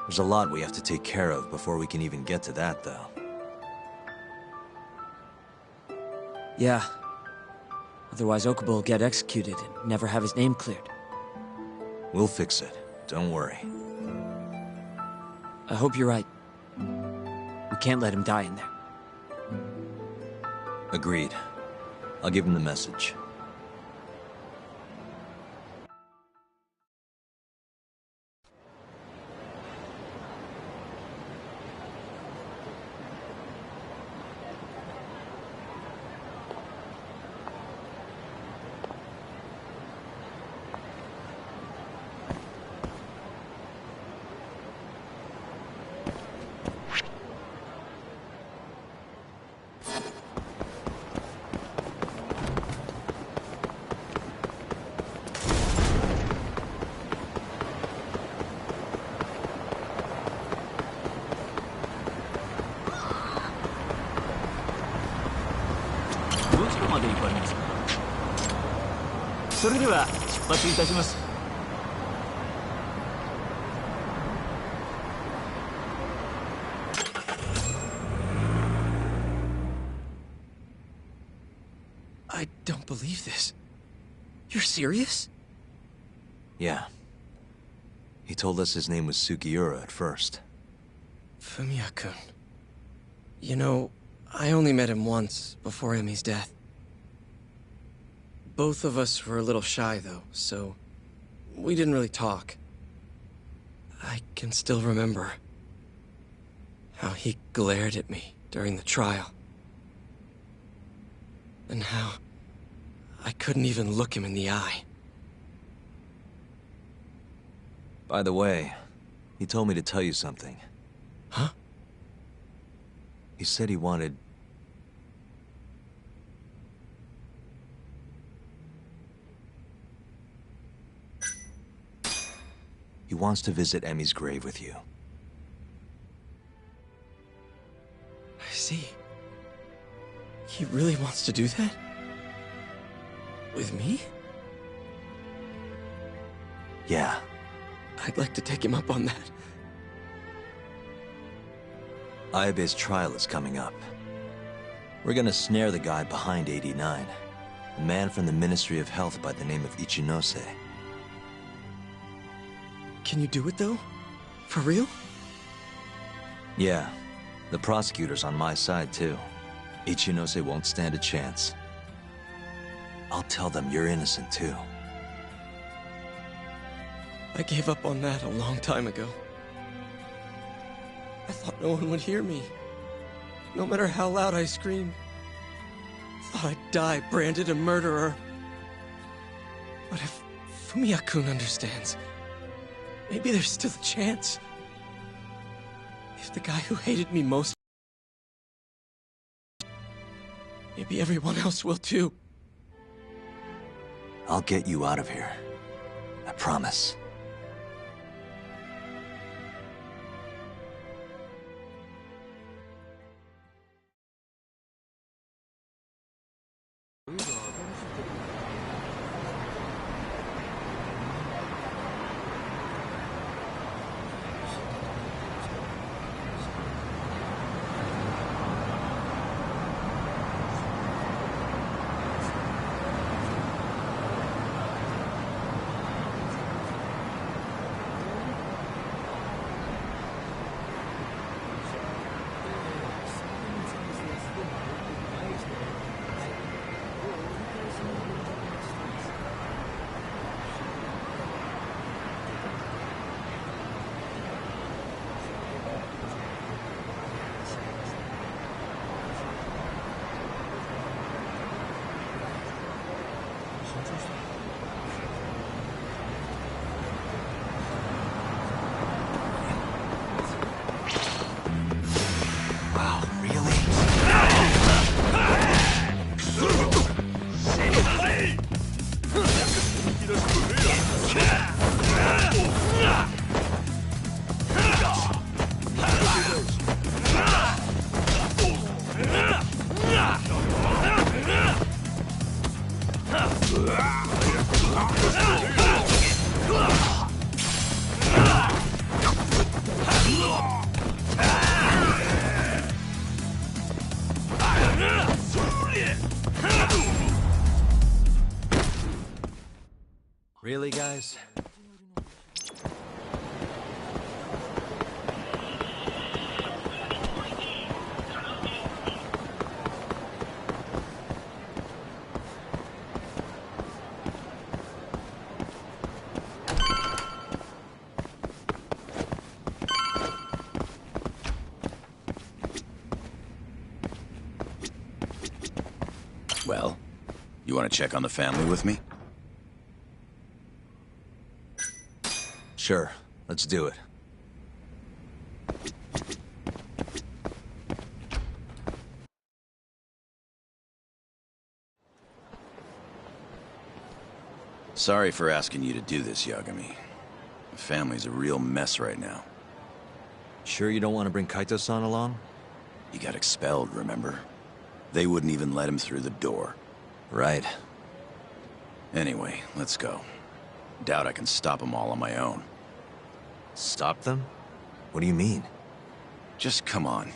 There's a lot we have to take care of before we can even get to that, though.
Yeah. Otherwise, Okubo will get executed and never have his name cleared.
We'll fix it. Don't worry.
I hope you're right. We can't let him die in there.
Agreed. I'll give him the message.
I don't believe this. You're serious?
Yeah. He told us his name was Sugiura at first.
Fumiya-kun. You know, I only met him once, before Emi's death. Both of us were a little shy, though, so we didn't really talk. I can still remember how he glared at me during the trial. And how I couldn't even look him in the eye.
By the way, he told me to tell you something.
Huh?
He said he wanted... He wants to visit Emi's grave with you.
I see. He really wants to do that? With me?
Yeah.
I'd like to take him up on that.
Ayabe's trial is coming up. We're gonna snare the guy behind 89. A man from the Ministry of Health by the name of Ichinose.
Can you do it, though? For real?
Yeah. The prosecutor's on my side, too. Ichinose won't stand a chance. I'll tell them you're innocent, too.
I gave up on that a long time ago.
I thought no one would hear me. No matter how loud I screamed. I thought I'd die branded a murderer. But if Fumiya-kun understands, maybe there's still a chance. If the guy who hated me most... maybe everyone else will too.
I'll get you out of here. I promise. Really, guys?
Well, you want to check on the family with me?
Sure, let's do it.
Sorry for asking you to do this, Yagami. The family's a real mess right now.
Sure you don't want to bring Kaito-san along?
He got expelled, remember? They wouldn't even let him through the door.
Right.
Anyway, let's go. Doubt I can stop them all on my own.
Stop them? What do you mean?
Just come on.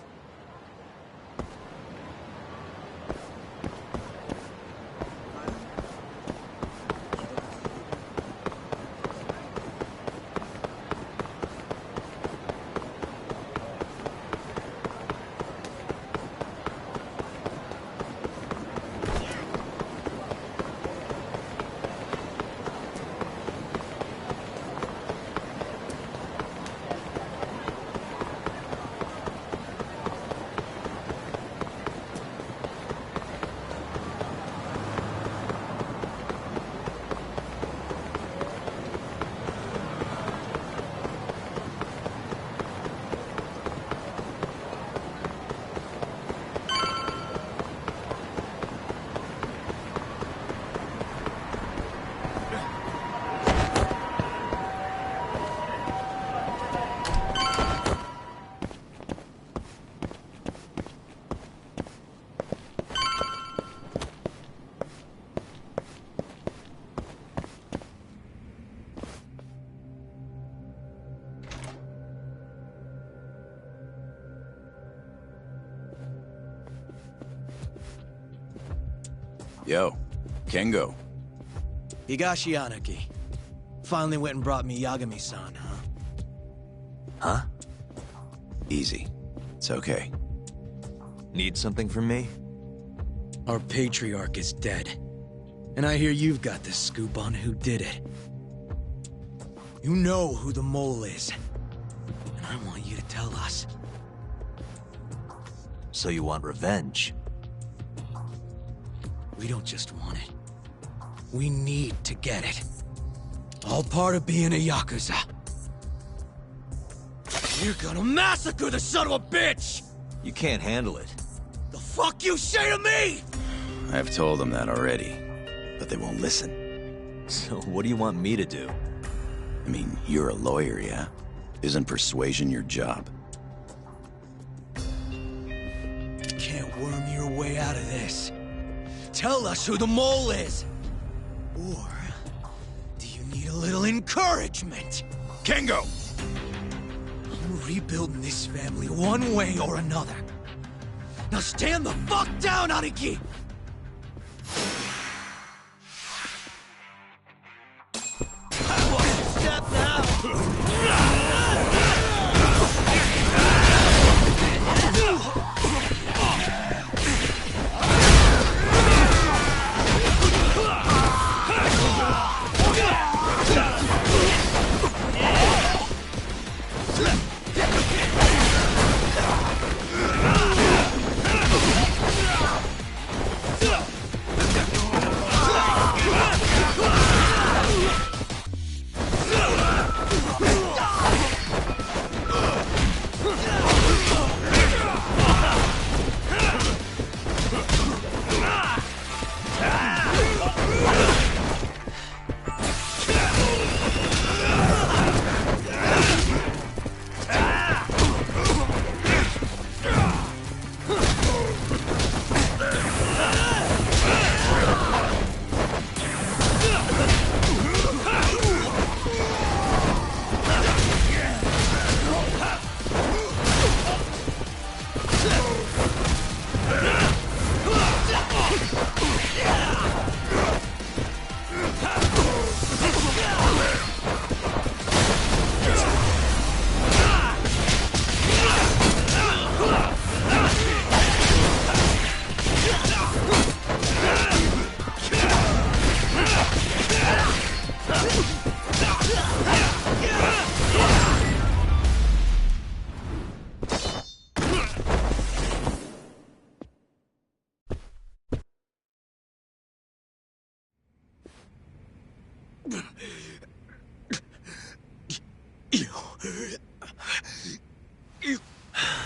Yo, Kengo.
Higashi Anaki. Finally went and brought me Yagami-san, huh?
Huh?
Easy. It's okay.
Need something from me?
Our patriarch is dead. And I hear you've got the scoop on who did it. You know who the mole is. And I want you to tell us.
So you want revenge?
We don't just want it. We need to get it. All part of being a Yakuza. You're gonna massacre the son of a bitch!
You can't handle it.
The fuck you say to me?!
I've told them that already, but they won't listen.
So what do you want me to do?
I mean, you're a lawyer, yeah? Isn't persuasion your job?
You can't worm your way out of this. Tell us who the mole is! Or do you need a little encouragement?
Kengo!
I'm rebuilding this family one way or another. Now stand the fuck down, Aniki! Step now!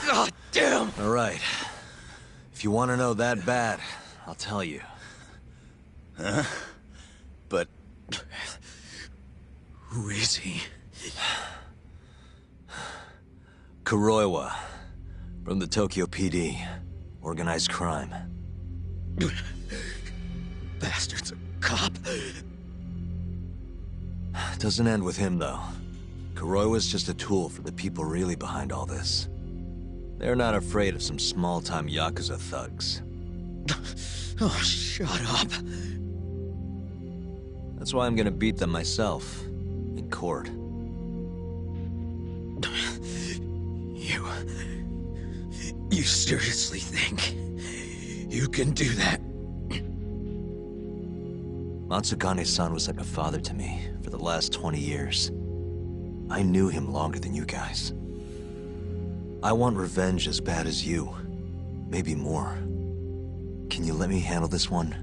God damn!
All right. If you want to know that bad, I'll tell you.
Huh? But...
Who is he?
Kuroiwa, from the Tokyo PD. Organized crime.
Bastard's a cop.
Doesn't end with him, though. Kuroiwa's just a tool for the people really behind all this. They're not afraid of some small-time Yakuza thugs.
Oh, shut up.
That's why I'm gonna beat them myself. In court.
You seriously think you can do that?
Matsugane-san was like a father to me for the last 20 years. I knew him longer than you guys. I want revenge as bad as you. Maybe more. Can you let me handle this one?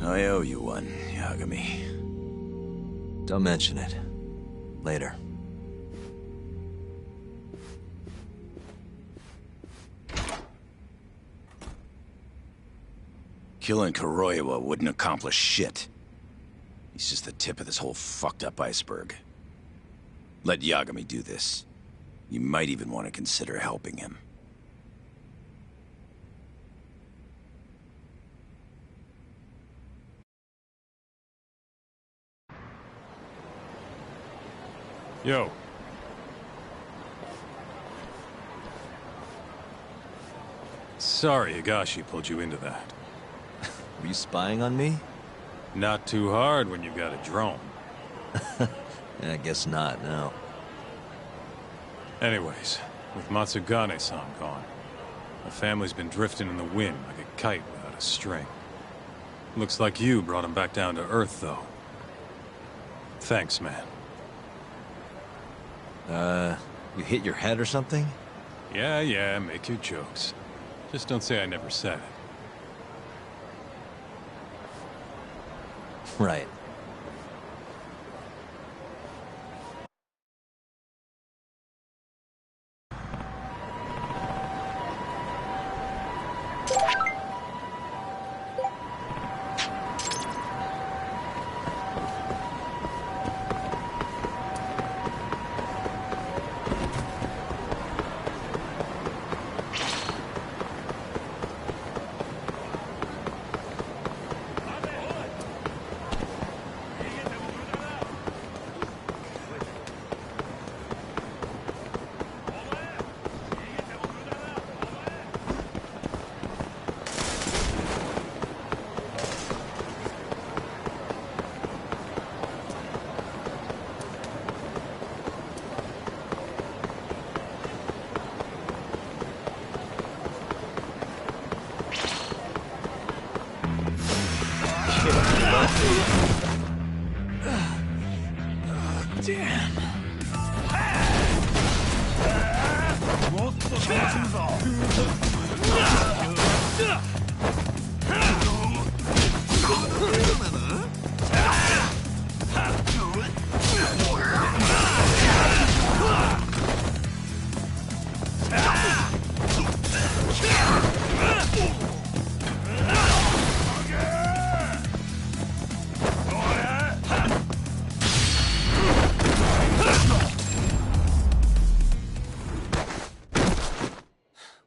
I owe you one, Yagami.
Don't mention it. Later.
Killing Kuroiwa wouldn't accomplish shit. He's just the tip of this whole fucked up iceberg. Let Yagami do this. You might even want to consider helping him.
Yo. Sorry Higashi pulled you into that.
Were you spying on me?
Not too hard when you've got a drone.
I guess not, no.
Anyways, with Matsugane-san gone, the family's been drifting in the wind like a kite without a string. Looks like you brought him back down to Earth, though. Thanks, man.
You hit your head or something?
Yeah, make your jokes. Just don't say I never said it.
Right.
Damn.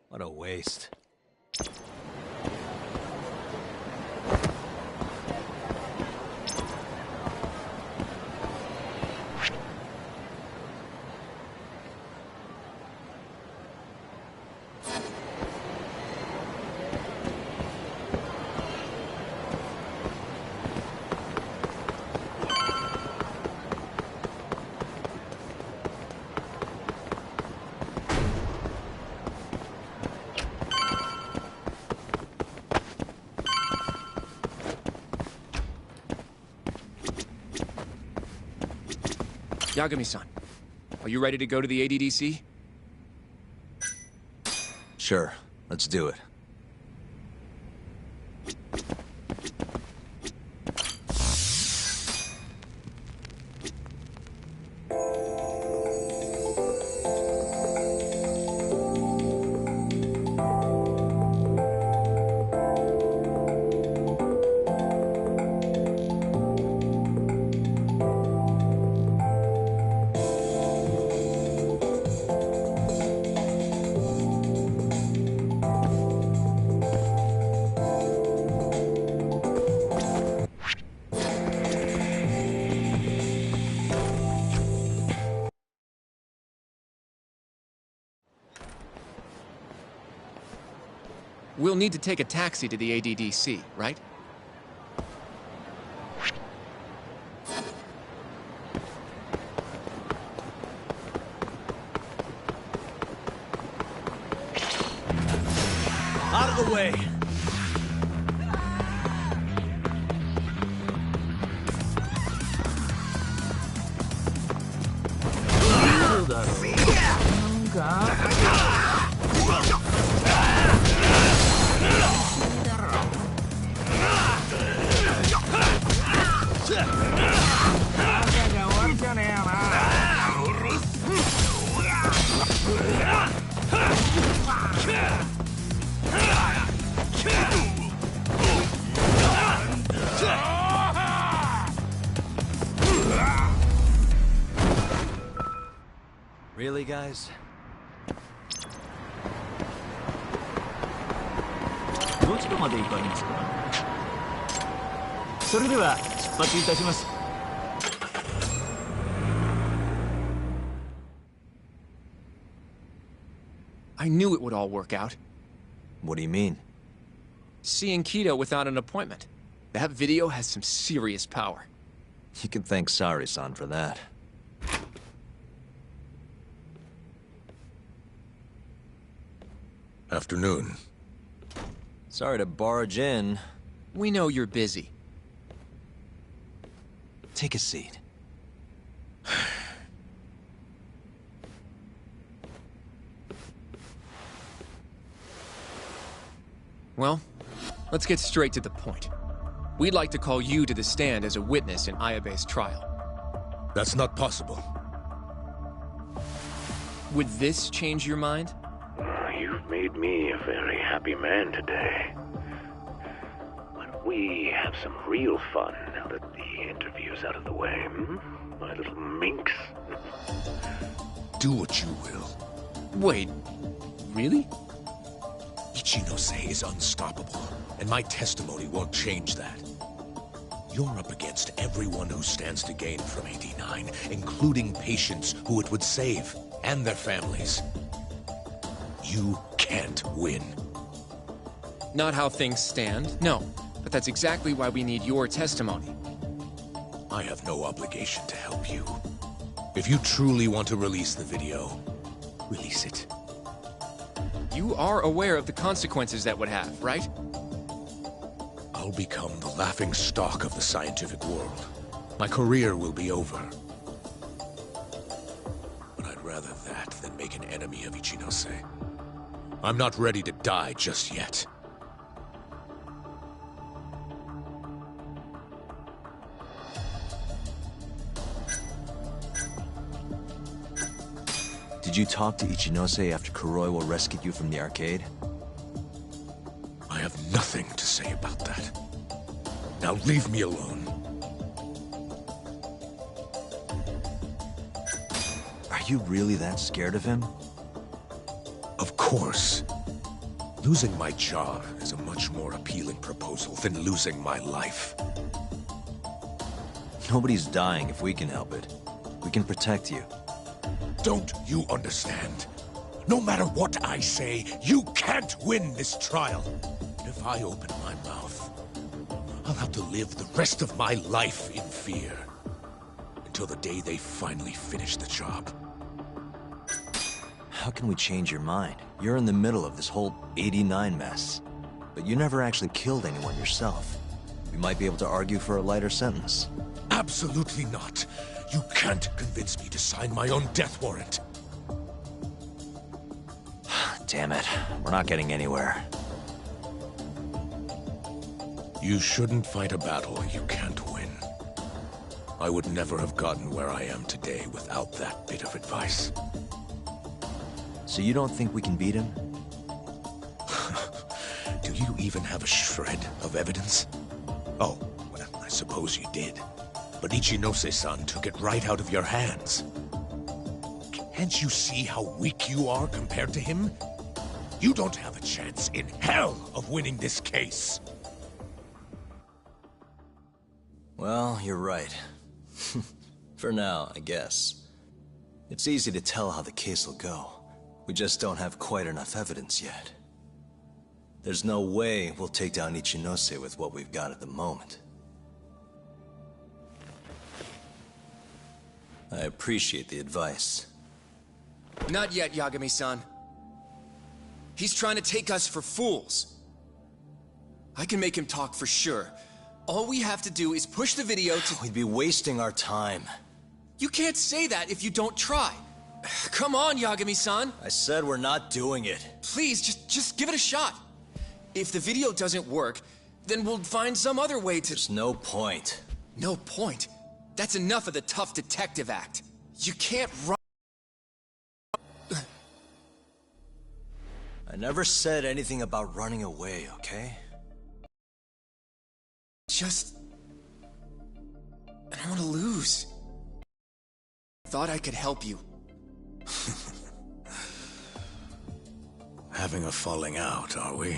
What a waste.
Yagami-san, are you ready to go to the ADDC?
Sure, let's do it.
We'll need to take a taxi to the ADDC, right?
Out of the way!
Really, guys?
どちらまで行かれますか？それでは出発いたします。
I knew it would all work out.
What do you mean?
Seeing Kido without an appointment. That video has some serious power.
You can thank Sari-san for that.
Afternoon.
Sorry to barge in.
We know you're busy.
Take a seat.
Well, let's get straight to the point. We'd like to call you to the stand as a witness in Ayabe's trial.
That's not possible.
Would this change your mind?
You've made me a very happy man today. Why don't we have some real fun now that the interview's out of the way, my little minx?
Do what you will.
Wait, really?
Ichinose is unstoppable, and my testimony won't change that. You're up against everyone who stands to gain from 89, including patients who it would save, and their families. You can't win.
Not how things stand, no. But that's exactly why we need your testimony.
I have no obligation to help you. If you truly want to release the video, release it.
You are aware of the consequences that would have, right?
I'll become the laughing stock of the scientific world. My career will be over. But I'd rather that than make an enemy of Ichinose. I'm not ready to die just yet.
Did you talk to Ichinose after Kuroiwa rescued you from the arcade?
I have nothing to say about that. Now leave me alone.
Are you really that scared of him?
Of course. Losing my job is a much more appealing proposal than losing my life.
Nobody's dying if we can help it. We can protect you.
Don't you understand? No matter what I say, you can't win this trial. And if I open my mouth, I'll have to live the rest of my life in fear. Until the day they finally finish the job.
How can we change your mind? You're in the middle of this whole 89 mess. But you never actually killed anyone yourself. We might be able to argue for a lighter sentence.
Absolutely not. You can't convince me to sign my own death warrant.
Damn it. We're not getting anywhere.
You shouldn't fight a battle you can't win. I would never have gotten where I am today without that bit of advice.
So you don't think we can beat him?
Do you even have a shred of evidence? Oh, well, I suppose you did. But Ichinose-san took it right out of your hands. Can't you see how weak you are compared to him? You don't have a chance in hell of winning this case.
Well, you're right. For now, I guess. It's easy to tell how the case will go. We just don't have quite enough evidence yet. There's no way we'll take down Ichinose with what we've got at the moment. I appreciate the advice.
Not yet, Yagami-san. He's trying to take us for fools. I can make him talk for sure. All we have to do is push the video to—
We'd be wasting our time.
You can't say that if you don't try. Come on, Yagami-san.
I said we're not doing it.
Please, just give it a shot. If the video doesn't work, then we'll find some other way to—
There's no point.
No point? That's enough of the tough detective act. You can't run—
I never said anything about running away, okay?
I don't want to lose. Thought I could help you.
Having a falling out, are we?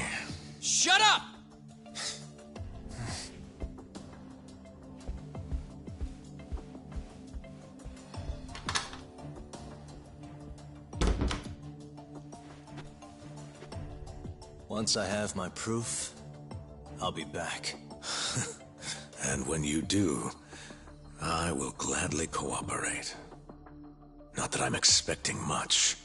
Shut up!
Once I have my proof, I'll be back.
And when you do, I will gladly cooperate. Not that I'm expecting much.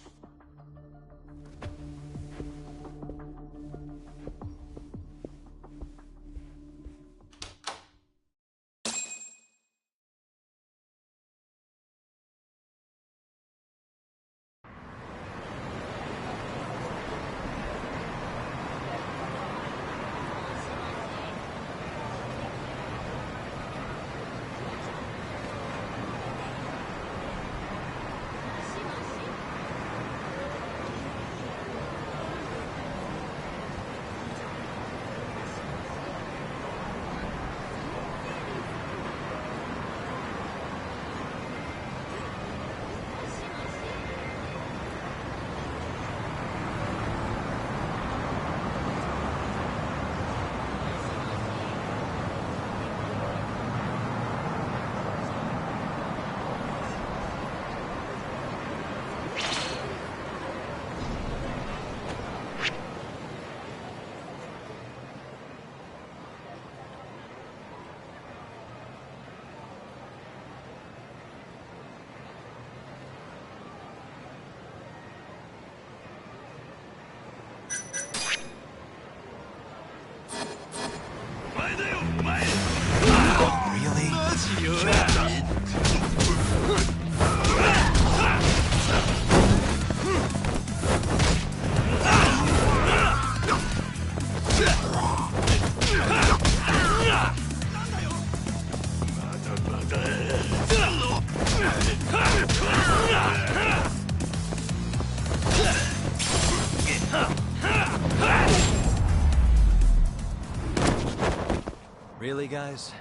Really, guys?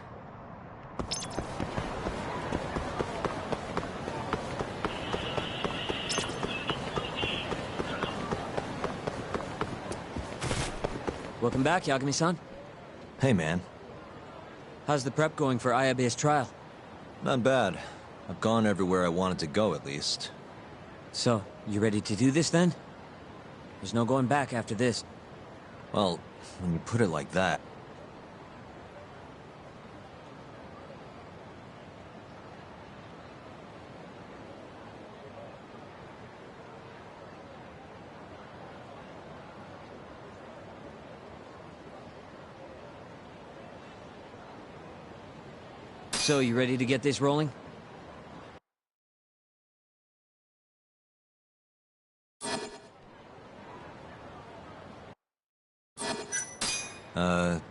Welcome back, Yagami-san.
Hey, man.
How's the prep going for Ayabe's trial?
Not bad. I've gone everywhere I wanted to go, at least.
So, you ready to do this, then? There's no going back after this.
Well, when you put it like that...
So, you ready to get this rolling?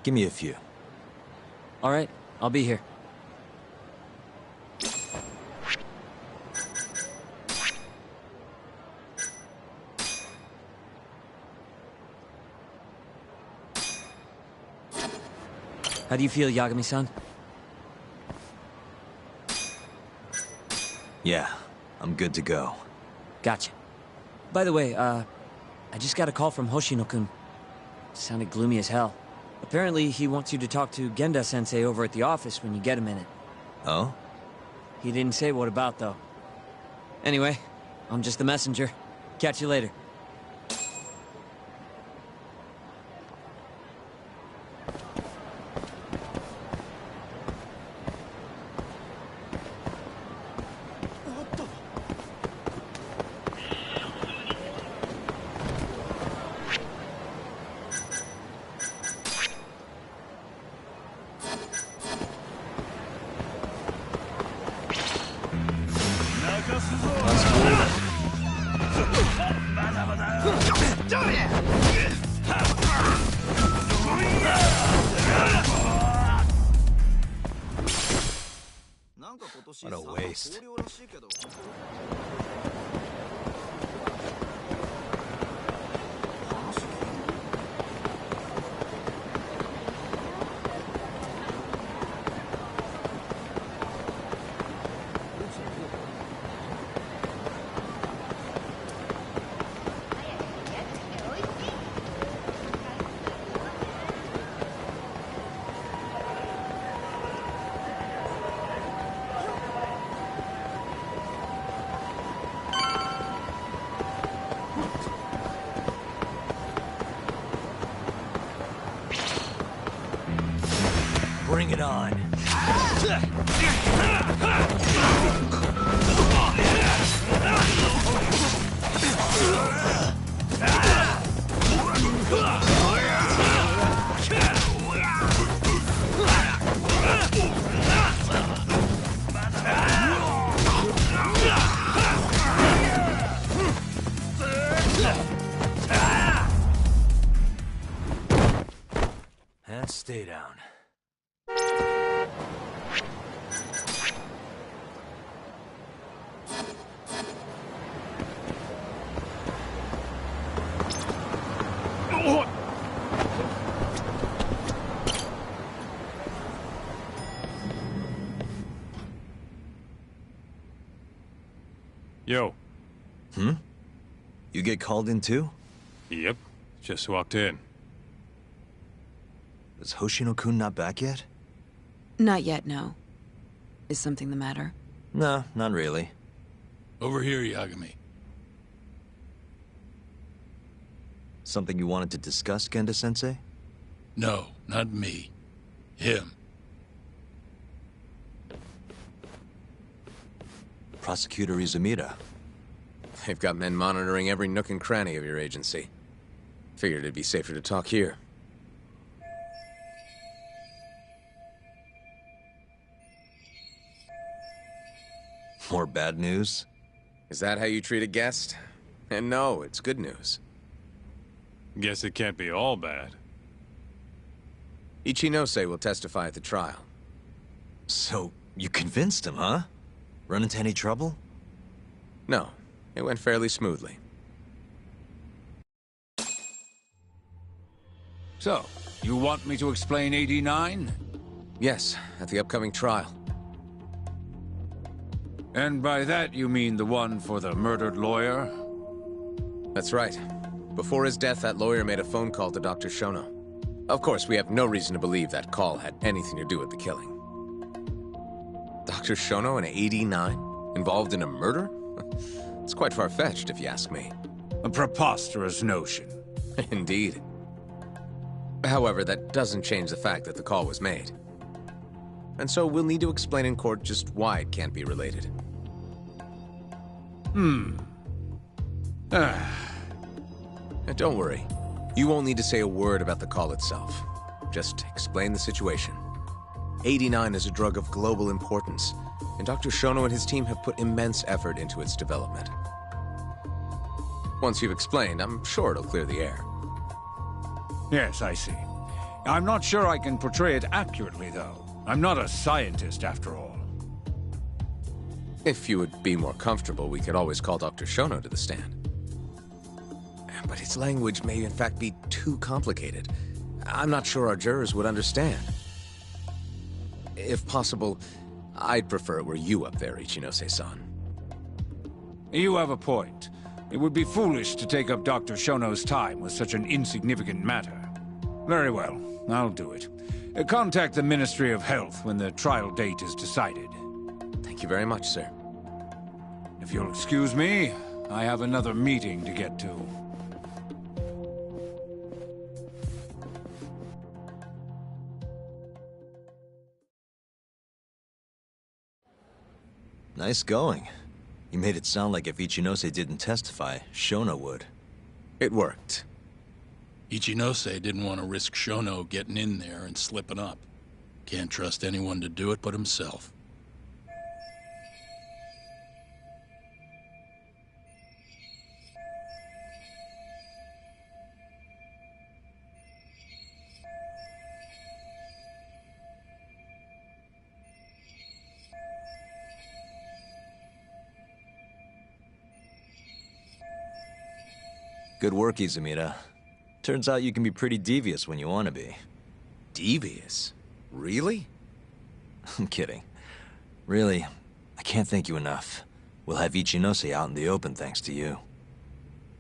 Give me a few.
All right, I'll be here. How do you feel, Yagami-san?
Yeah, I'm good to go.
Gotcha. By the way, I just got a call from Hoshino-kun. Sounded gloomy as hell. Apparently, he wants you to talk to Genda-sensei over at the office when you get a minute.
Oh?
He didn't say what about, though. Anyway, I'm just the messenger. Catch you later.
What a waste. Bring it on. And stay down.
Yo.
Hmm? You get called in too?
Yep. Just walked in.
Is Hoshino-kun not back yet?
Not yet, no. Is something the matter?
No, not really.
Over here, Yagami.
Something you wanted to discuss, Genda-sensei?
No, not me. Him.
Prosecutor Izumida.
They've got men monitoring every nook and cranny of your agency. Figured it'd be safer to talk here.
More bad news?
Is that how you treat a guest? And no, it's good news.
Guess it can't be all bad.
Ichinose will testify at the trial.
So, you convinced him, huh? Run into any trouble?
No, it went fairly smoothly.
So, you want me to explain 89?
Yes, at the upcoming trial.
And by that you mean the one for the murdered lawyer?
That's right. Before his death, that lawyer made a phone call to Dr. Shono. Of course, we have no reason to believe that call had anything to do with the killing. Dr. Shono, an 89, involved in a murder? It's quite far-fetched, if you ask me.
A preposterous notion.
Indeed. However, that doesn't change the fact that the call was made. And so we'll need to explain in court just why it can't be related. And don't worry. You won't need to say a word about the call itself. Just explain the situation. 89 is a drug of global importance, and Dr. Shono and his team have put immense effort into its development. Once you've explained, I'm sure it'll clear the air.
Yes, I see. I'm not sure I can portray it accurately, though. I'm not a scientist, after all.
If you would be more comfortable, we could always call Dr. Shono to the stand. But his language may in fact be too complicated. I'm not sure our jurors would understand. If possible, I'd prefer it were you up there, Ichinose-san.
You have a point. It would be foolish to take up Dr. Shono's time with such an insignificant matter. Very well, I'll do it. Contact the Ministry of Health when the trial date is decided.
Thank you very much, sir.
If you'll excuse me, I have another meeting to get to.
Nice going. You made it sound like if Ichinose didn't testify, Shono would.
It worked.
Ichinose didn't want to risk Shono getting in there and slipping up. Can't trust anyone to do it but himself.
Good work, Izumida. Turns out you can be pretty devious when you want to be.
Devious? Really?
I'm kidding. Really, I can't thank you enough. We'll have Ichinose out in the open thanks to you.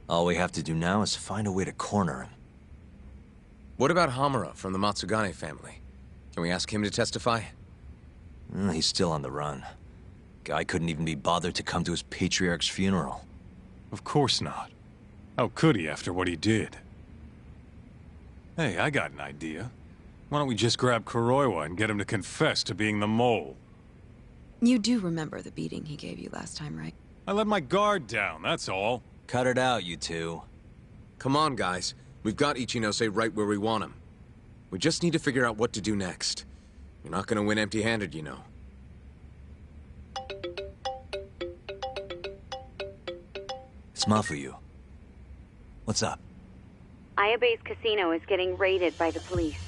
All we have to do now is find a way to corner him.
What about Hamura from the Matsugane family? Can we ask him to testify?
He's still on the run. Guy couldn't even be bothered to come to his patriarch's funeral.
Of course not. How could he after what he did? Hey, I got an idea. Why don't we just grab Kuroiwa and get him to confess to being the mole?
You do remember the beating he gave you last time, right?
I let my guard down, that's all.
Cut it out, you two.
Come on, guys. We've got Ichinose right where we want him. We just need to figure out what to do next. You're not gonna win empty-handed, you know.
It's Mafuyu. What's up?
Ayabe's casino is getting raided by the police.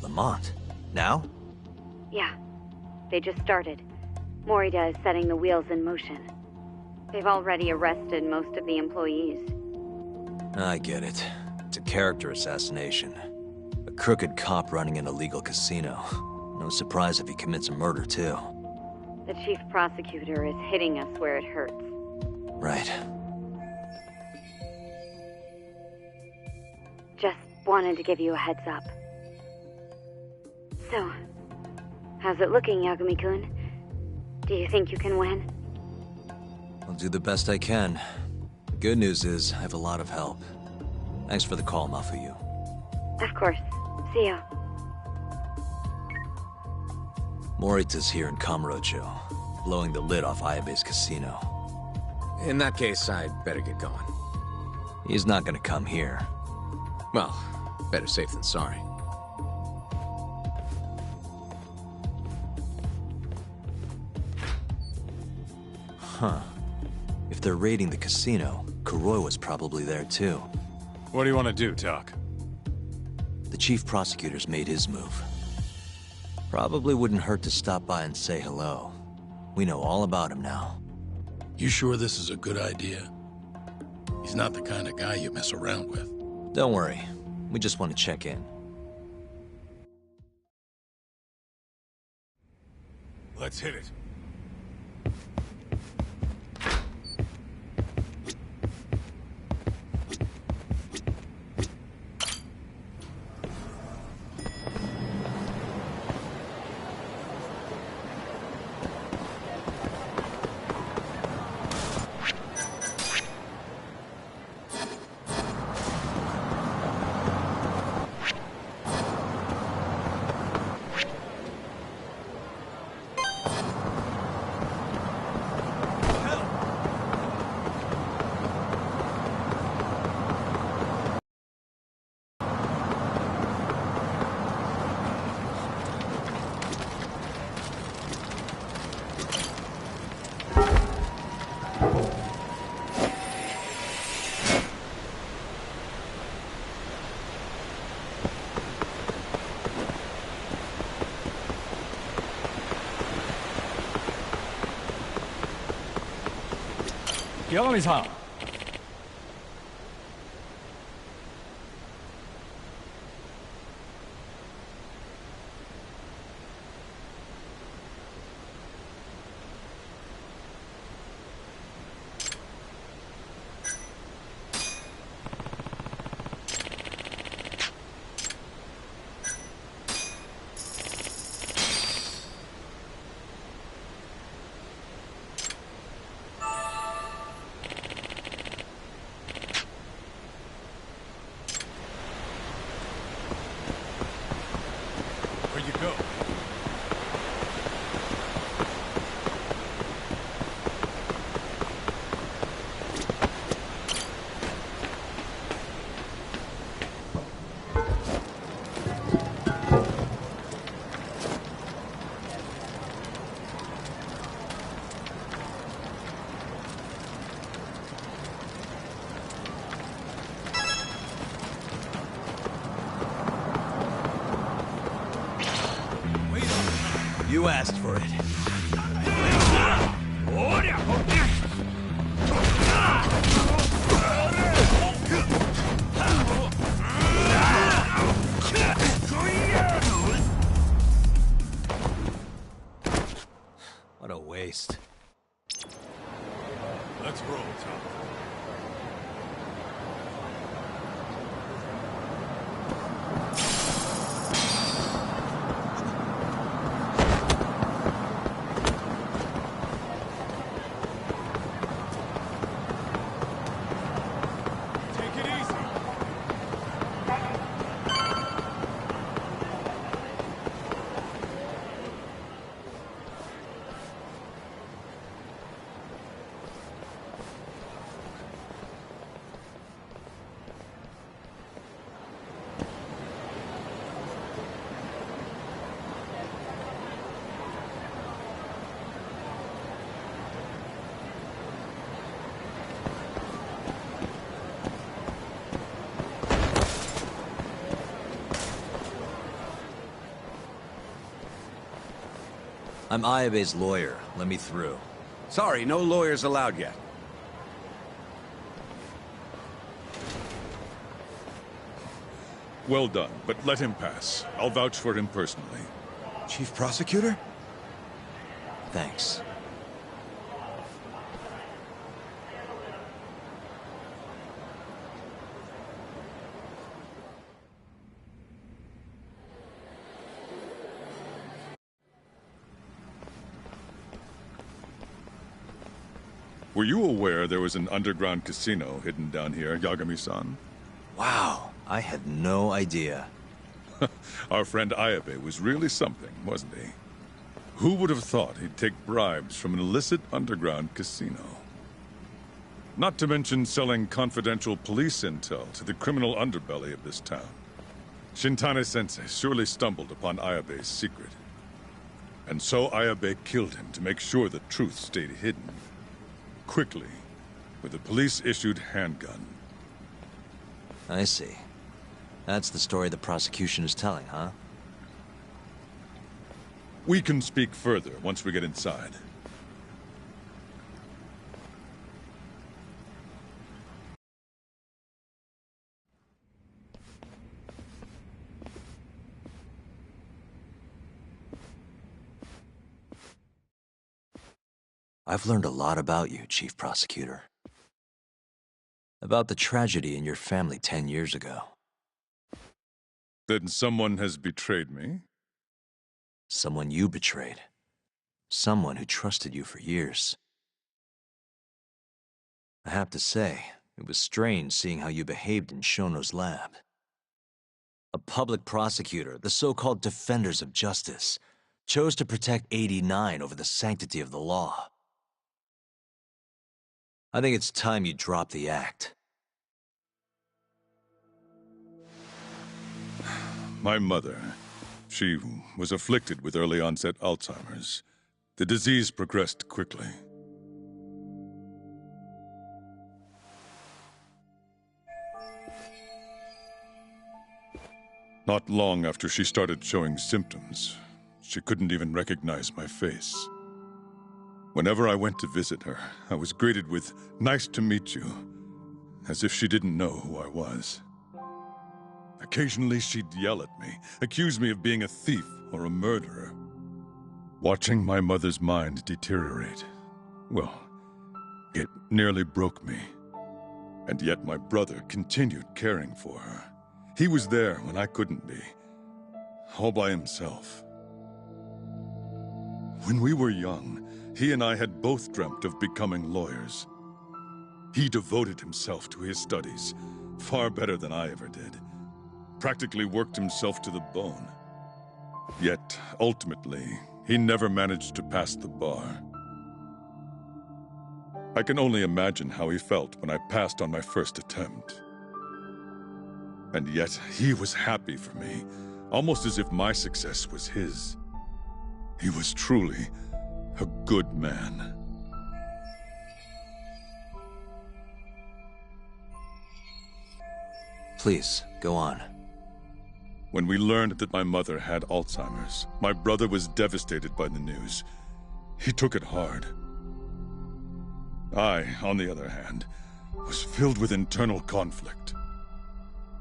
Lamont? Now?
Yeah. They just started. Morita is setting the wheels in motion. They've already arrested most of the employees.
I get it. It's a character assassination. A crooked cop running an illegal casino. No surprise if he commits a murder, too.
The chief prosecutor is hitting us where it hurts.
Right.
Just wanted to give you a heads up. So, how's it looking, Yagami-kun? Do you think you can win?
I'll do the best I can. The good news is, I have a lot of help. Thanks for the call, Mafuyu.
Of course. See ya.
Morita's here in Kamurocho, blowing the lid off Ayabe's casino.
In that case, I'd better get going.
He's not gonna come here.
Well, better safe than sorry.
Huh. If they're raiding the casino, Kuroi was probably there too.
What do you want to do, Doc?
The chief prosecutor's made his move. Probably wouldn't hurt to stop by and say hello. We know all about him now.
You sure this is a good idea? He's not the kind of guy you mess around with.
Don't worry. We just want to check in.
Let's hit it.
Yagami-san.
Where'd you go?
You asked for it.
What a waste.
Let's roll, Tom.
I'm Ayabe's lawyer. Let me through.
Sorry, no lawyers allowed yet.
Well done, but let him pass. I'll vouch for him personally.
Chief Prosecutor?
Thanks.
Were you aware there was an underground casino hidden down here, Yagami-san?
Wow, I had no idea.
Our friend Ayabe was really something, wasn't he? Who would have thought he'd take bribes from an illicit underground casino? Not to mention selling confidential police intel to the criminal underbelly of this town. Shintane-sensei surely stumbled upon Ayabe's secret. And so Ayabe killed him to make sure the truth stayed hidden. Quickly, with a police-issued handgun.
I see. That's the story the prosecution is telling, huh?
We can speak further once we get inside.
I've learned a lot about you, Chief Prosecutor. About the tragedy in your family 10 years ago.
Then someone has betrayed me?
Someone you betrayed. Someone who trusted you for years. I have to say, it was strange seeing how you behaved in Shono's lab. A public prosecutor, the so-called defenders of justice, chose to protect 89 over the sanctity of the law. I think it's time you drop the act.
My mother, she was afflicted with early-onset Alzheimer's. The disease progressed quickly. Not long after she started showing symptoms, she couldn't even recognize my face. Whenever I went to visit her, I was greeted with, "Nice to meet you," as if she didn't know who I was. Occasionally she'd yell at me, accuse me of being a thief or a murderer. Watching my mother's mind deteriorate, well, it nearly broke me. And yet my brother continued caring for her. He was there when I couldn't be, all by himself. When we were young, he and I had both dreamt of becoming lawyers. He devoted himself to his studies, far better than I ever did. Practically worked himself to the bone. Yet, ultimately, he never managed to pass the bar. I can only imagine how he felt when I passed on my first attempt. And yet, he was happy for me, almost as if my success was his. He was truly a good man.
Please, go on.
When we learned that my mother had Alzheimer's, my brother was devastated by the news. He took it hard. I, on the other hand, was filled with internal conflict.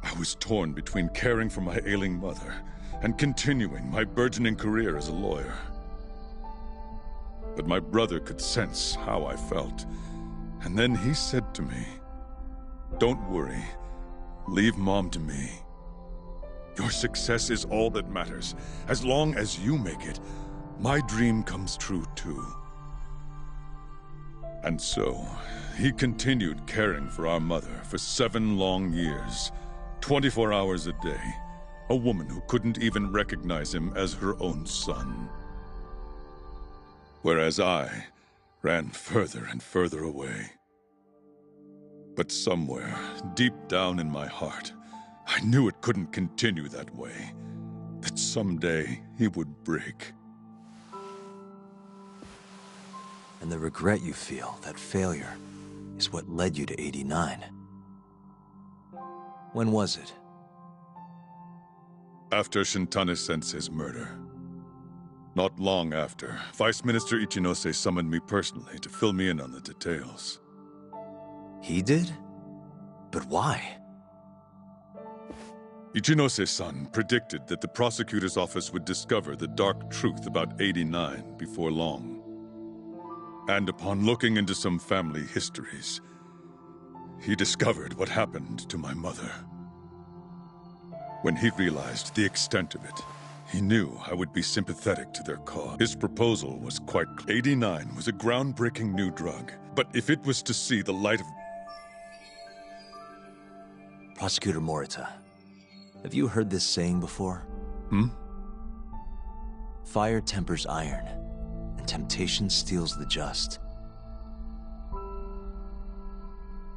I was torn between caring for my ailing mother and continuing my burgeoning career as a lawyer. But my brother could sense how I felt, and then he said to me, "Don't worry, leave Mom to me. Your success is all that matters. As long as you make it, my dream comes true too." And so, he continued caring for our mother for 7 long years, 24 hours a day, a woman who couldn't even recognize him as her own son. Whereas I ran further and further away. But somewhere, deep down in my heart, I knew it couldn't continue that way, that someday he would break.
And the regret you feel, that failure, is what led you to 89. When was it?
After Shintane-sensei's murder. Not long after, Vice Minister Ichinose summoned me personally to fill me in on the details.
He did? But why?
Ichinose-san predicted that the prosecutor's office would discover the dark truth about 89 before long. And upon looking into some family histories, he discovered what happened to my mother. When he realized the extent of it, he knew I would be sympathetic to their cause. His proposal was quite clear. 89 was a groundbreaking new drug, but if it was to see the light of...
Prosecutor Morita, have you heard this saying before? Fire tempers iron, and temptation steals the just.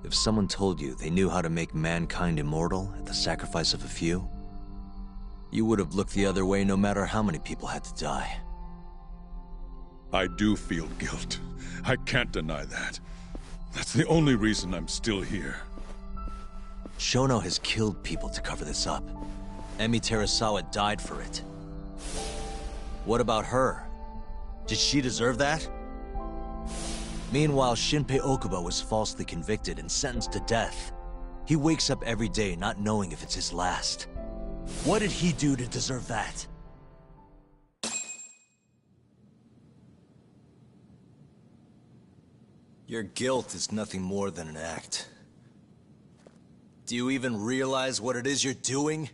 If someone told you they knew how to make mankind immortal at the sacrifice of a few, you would have looked the other way no matter how many people had to die.
I do feel guilt. I can't deny that. That's the only reason I'm still here.
Shono has killed people to cover this up. Emi Terasawa died for it. What about her? Did she deserve that? Meanwhile, Shinpei Okubo was falsely convicted and sentenced to death. He wakes up every day not knowing if it's his last. What did he do to deserve that? " Your guilt is nothing more than an act. Do you even realize what it is you're doing?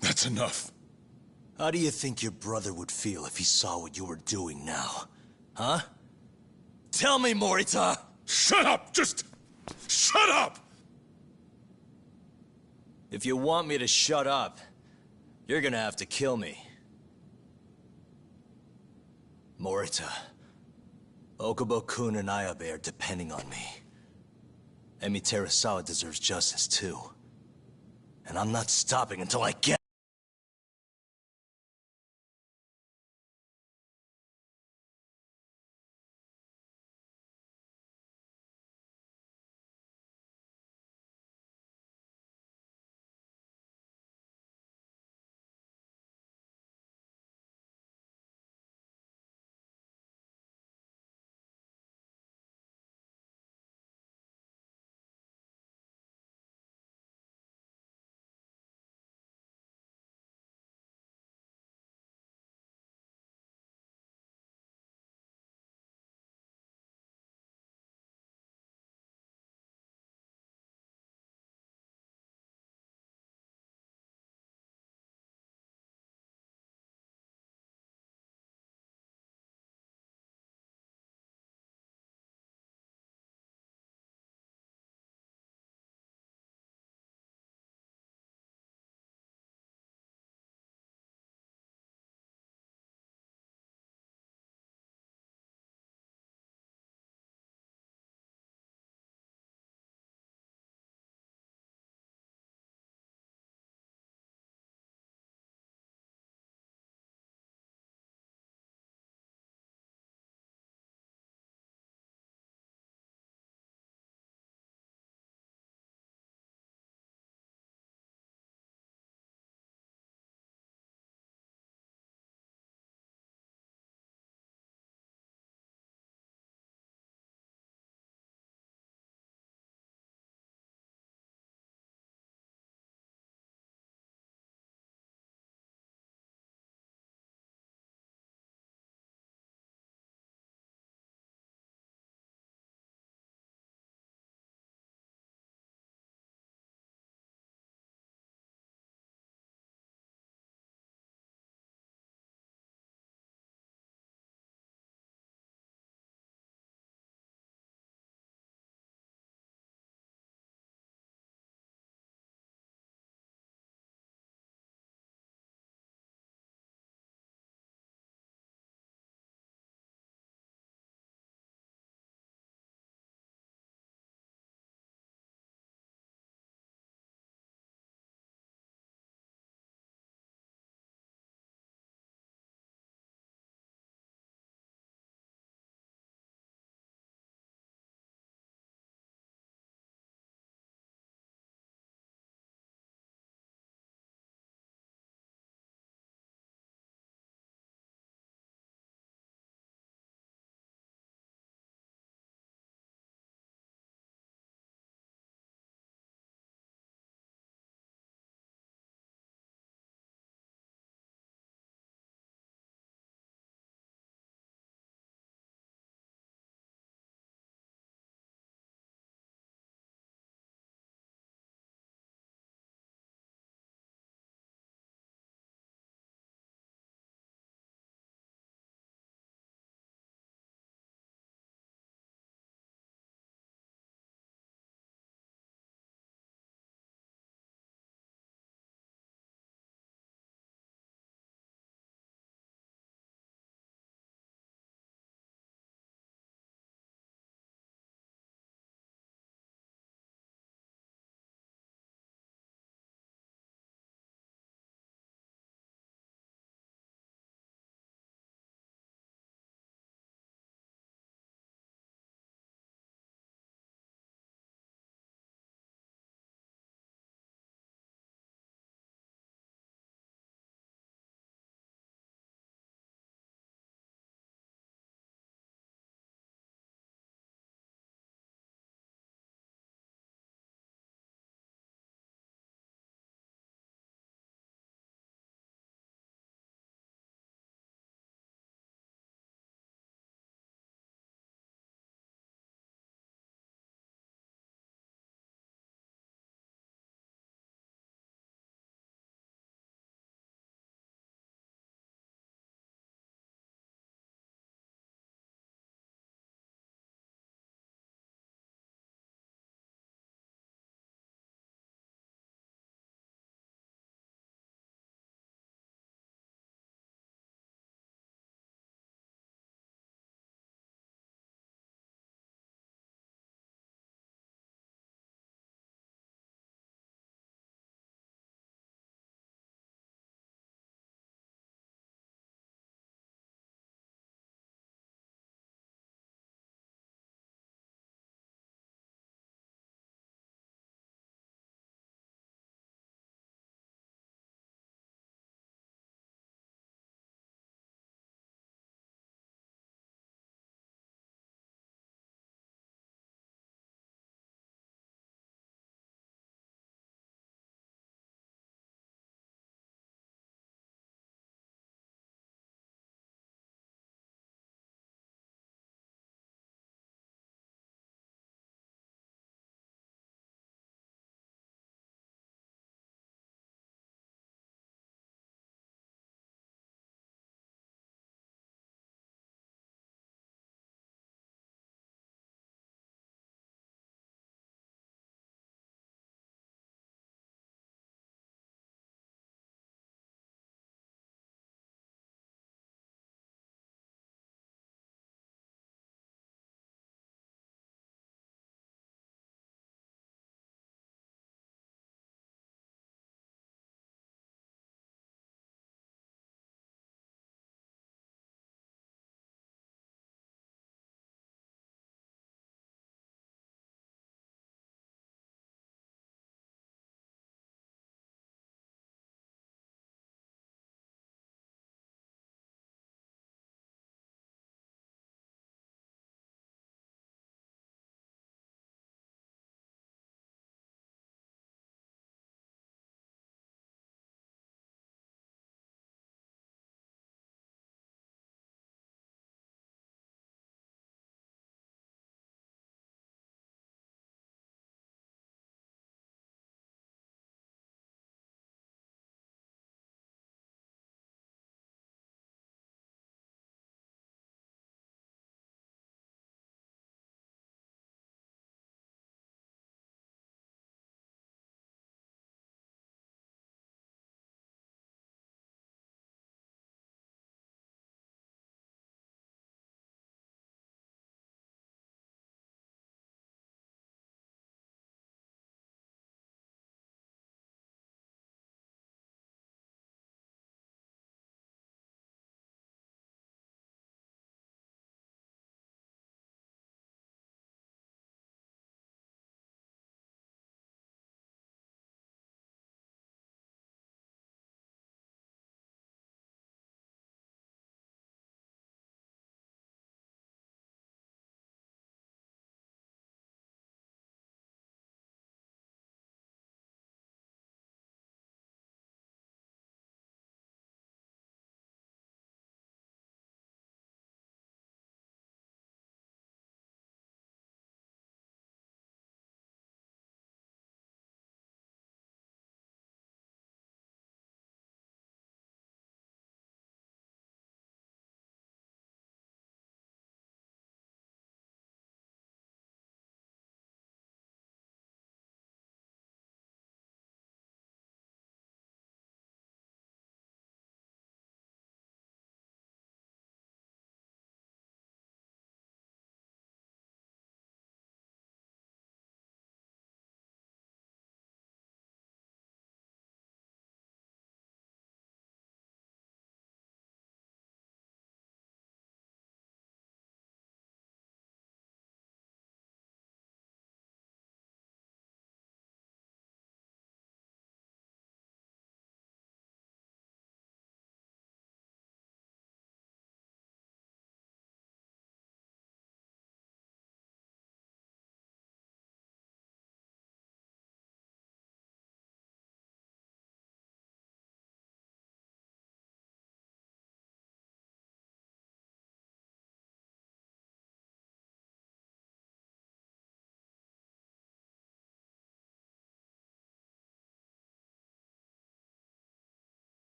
That's enough.
How do you think your brother would feel if he saw what you were doing now? Huh? Tell me, Morita!
Shut up! Just... shut up!
If you want me to shut up, you're gonna have to kill me. Morita, Okubo-kun and Ayabe are depending on me. Emi Terasawa deserves justice too. And I'm not stopping until I get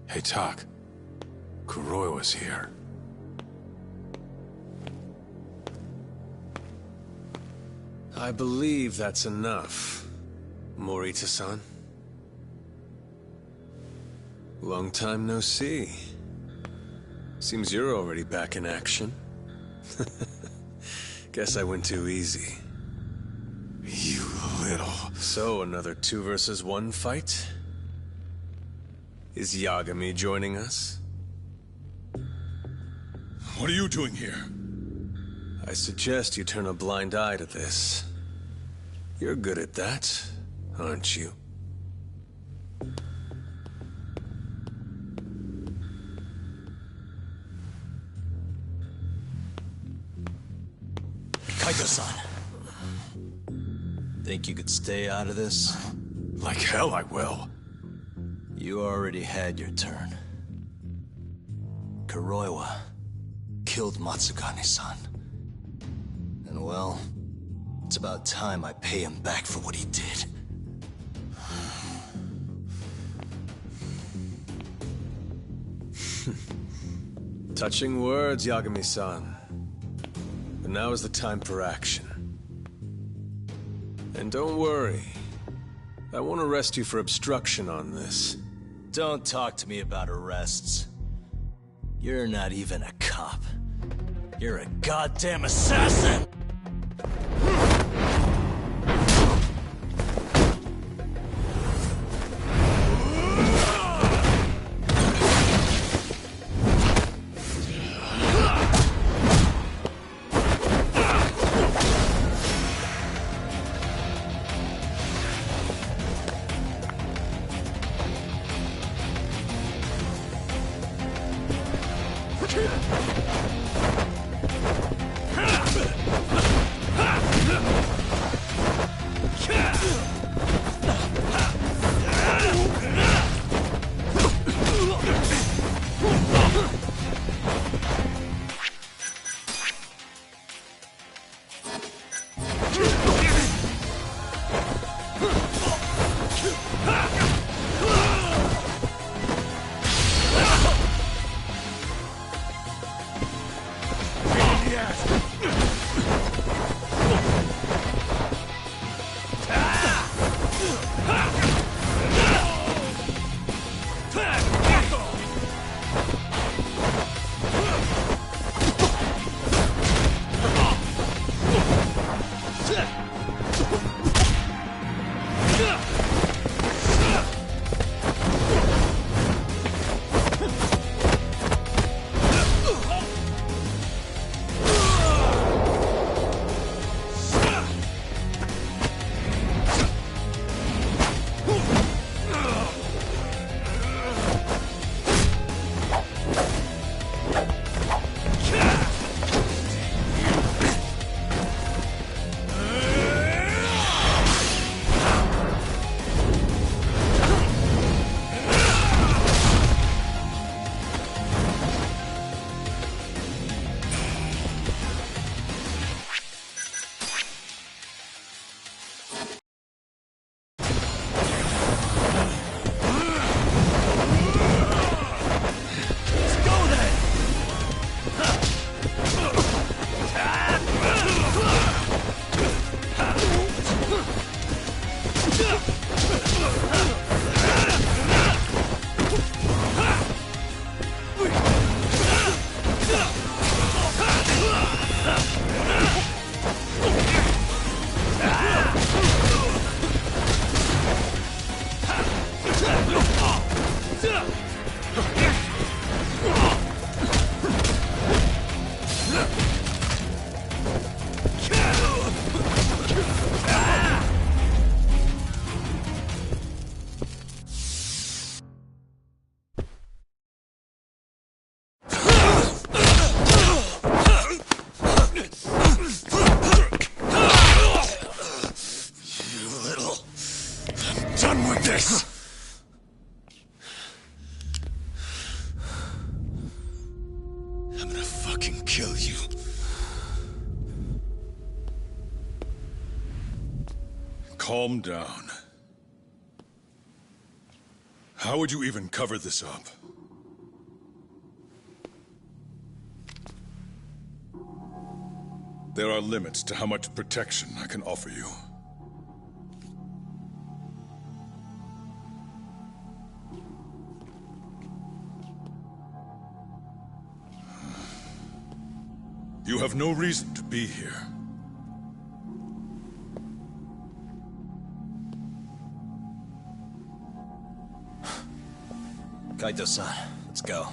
Hey, Tak. Kuroiwa's here.
I believe that's enough, Morita-san. Long time no see. Seems you're already back in action. Guess I went too easy.
You little...
So, another 2 versus 1 fight? Is Yagami joining us?
What are you doing here?
I suggest you turn a blind eye to this. You're good at that, aren't you?
Kaito-san. Think you could stay out of this?
Like hell I will.
You already had your turn. Kuroiwa killed Matsugane-san. And well, it's about time I pay him back for what he did.
Touching words, Yagami-san. But now is the time for action. And don't worry. I won't arrest you for obstruction on this.
Don't talk to me about arrests. You're not even a cop. You're a goddamn assassin!
I'm gonna fucking kill you. Calm down. How would you even cover this up? There are limits to how much protection I can offer you. You have no reason to be here.
Kaito-san, let's go.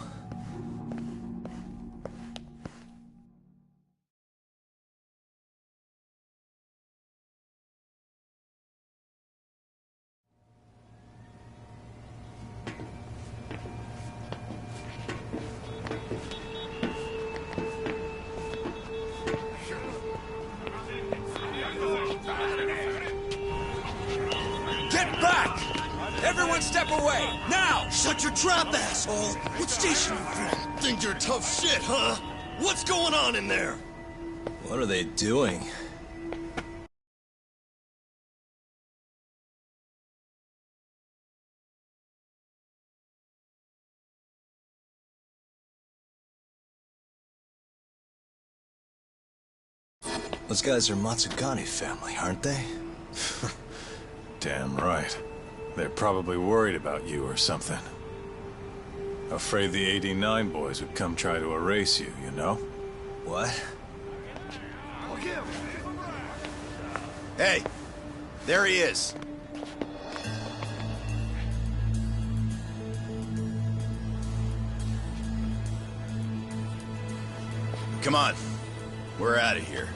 Get back! Everyone step away! Now! Shut your trap, asshole! What station you from? Think you're tough shit, huh? What's going on in there?
What are they doing? Those guys are Matsugane family, aren't they?
Damn right. They're probably worried about you or something. Afraid the 89 boys would come try to erase you, you know?
What?
Hey! There he is! Come on. We're out of here.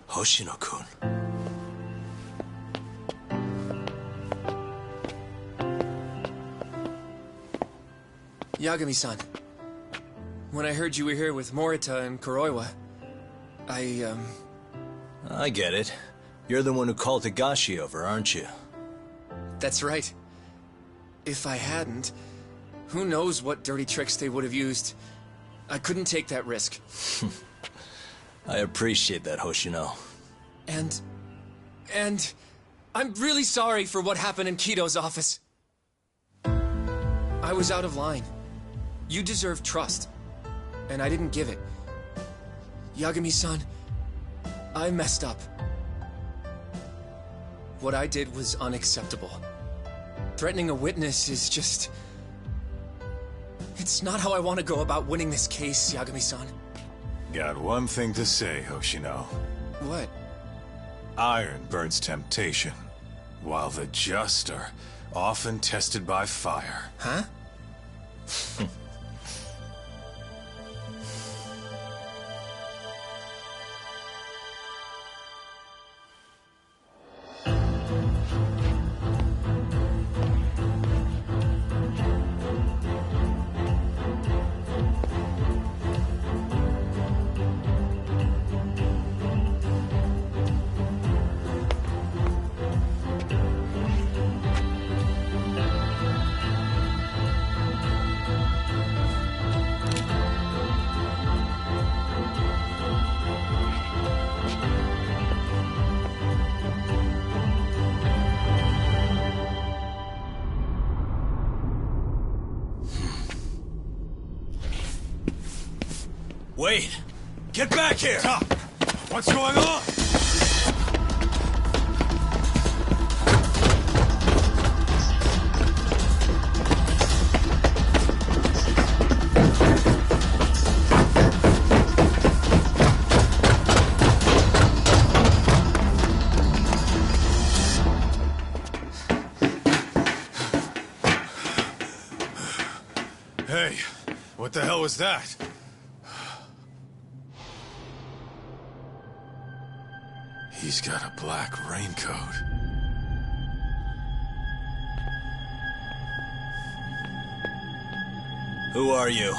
Hoshino-kun.
Yagami-san. When I heard you were here with Morita and Kuroiwa,
I get it. You're the one who called Higashi over, aren't you?
That's right. If I hadn't, who knows what dirty tricks they would have used. I couldn't take that risk.
I appreciate that, Hoshino.
And I'm really sorry for what happened in Kito's office. I was out of line. You deserve trust, and I didn't give it. Yagami-san, I messed up. What I did was unacceptable. Threatening a witness is just... It's not how I want to go about winning this case, Yagami-san.
Got one thing to say, Hoshino.
What?
Iron burns temptation, while the just are often tested by fire.
Huh?
Wait! Get back here!
Stop! What's going on?
Hey, what the hell was that? He's got a black raincoat.
Who are you?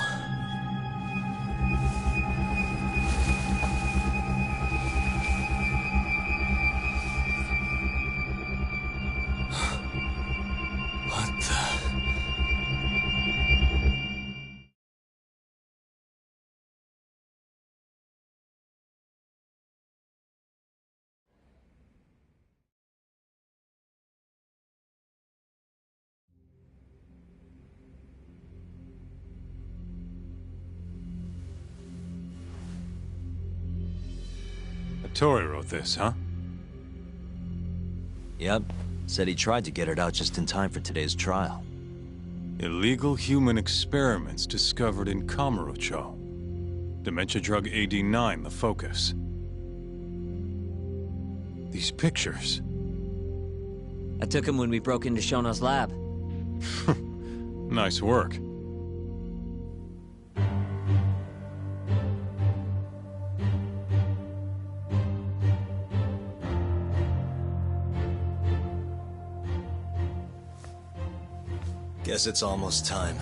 Tori wrote this, huh?
Yep. Said he tried to get it out just in time for today's trial.
Illegal human experiments discovered in Kamurocho. Dementia drug AD9, the focus. These pictures.
I took him when we broke into Shono's lab.
Nice work.
Guess it's almost time.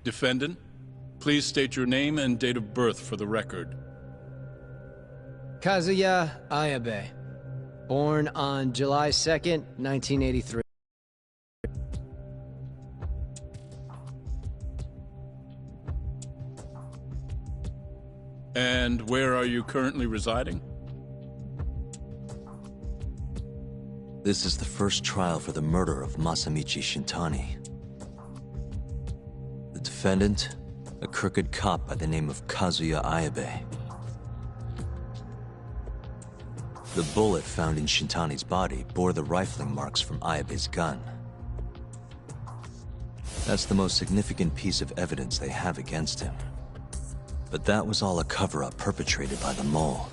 Defendant, please state your name and date of birth for the record.
Kazuya Ayabe. Born on July 2nd, 1983.
And where are you currently residing?
This is the first trial for the murder of Masamichi Shintani. The defendant, a crooked cop by the name of Kazuya Ayabe. The bullet found in Shintani's body bore the rifling marks from Ayabe's gun. That's the most significant piece of evidence they have against him. But that was all a cover-up perpetrated by the mole,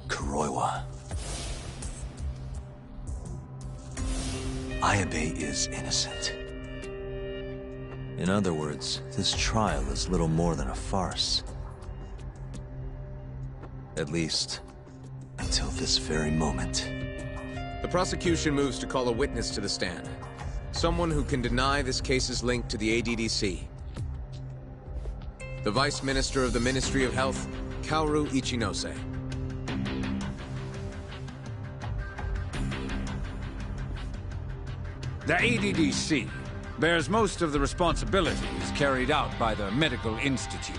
Kuroiwa. Ayabe is innocent. In other words, this trial is little more than a farce. At least, until this very moment.
The prosecution moves to call a witness to the stand. Someone who can deny this case's link to the ADDC. The Vice Minister of the Ministry of Health, Kaoru Ichinose.
The ADDC bears most of the responsibilities carried out by the Medical Institute.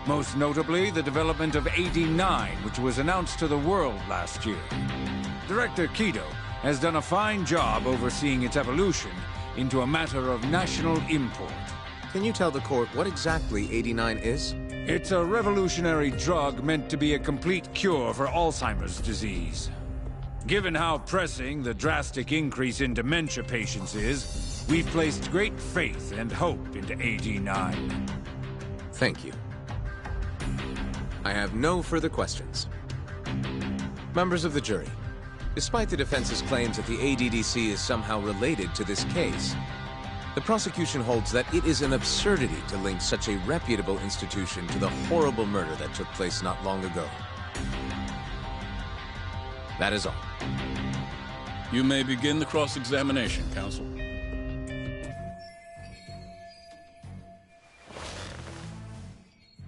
Most notably, the development of AD9, which was announced to the world last year. Director Kido has done a fine job overseeing its evolution into a matter of national import.
Can you tell the court what exactly AD9 is?
It's a revolutionary drug meant to be a complete cure for Alzheimer's disease. Given how pressing the drastic increase in dementia patients is, we've placed great faith and hope into AD9.
Thank you. I have no further questions. Members of the jury, despite the defense's claims that the ADDC is somehow related to this case, the prosecution holds that it is an absurdity to link such a reputable institution to the horrible murder that took place not long ago. That is all.
You may begin the cross-examination, counsel.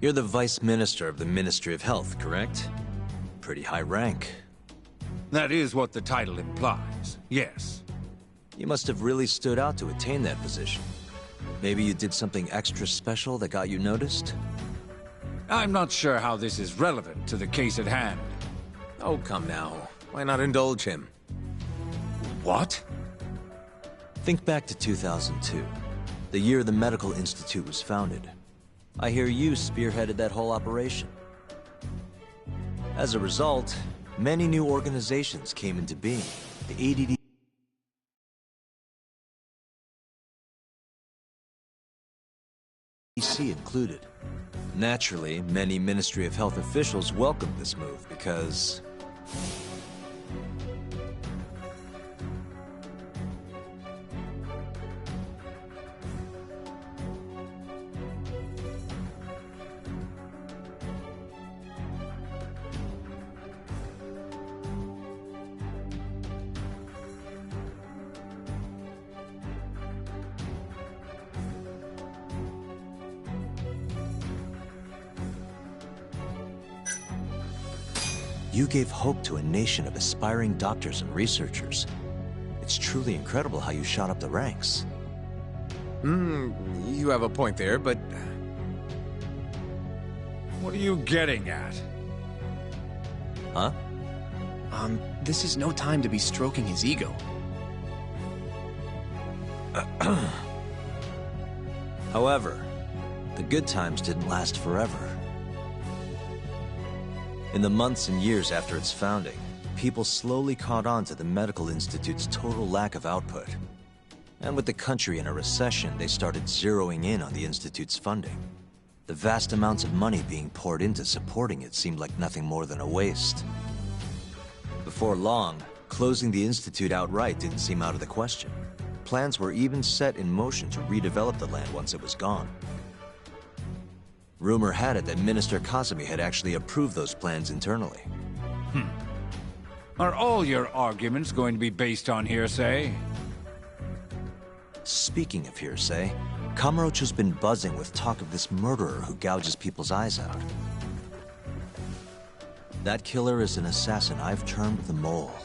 You're the Vice Minister of the Ministry of Health, correct? Pretty high rank.
That is what the title implies, yes.
You must have really stood out to attain that position. Maybe you did something extra special that got you noticed?
I'm not sure how this is relevant to the case at hand.
Oh, come now. Why not indulge him?
What?
Think back to 2002, the year the Medical Institute was founded. I hear you spearheaded that whole operation. As a result, many new organizations came into being. The ADDC included. Naturally, many Ministry of Health officials welcomed this move because... You gave hope to a nation of aspiring doctors and researchers. It's truly incredible how you shot up the ranks.
You have a point there, but...
What are you getting at?
Huh?
This is no time to be stroking his ego.
However, the good times didn't last forever. In the months and years after its founding, people slowly caught on to the Medical Institute's total lack of output. And with the country in a recession, they started zeroing in on the Institute's funding. The vast amounts of money being poured into supporting it seemed like nothing more than a waste. Before long, closing the Institute outright didn't seem out of the question. Plans were even set in motion to redevelop the land once it was gone. Rumor had it that Minister Kazumi had actually approved those plans internally.
Are all your arguments going to be based on hearsay?
Speaking of hearsay, Kamurocho's been buzzing with talk of this murderer who gouges people's eyes out. That killer is an assassin I've termed the Mole.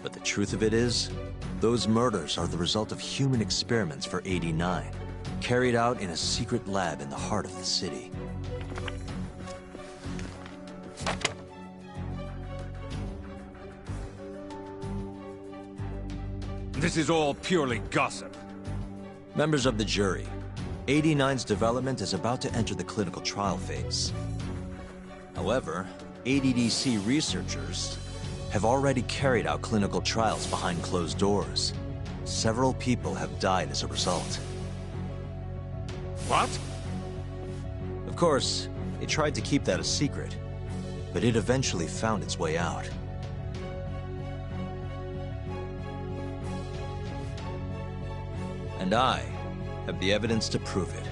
But the truth of it is, those murders are the result of human experiments for 89. Carried out in a secret lab in the heart of the city.
This is all purely gossip.
Members of the jury, 89's development is about to enter the clinical trial phase. However, ADDC researchers have already carried out clinical trials behind closed doors. Several people have died as a result.
What?
Of course, they tried to keep that a secret, but it eventually found its way out. And I have the evidence to prove it.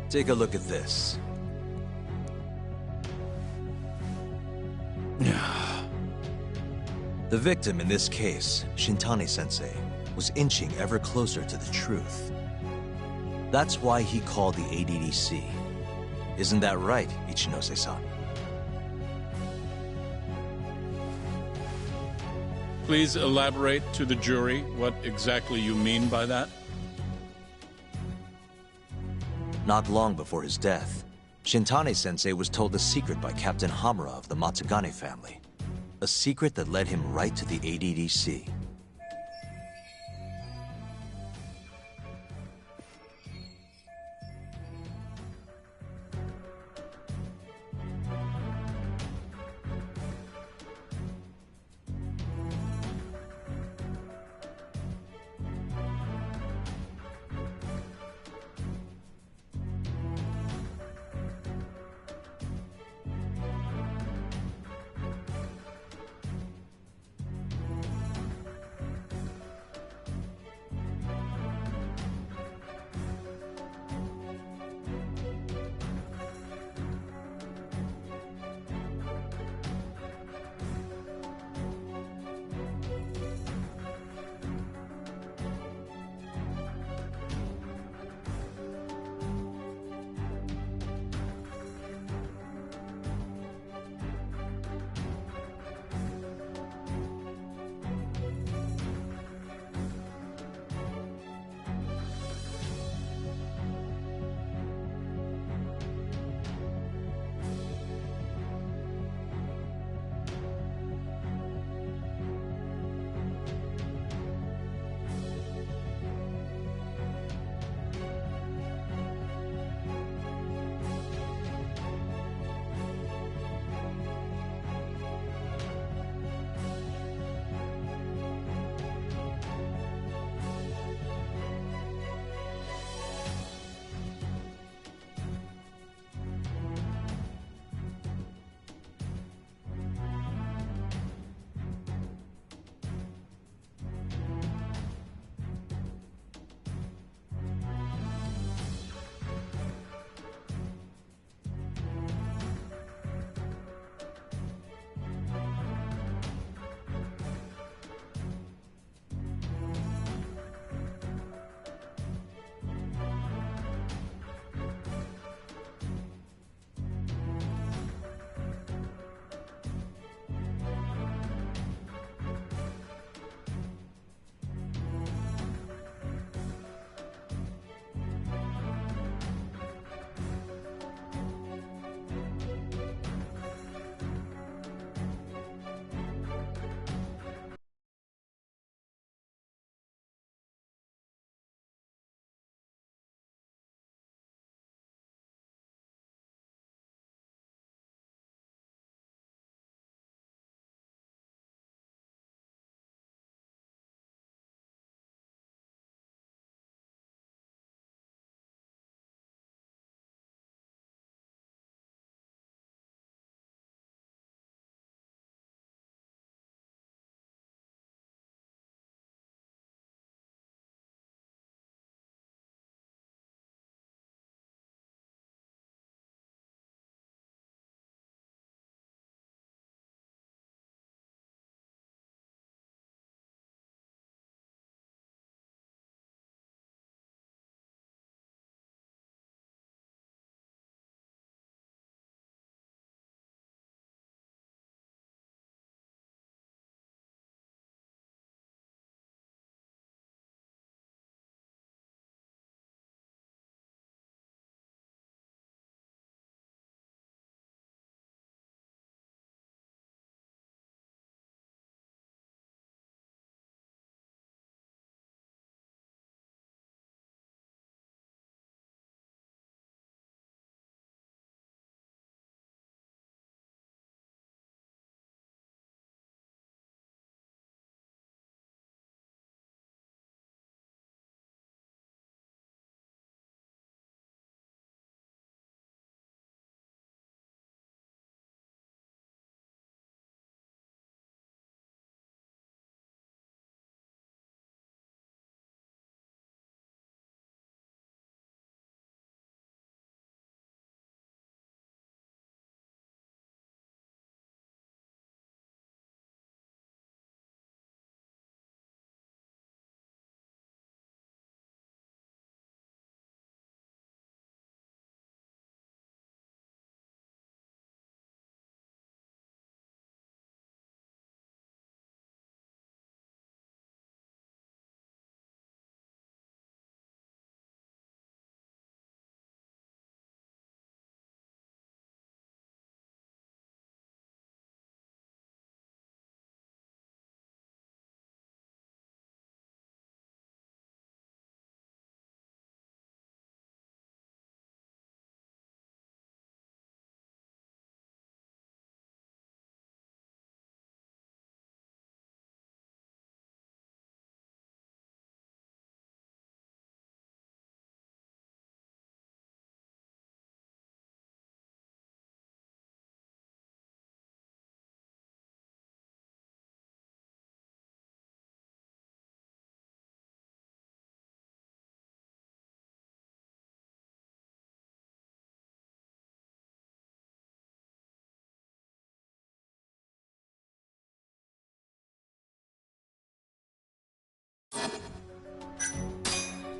Take a look at this. The victim in this case, Shintani-sensei, was inching ever closer to the truth. That's why he called the ADDC. Isn't that right, Ichinose-san?
Please elaborate to the jury what exactly you mean by that.
Not long before his death, Shintane-sensei was told a secret by Captain Hamura of the Matsugane family. A secret that led him right to the ADDC.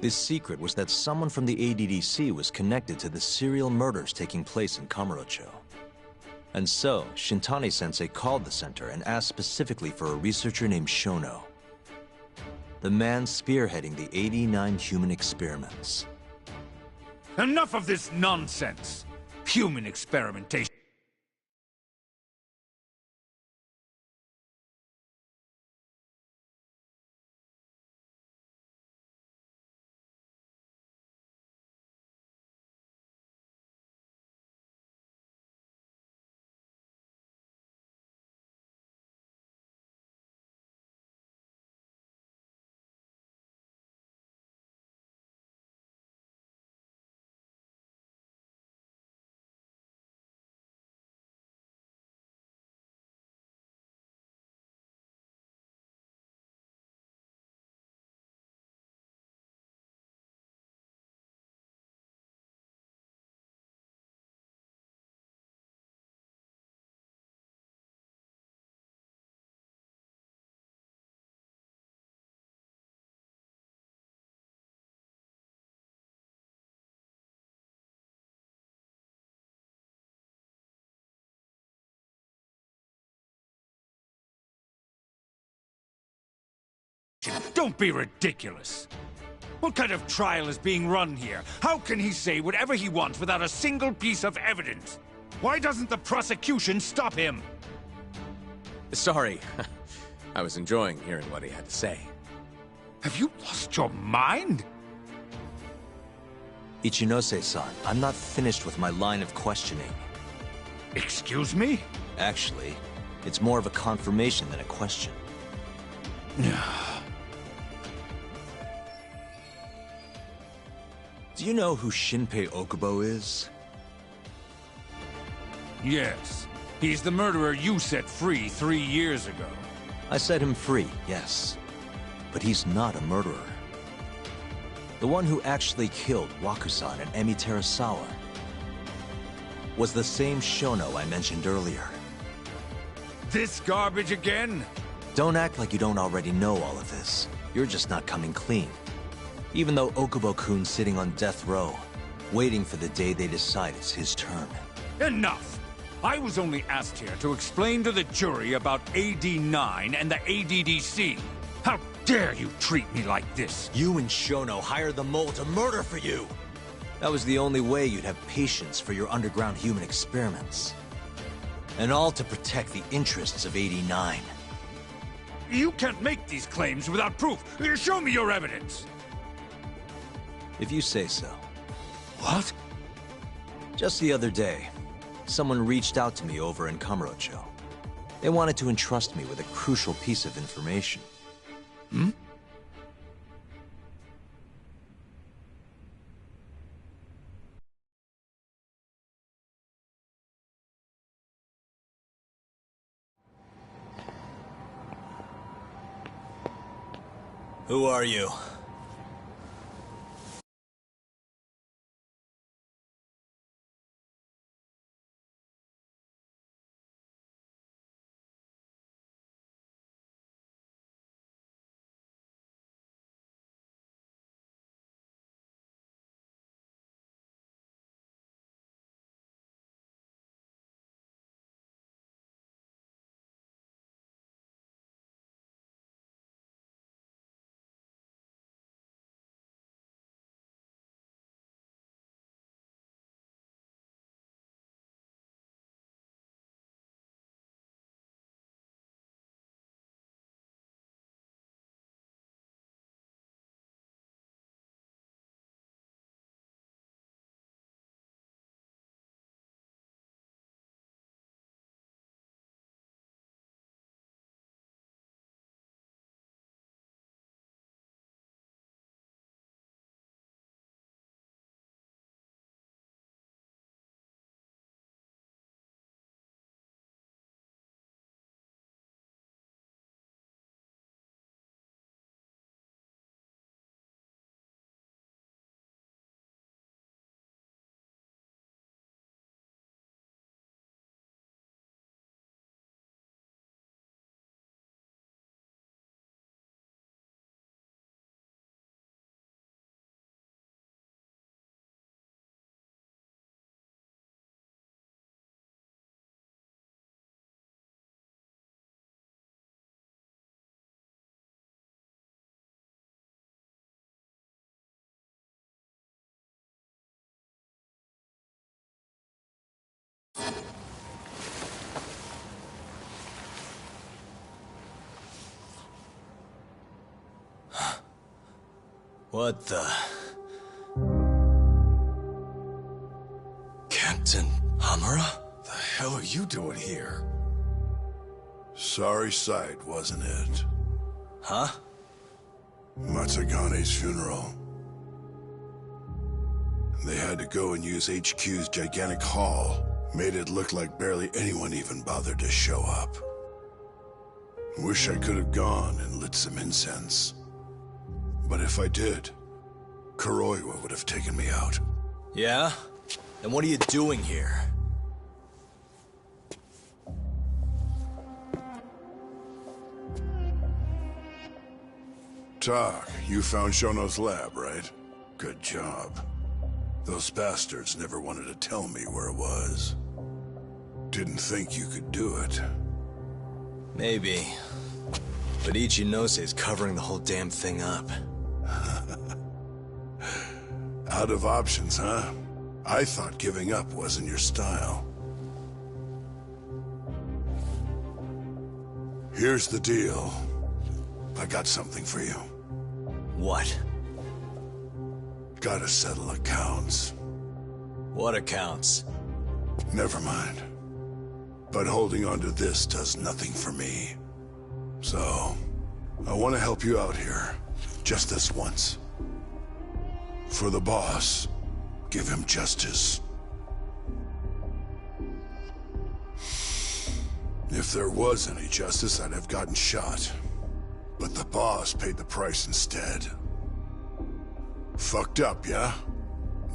This secret was that someone from the ADDC was connected to the serial murders taking place in Kamurocho. And so, Shintani-sensei called the center and asked specifically for a researcher named Shono. The man spearheading the 89 human experiments.
Enough of this nonsense! Human experimentation. Don't be ridiculous! What kind of trial is being run here? How can he say whatever he wants without a single piece of evidence? Why doesn't the prosecution stop him?
Sorry. I was enjoying hearing what he had to say.
Have you lost your mind?
Ichinose-san, I'm not finished with my line of questioning.
Excuse me?
Actually, it's more of a confirmation than a question. Do you know who Shinpei Okubo is?
Yes. He's the murderer you set free 3 years ago.
I set him free, yes. But he's not a murderer. The one who actually killed Wakusan and Emi Terasawa was the same Shono I mentioned earlier.
This garbage again?
Don't act like you don't already know all of this. You're just not coming clean. Even though Okubo-kun's sitting on death row, waiting for the day they decide it's his turn.
Enough! I was only asked here to explain to the jury about AD-9 and the ADDC. How dare you treat me like this?
You and Shono hired the mole to murder for you! That was the only way you'd have patience for your underground human experiments. And all to protect the interests of AD-9.
You can't make these claims without proof. Show me your evidence!
If you say so.
What?
Just the other day, someone reached out to me over in Kamurocho. They wanted to entrust me with a crucial piece of information.
Hmm?
Who are you?
What the... Captain Hamura?
The hell are you doing here?
Sorry sight, wasn't it?
Huh?
Matsugane's funeral. They had to go and use HQ's gigantic hall. Made it look like barely anyone even bothered to show up. Wish I could have gone and lit some incense. But if I did, Kuroiwa would have taken me out.
Yeah? Then what are you doing here?
Tak, you found Shono's lab, right? Good job. Those bastards never wanted to tell me where it was. Didn't think you could do it.
Maybe. But Ichinose covering the whole damn thing up.
Out of options, huh? I thought giving up wasn't your style. Here's the deal. I got something for you.
What?
Gotta settle accounts.
What accounts?
Never mind. But holding on to this does nothing for me. So, I want to help you out here. Just this once. For the boss, give him justice. If there was any justice, I'd have gotten shot. But the boss paid the price instead. Fucked up, yeah?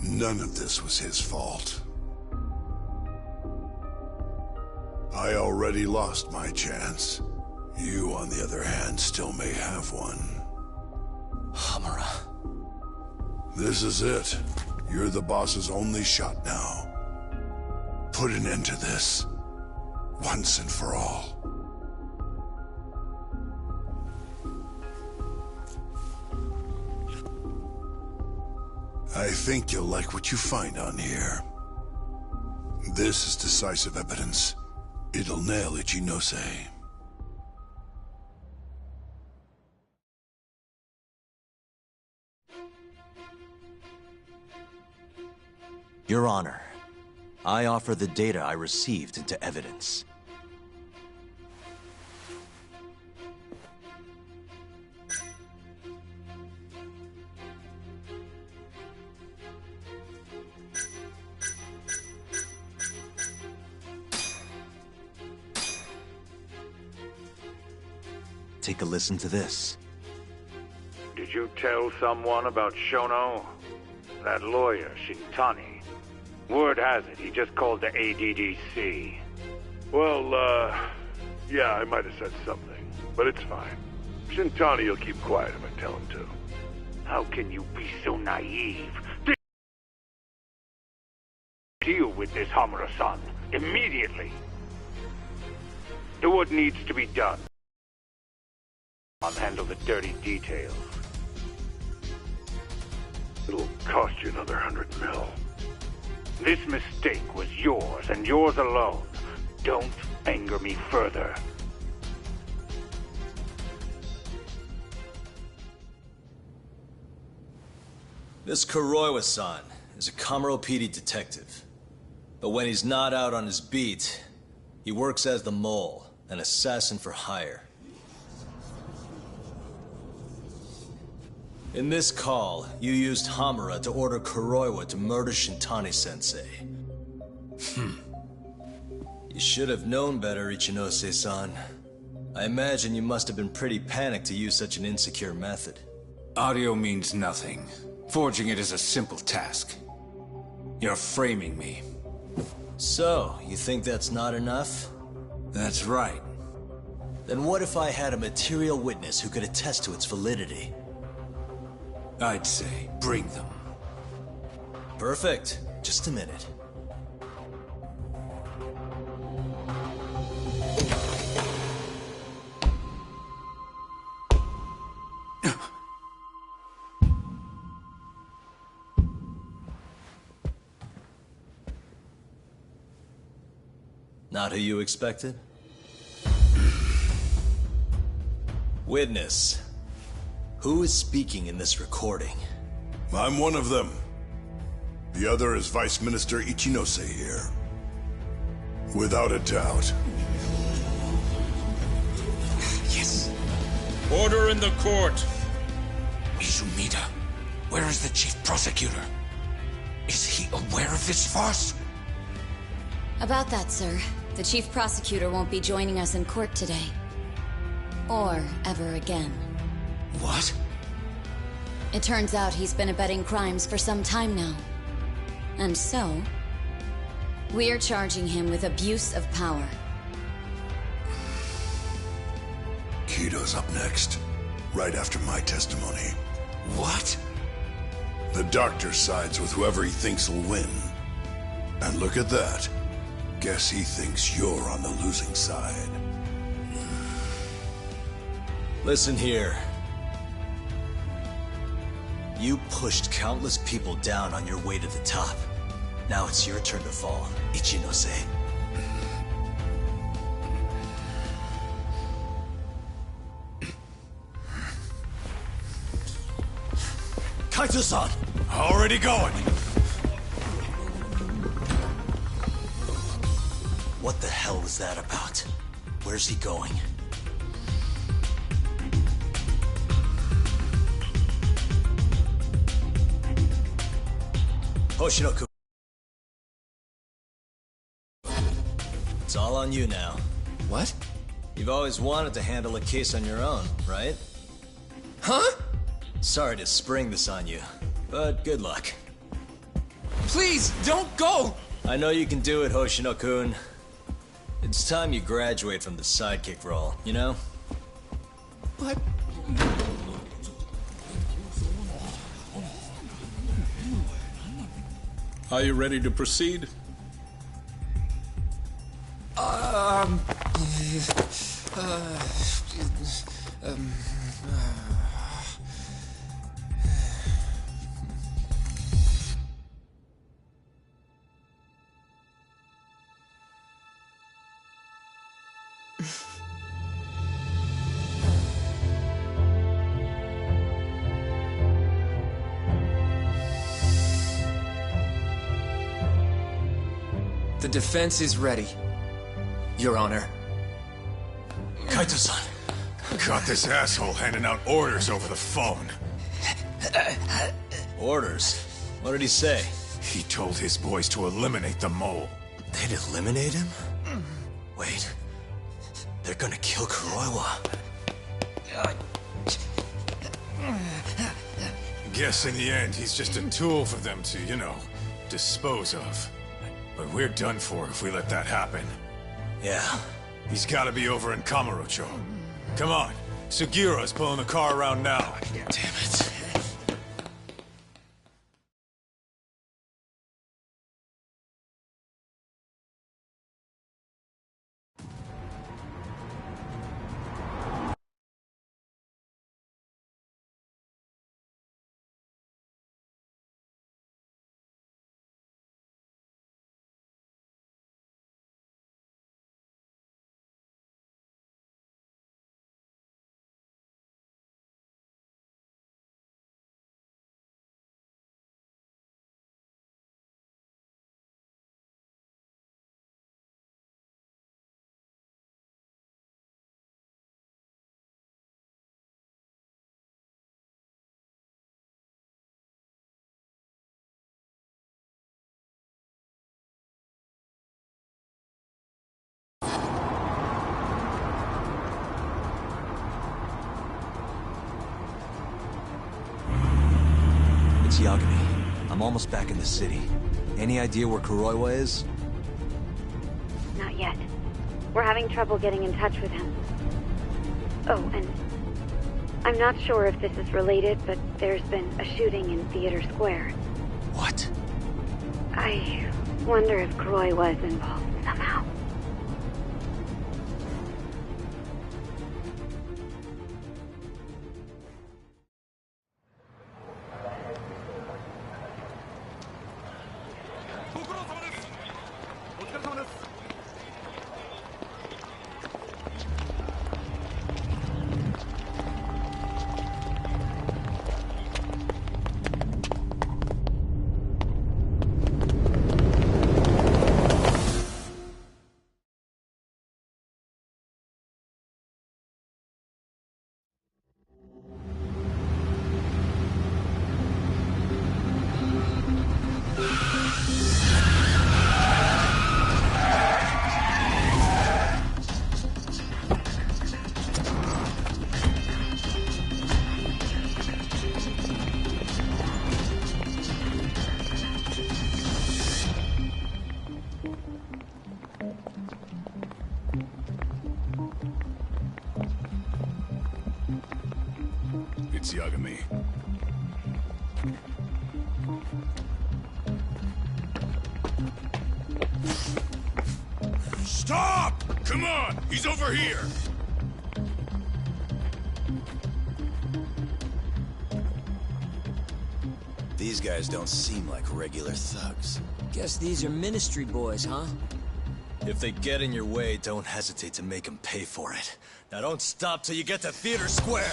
None of this was his fault. I already lost my chance. You, on the other hand, still may have one.
Hamura.
This is it. You're the boss's only shot now. Put an end to this. Once and for all. I think you'll like what you find on here. This is decisive evidence. It'll nail Ichinose.
Your Honor, I offer the data I received into evidence. Take a listen to this.
Did you tell someone about Shono? That lawyer, Shintani. Word has it, he just called the ADDC.
Well, yeah, I might have said something, but it's fine. Shintani will keep quiet if I tell him to.
How can you be so naive? Deal with this, Hamura-san, immediately. Do what needs to be done. I'll handle the dirty details.
It'll cost you another 100 mil.
This mistake was yours, and yours alone. Don't anger me further.
This Kuroiwa-san is a Kamuro PD detective. But when he's not out on his beat, he works as the Mole, an assassin for hire. In this call, you used Hamura to order Kuroiwa to murder Shintani-sensei. You should have known better, Ichinose-san. I imagine you must have been pretty panicked to use such an insecure method.
Audio means nothing. Forging it is a simple task. You're framing me.
So, you think that's not enough?
That's right.
Then what if I had a material witness who could attest to its validity?
I'd say, bring them.
Perfect. Just a minute.
Not who you expected? Witness. Who is speaking in this recording?
I'm one of them. The other is Vice Minister Ichinose here. Without a doubt.
Yes.
Order in the court.
Izumida, where is the chief prosecutor? Is he aware of this farce?
About that, sir. The chief prosecutor won't be joining us in court today. Or ever again.
What?
It turns out he's been abetting crimes for some time now. And so, we're charging him with abuse of power.
Kito's up next, right after my testimony.
What?
The doctor sides with whoever he thinks will win. And look at that. Guess he thinks you're on the losing side.
Listen here. You pushed countless people down on your way to the top. Now it's your turn to fall, Ichinose. Kaito-san!
Already going!
What the hell was that about? Where's he going? Hoshino-kun. It's all on you now.
What?
You've always wanted to handle a case on your own, right?
Huh?
Sorry to spring this on you, but good luck.
Please, don't go!
I know you can do it, Hoshino-kun. It's time you graduate from the sidekick role, you know?
But...
Are you ready to proceed?
The defense is ready, Your Honor.
Kaito-san.
Got this asshole handing out orders over the phone.
Orders? What did he say?
He told his boys to eliminate the mole.
They'd eliminate him? Wait. They're gonna kill Kuroiwa.
Guess in the end, he's just a tool for them to, dispose of. But we're done for if we let that happen.
Yeah.
He's gotta be over in Kamurocho. Come on. Sugiura's pulling the car around now.
Damn it.
It's Yagami. I'm almost back in the city. Any idea where Kuroiwa is?
Not yet. We're having trouble getting in touch with him. Oh, and I'm not sure if this is related, but there's been a shooting in Theater Square.
What?
I wonder if Kuroiwa is involved somehow.
Stop! Come on! He's over here!
These guys don't seem like regular thugs.
Guess these are Ministry boys, huh?
If they get in your way, don't hesitate to make them pay for it. Now don't stop till you get to Theater Square!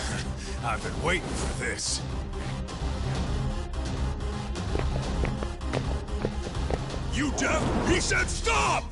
I've been waiting for this.
You deaf? He said stop!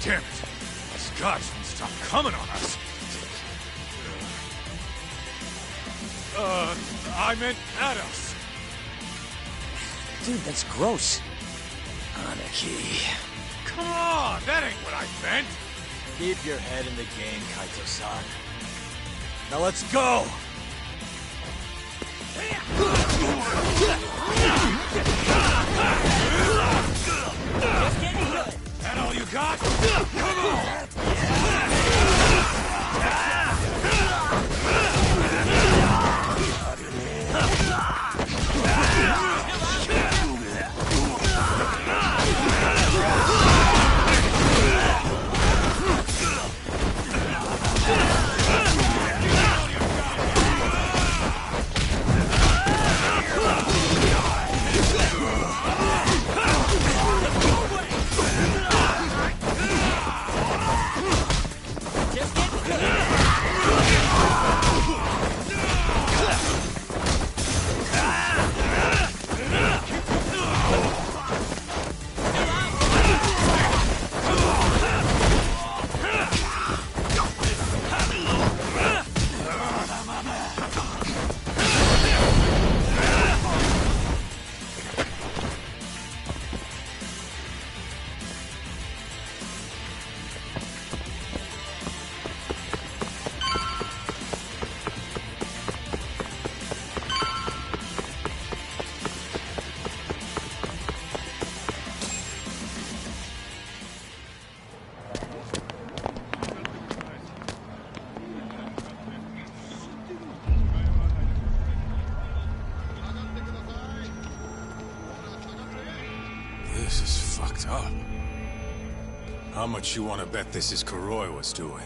Damn it! These guys won't stop coming on us! I meant at us!
Dude, that's gross.
Anarchy. Come on! That ain't what I meant!
Keep your head in the game, Kaito-san. Now let's go!
Just getting good! That all you got? Come on! How much you want to bet this is Kuroiwa's doing?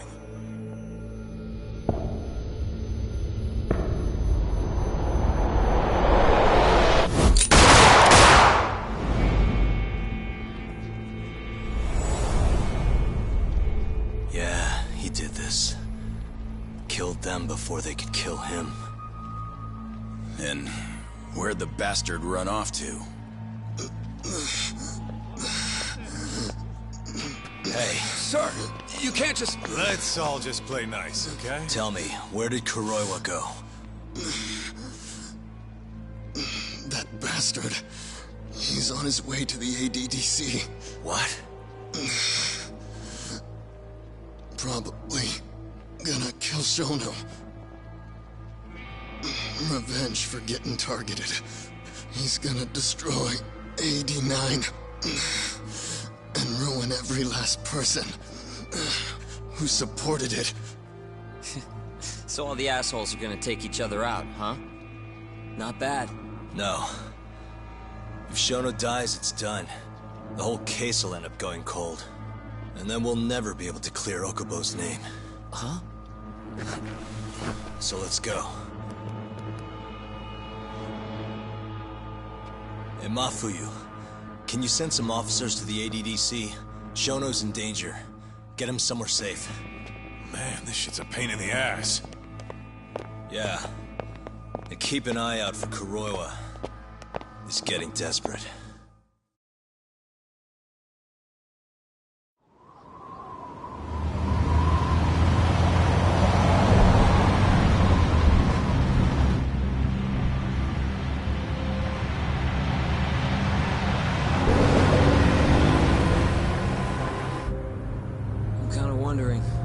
Yeah, he did this. Killed them before they could kill him.
And where'd the bastard run off to?
Hey.
Sir, you can't just... Let's all just play nice, okay?
Tell me, where did Kuroiwa go?
That bastard. He's on his way to the ADDC.
What?
Probably gonna kill Shono. Revenge for getting targeted. He's gonna destroy AD9 and ruin every last person who supported it.
So all the assholes are gonna take each other out, huh? Not bad.
No. If Shono dies, it's done. The whole case will end up going cold. And then we'll never be able to clear Okubo's name.
Huh?
So let's go. Hey, Mafuyu. Can you send some officers to the ADDC? Shono's in danger. Get him somewhere safe.
Man, this shit's a pain in the ass.
Yeah. And keep an eye out for Kuroiwa. He's getting desperate.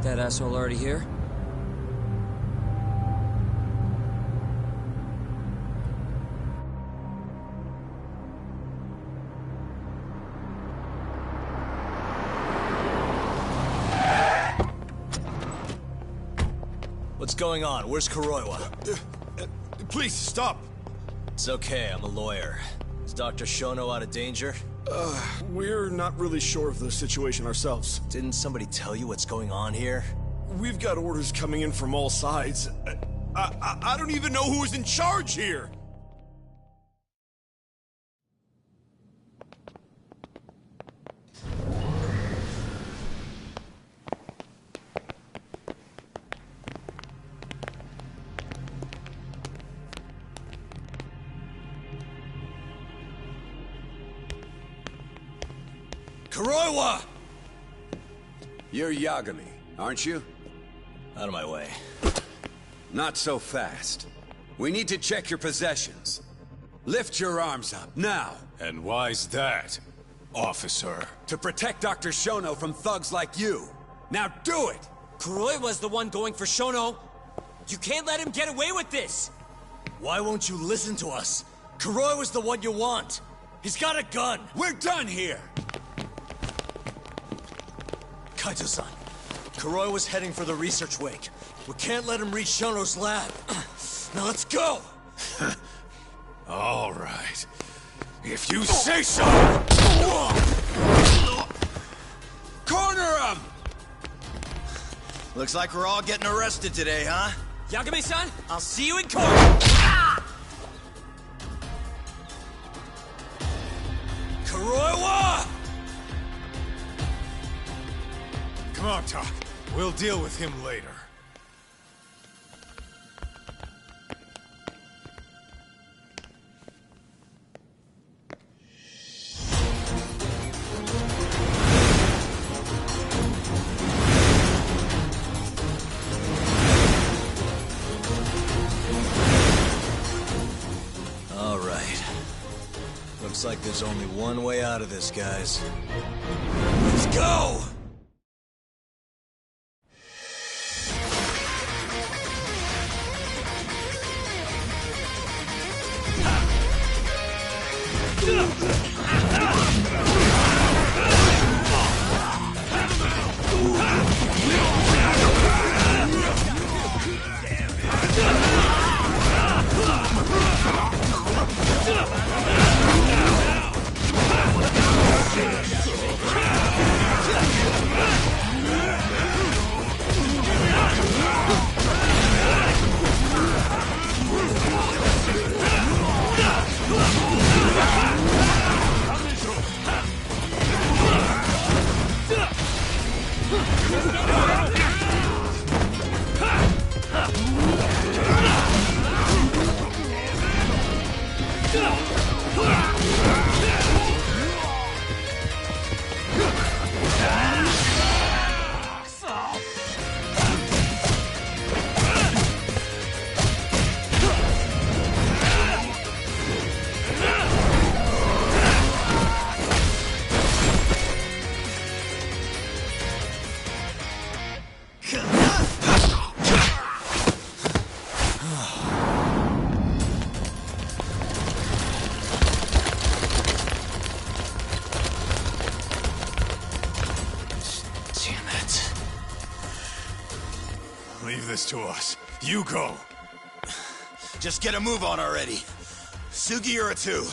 That asshole already here?
What's going on? Where's Kuroiwa?
Please, stop!
It's okay, I'm a lawyer. Is Dr. Shono out of danger?
We're not really sure of the situation ourselves.
Didn't somebody tell you what's going on here?
We've got orders coming in from all sides. I don't even know who's in charge here!
Kuroiwa!
You're Yagami, aren't you?
Out of my way.
Not so fast. We need to check your possessions. Lift your arms up, now!
And why's that, officer?
To protect Dr. Shono from thugs like you. Now do it!
Kuroiwa's the one going for Shono! You can't let him get away with this!
Why won't you listen to us? Kuroiwa's the one you want! He's got a gun!
We're done here!
Kaito-san, Kuroiwa's heading for the research wing. We can't let him reach Shono's lab. Now let's go!
All right. If you say so!
Corner him!
Looks like we're all getting arrested today, huh?
Yagami-san, I'll see you in court!
Kuroiwa!
Come on, Tak. We'll deal with him later.
All right. Looks like there's only one way out of this, guys. Let's go!
Leave this to us. You go.
Just get a move on already. Sugiura-2.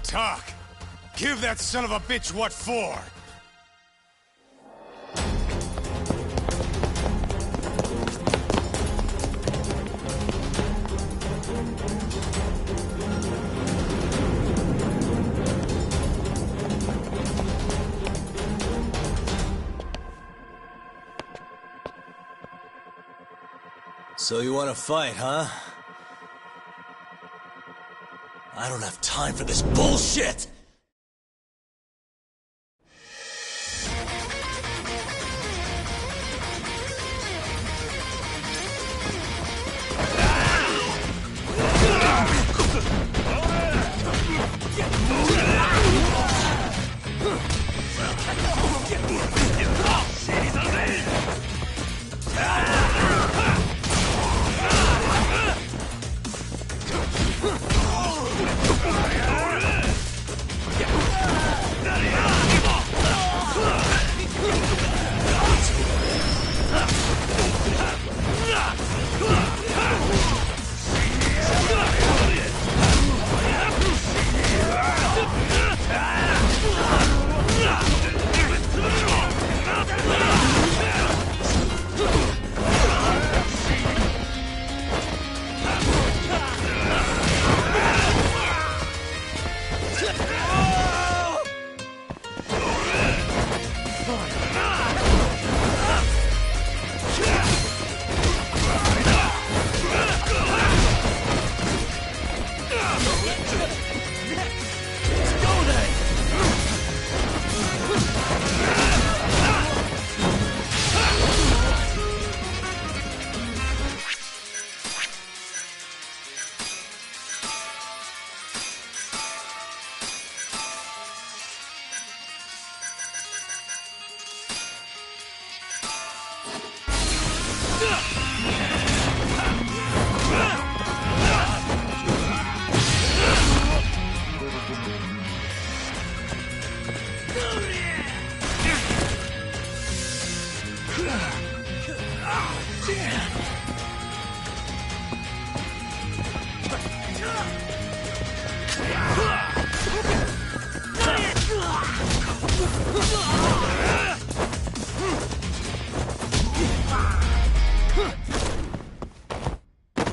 Talk. Give that son of a bitch what for.
So you want to fight, huh? I don't have time for this bullshit!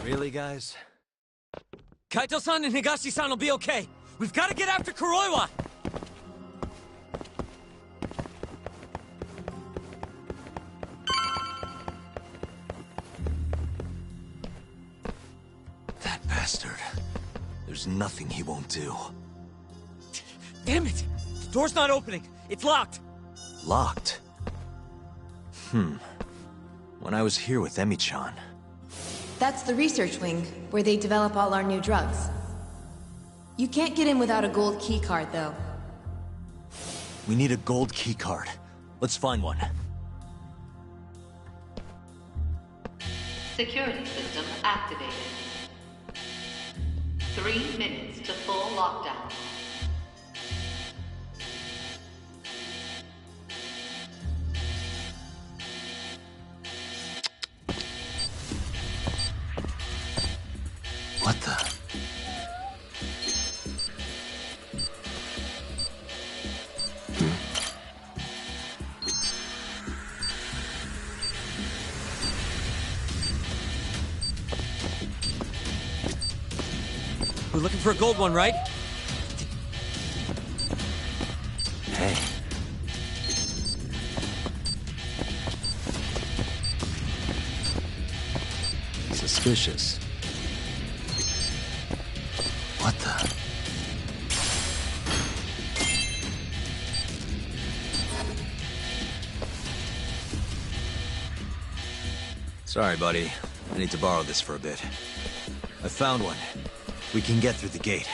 Really, guys?
Kaito-san and Higashi-san will be okay. We've got to get after Kuroiwa!
That bastard. There's nothing he won't do.
Damn it! The door's not opening. It's locked.
Locked? When I was here with Emi-chan...
That's the research wing, where they develop all our new drugs. You can't get in without a gold keycard, though.
We need a gold keycard. Let's find one.
Security system activated. 3 minutes to full lockdown.
What the?
We're looking for a gold one, right?
Hey. suspicious. What the? Sorry, buddy. I need to borrow this for a bit. I found one. We can get through the gate.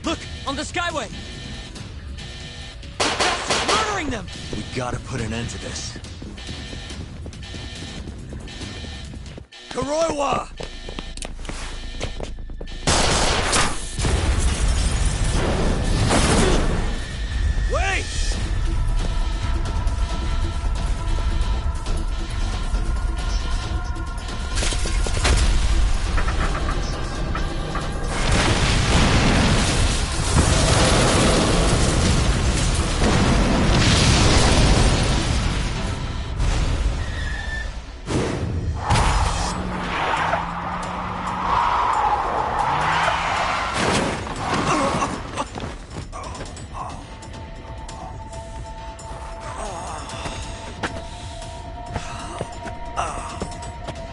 Look! On the Skyway! Bastards murdering them!
We gotta put an end to this.
Karoiwa! Wait!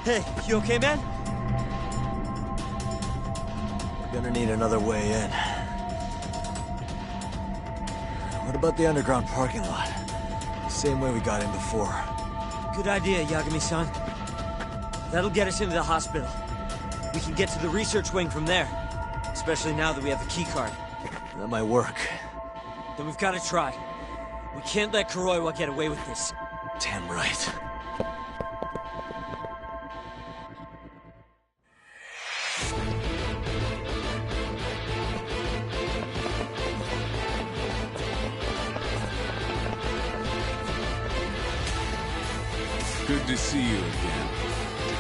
Hey, you okay, man?
We're gonna need another way in. What about the underground parking lot? The same way we got in before.
Good idea, Yagami-san. That'll get us into the hospital. We can get to the research wing from there. Especially now that we have the keycard.
That might work.
Then we've got to try. We can't let Kuroiwa get away with this.
Damn right.
Good to see you again,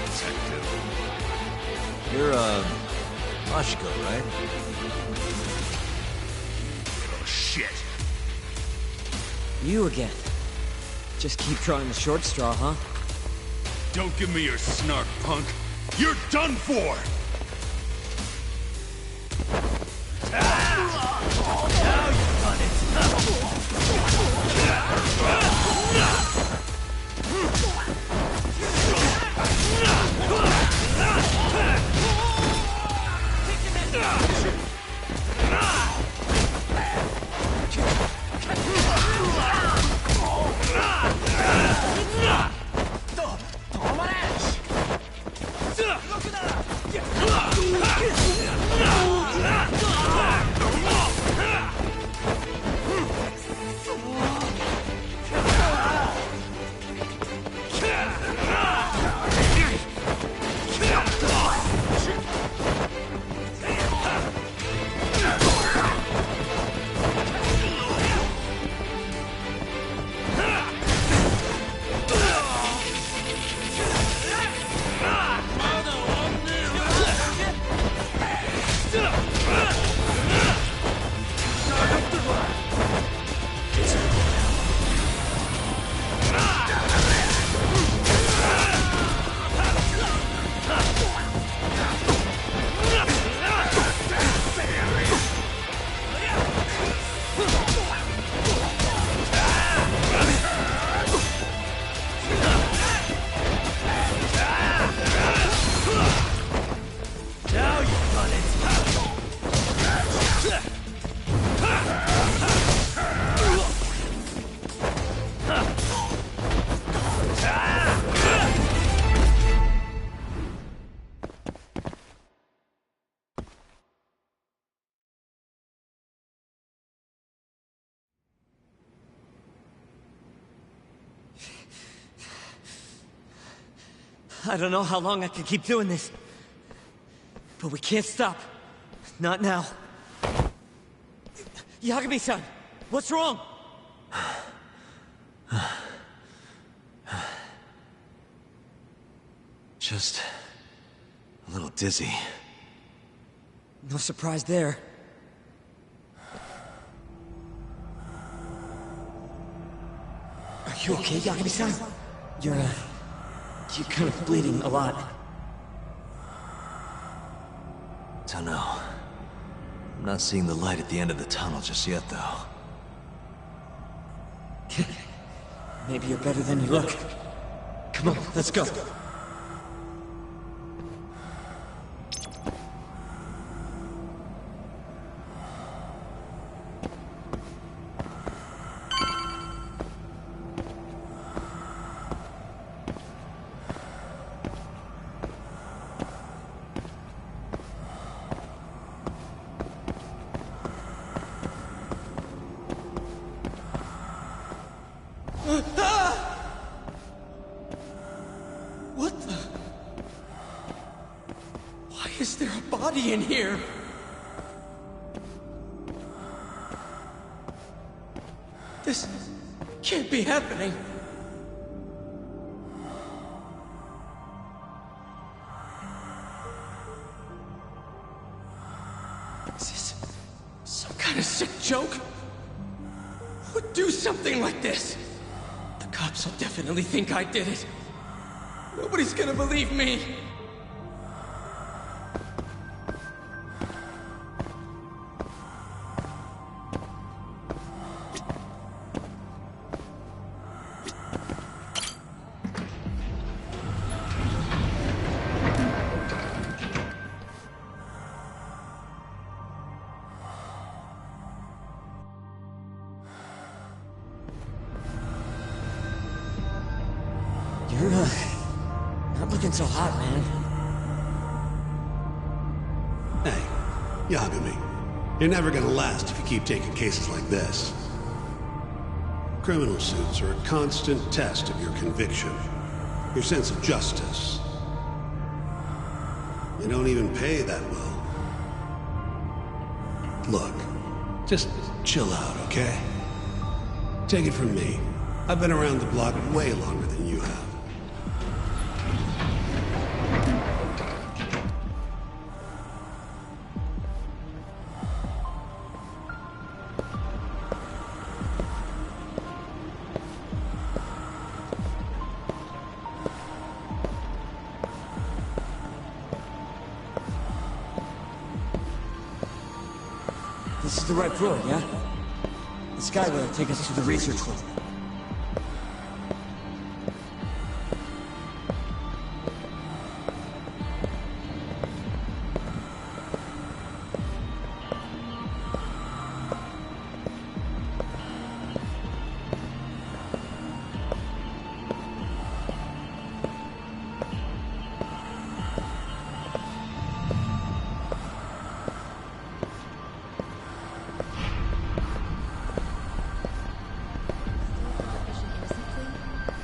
Detective.
You're, Mashiko, right?
Oh, shit.
You again. Just keep drawing the short straw, huh?
Don't give me your snark, punk. You're done for!
I don't know how long I can keep doing this. But we can't stop. Not now. Yagami-san, what's wrong?
Just a little dizzy.
No surprise there. Are you okay, Yagami-san? You're kind of bleeding a lot.
Don't know. I'm not seeing the light at the end of the tunnel just yet, though.
Maybe you're better than you look. Come on, let's go.
What the? Why is there a body in here? This can't be happening. Is this some kind of sick joke? Who would do something like this? The cops will definitely think I did it. Nobody's gonna believe me.
You're, not looking so hot, man.
Hey, Yagami, you're never gonna last if you keep taking cases like this. Criminal suits are a constant test of your conviction, your sense of justice. They don't even pay that well. Look, just chill out, okay? Take it from me. I've been around the block way longer than you have.
This is the right road, yeah? The skyway will take us to the research wing.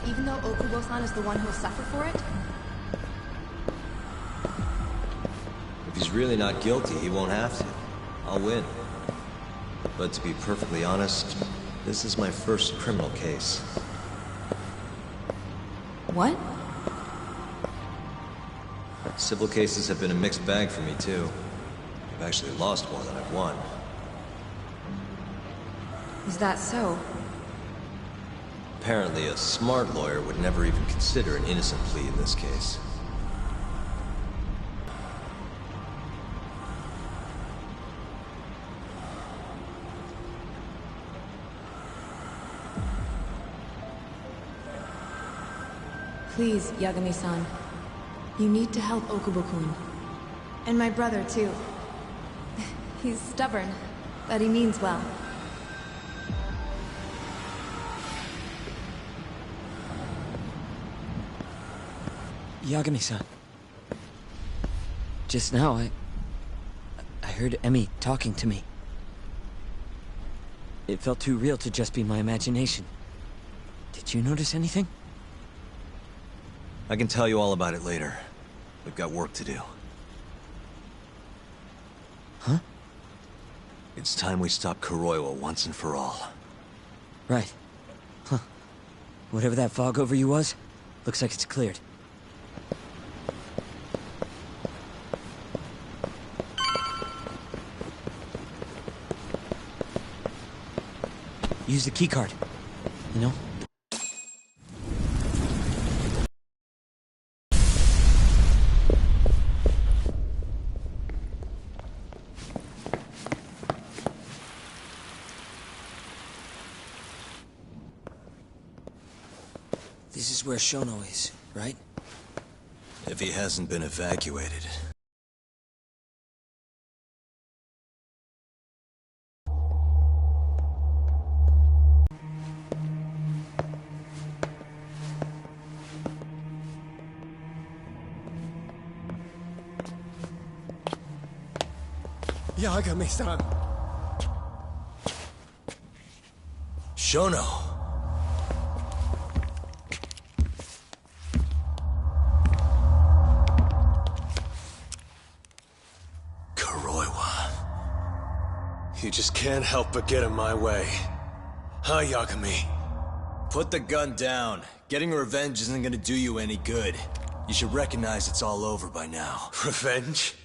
Even though Okubo-san is the one who'll suffer for it?
If he's really not guilty, he won't have to. I'll win. But to be perfectly honest, this is my first criminal case.
What?
Civil cases have been a mixed bag for me, too. I've actually lost more than I've won.
Is that so?
Apparently, a smart lawyer would never even consider an innocent plea in this case.
Please, Yagami-san. You need to help Okubo-kun. And my brother, too. He's stubborn, but he means well.
Yagami-san. Just now, I heard Emmy talking to me. It felt too real to just be my imagination. Did you notice anything?
I can tell you all about it later. We've got work to do.
Huh?
It's time we stop Kuroiwa once and for all.
Right. Huh. Whatever that fog over you was, looks like it's cleared. Use the keycard. You know? knows where Shono is, right?
If he hasn't been evacuated.
Yagami-san.
Shono.
You just can't help but get in my way. Huh, Yagami?
Put the gun down. Getting revenge isn't gonna do you any good. You should recognize it's all over by now.
Revenge?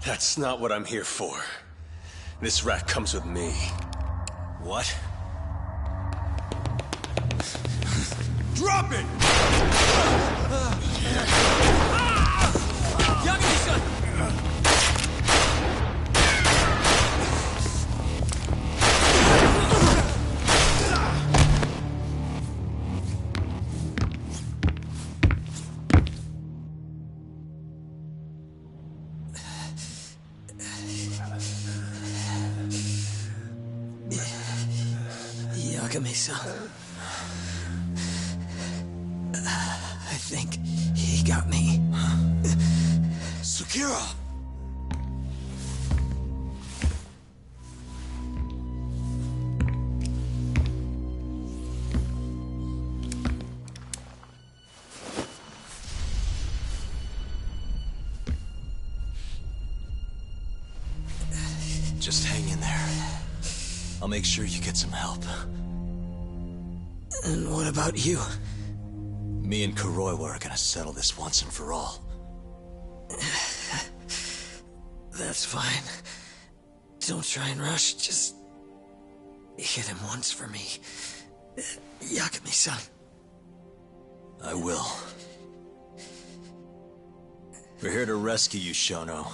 That's not what I'm here for. This rat comes with me.
What?
Drop it! Yagami-san!
Yagami-san. I think he got me.
Sukira!
Just hang in there. I'll make sure you get some help.
And what about you?
Me and Kuroiwa are gonna settle this once and for all.
That's fine. Don't try and rush, just hit him once for me. Yagami-san.
I will. We're here to rescue you, Shono.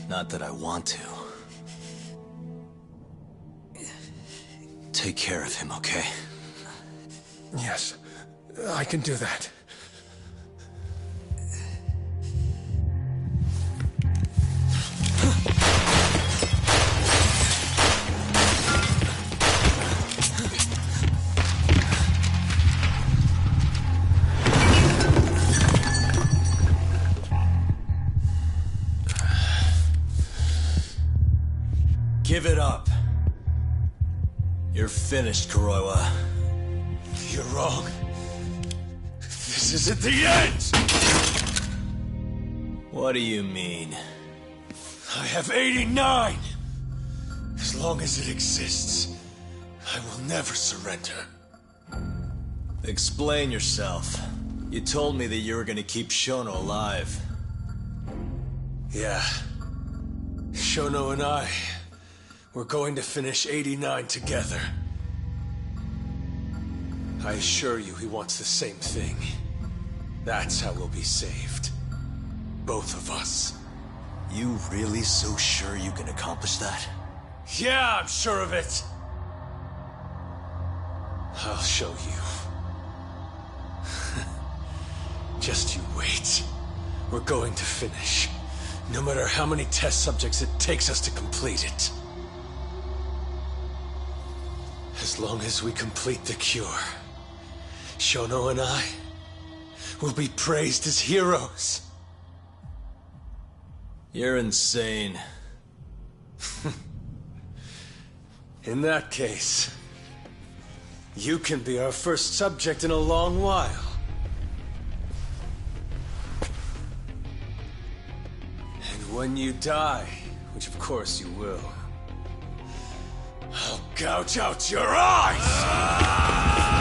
Not that I want to. Take care of him, okay?
Yes, I can do that.
Give it up. You're finished, Kuroiwa.
You're wrong. This isn't the end!
What do you mean?
I have 89! As long as it exists, I will never surrender.
Explain yourself. You told me that you were gonna keep Shono alive.
Yeah. Shono and I, we're going to finish 89 together. I assure you he wants the same thing. That's how we'll be saved. Both of us.
You really so sure you can accomplish that?
Yeah, I'm sure of it. I'll show you. Just you wait. We're going to finish. No matter how many test subjects it takes us to complete it. As long as we complete the cure, Shono and I will be praised as heroes.
You're insane.
In that case, you can be our first subject in a long while. And when you die, which of course you will, I'll gouge out your eyes!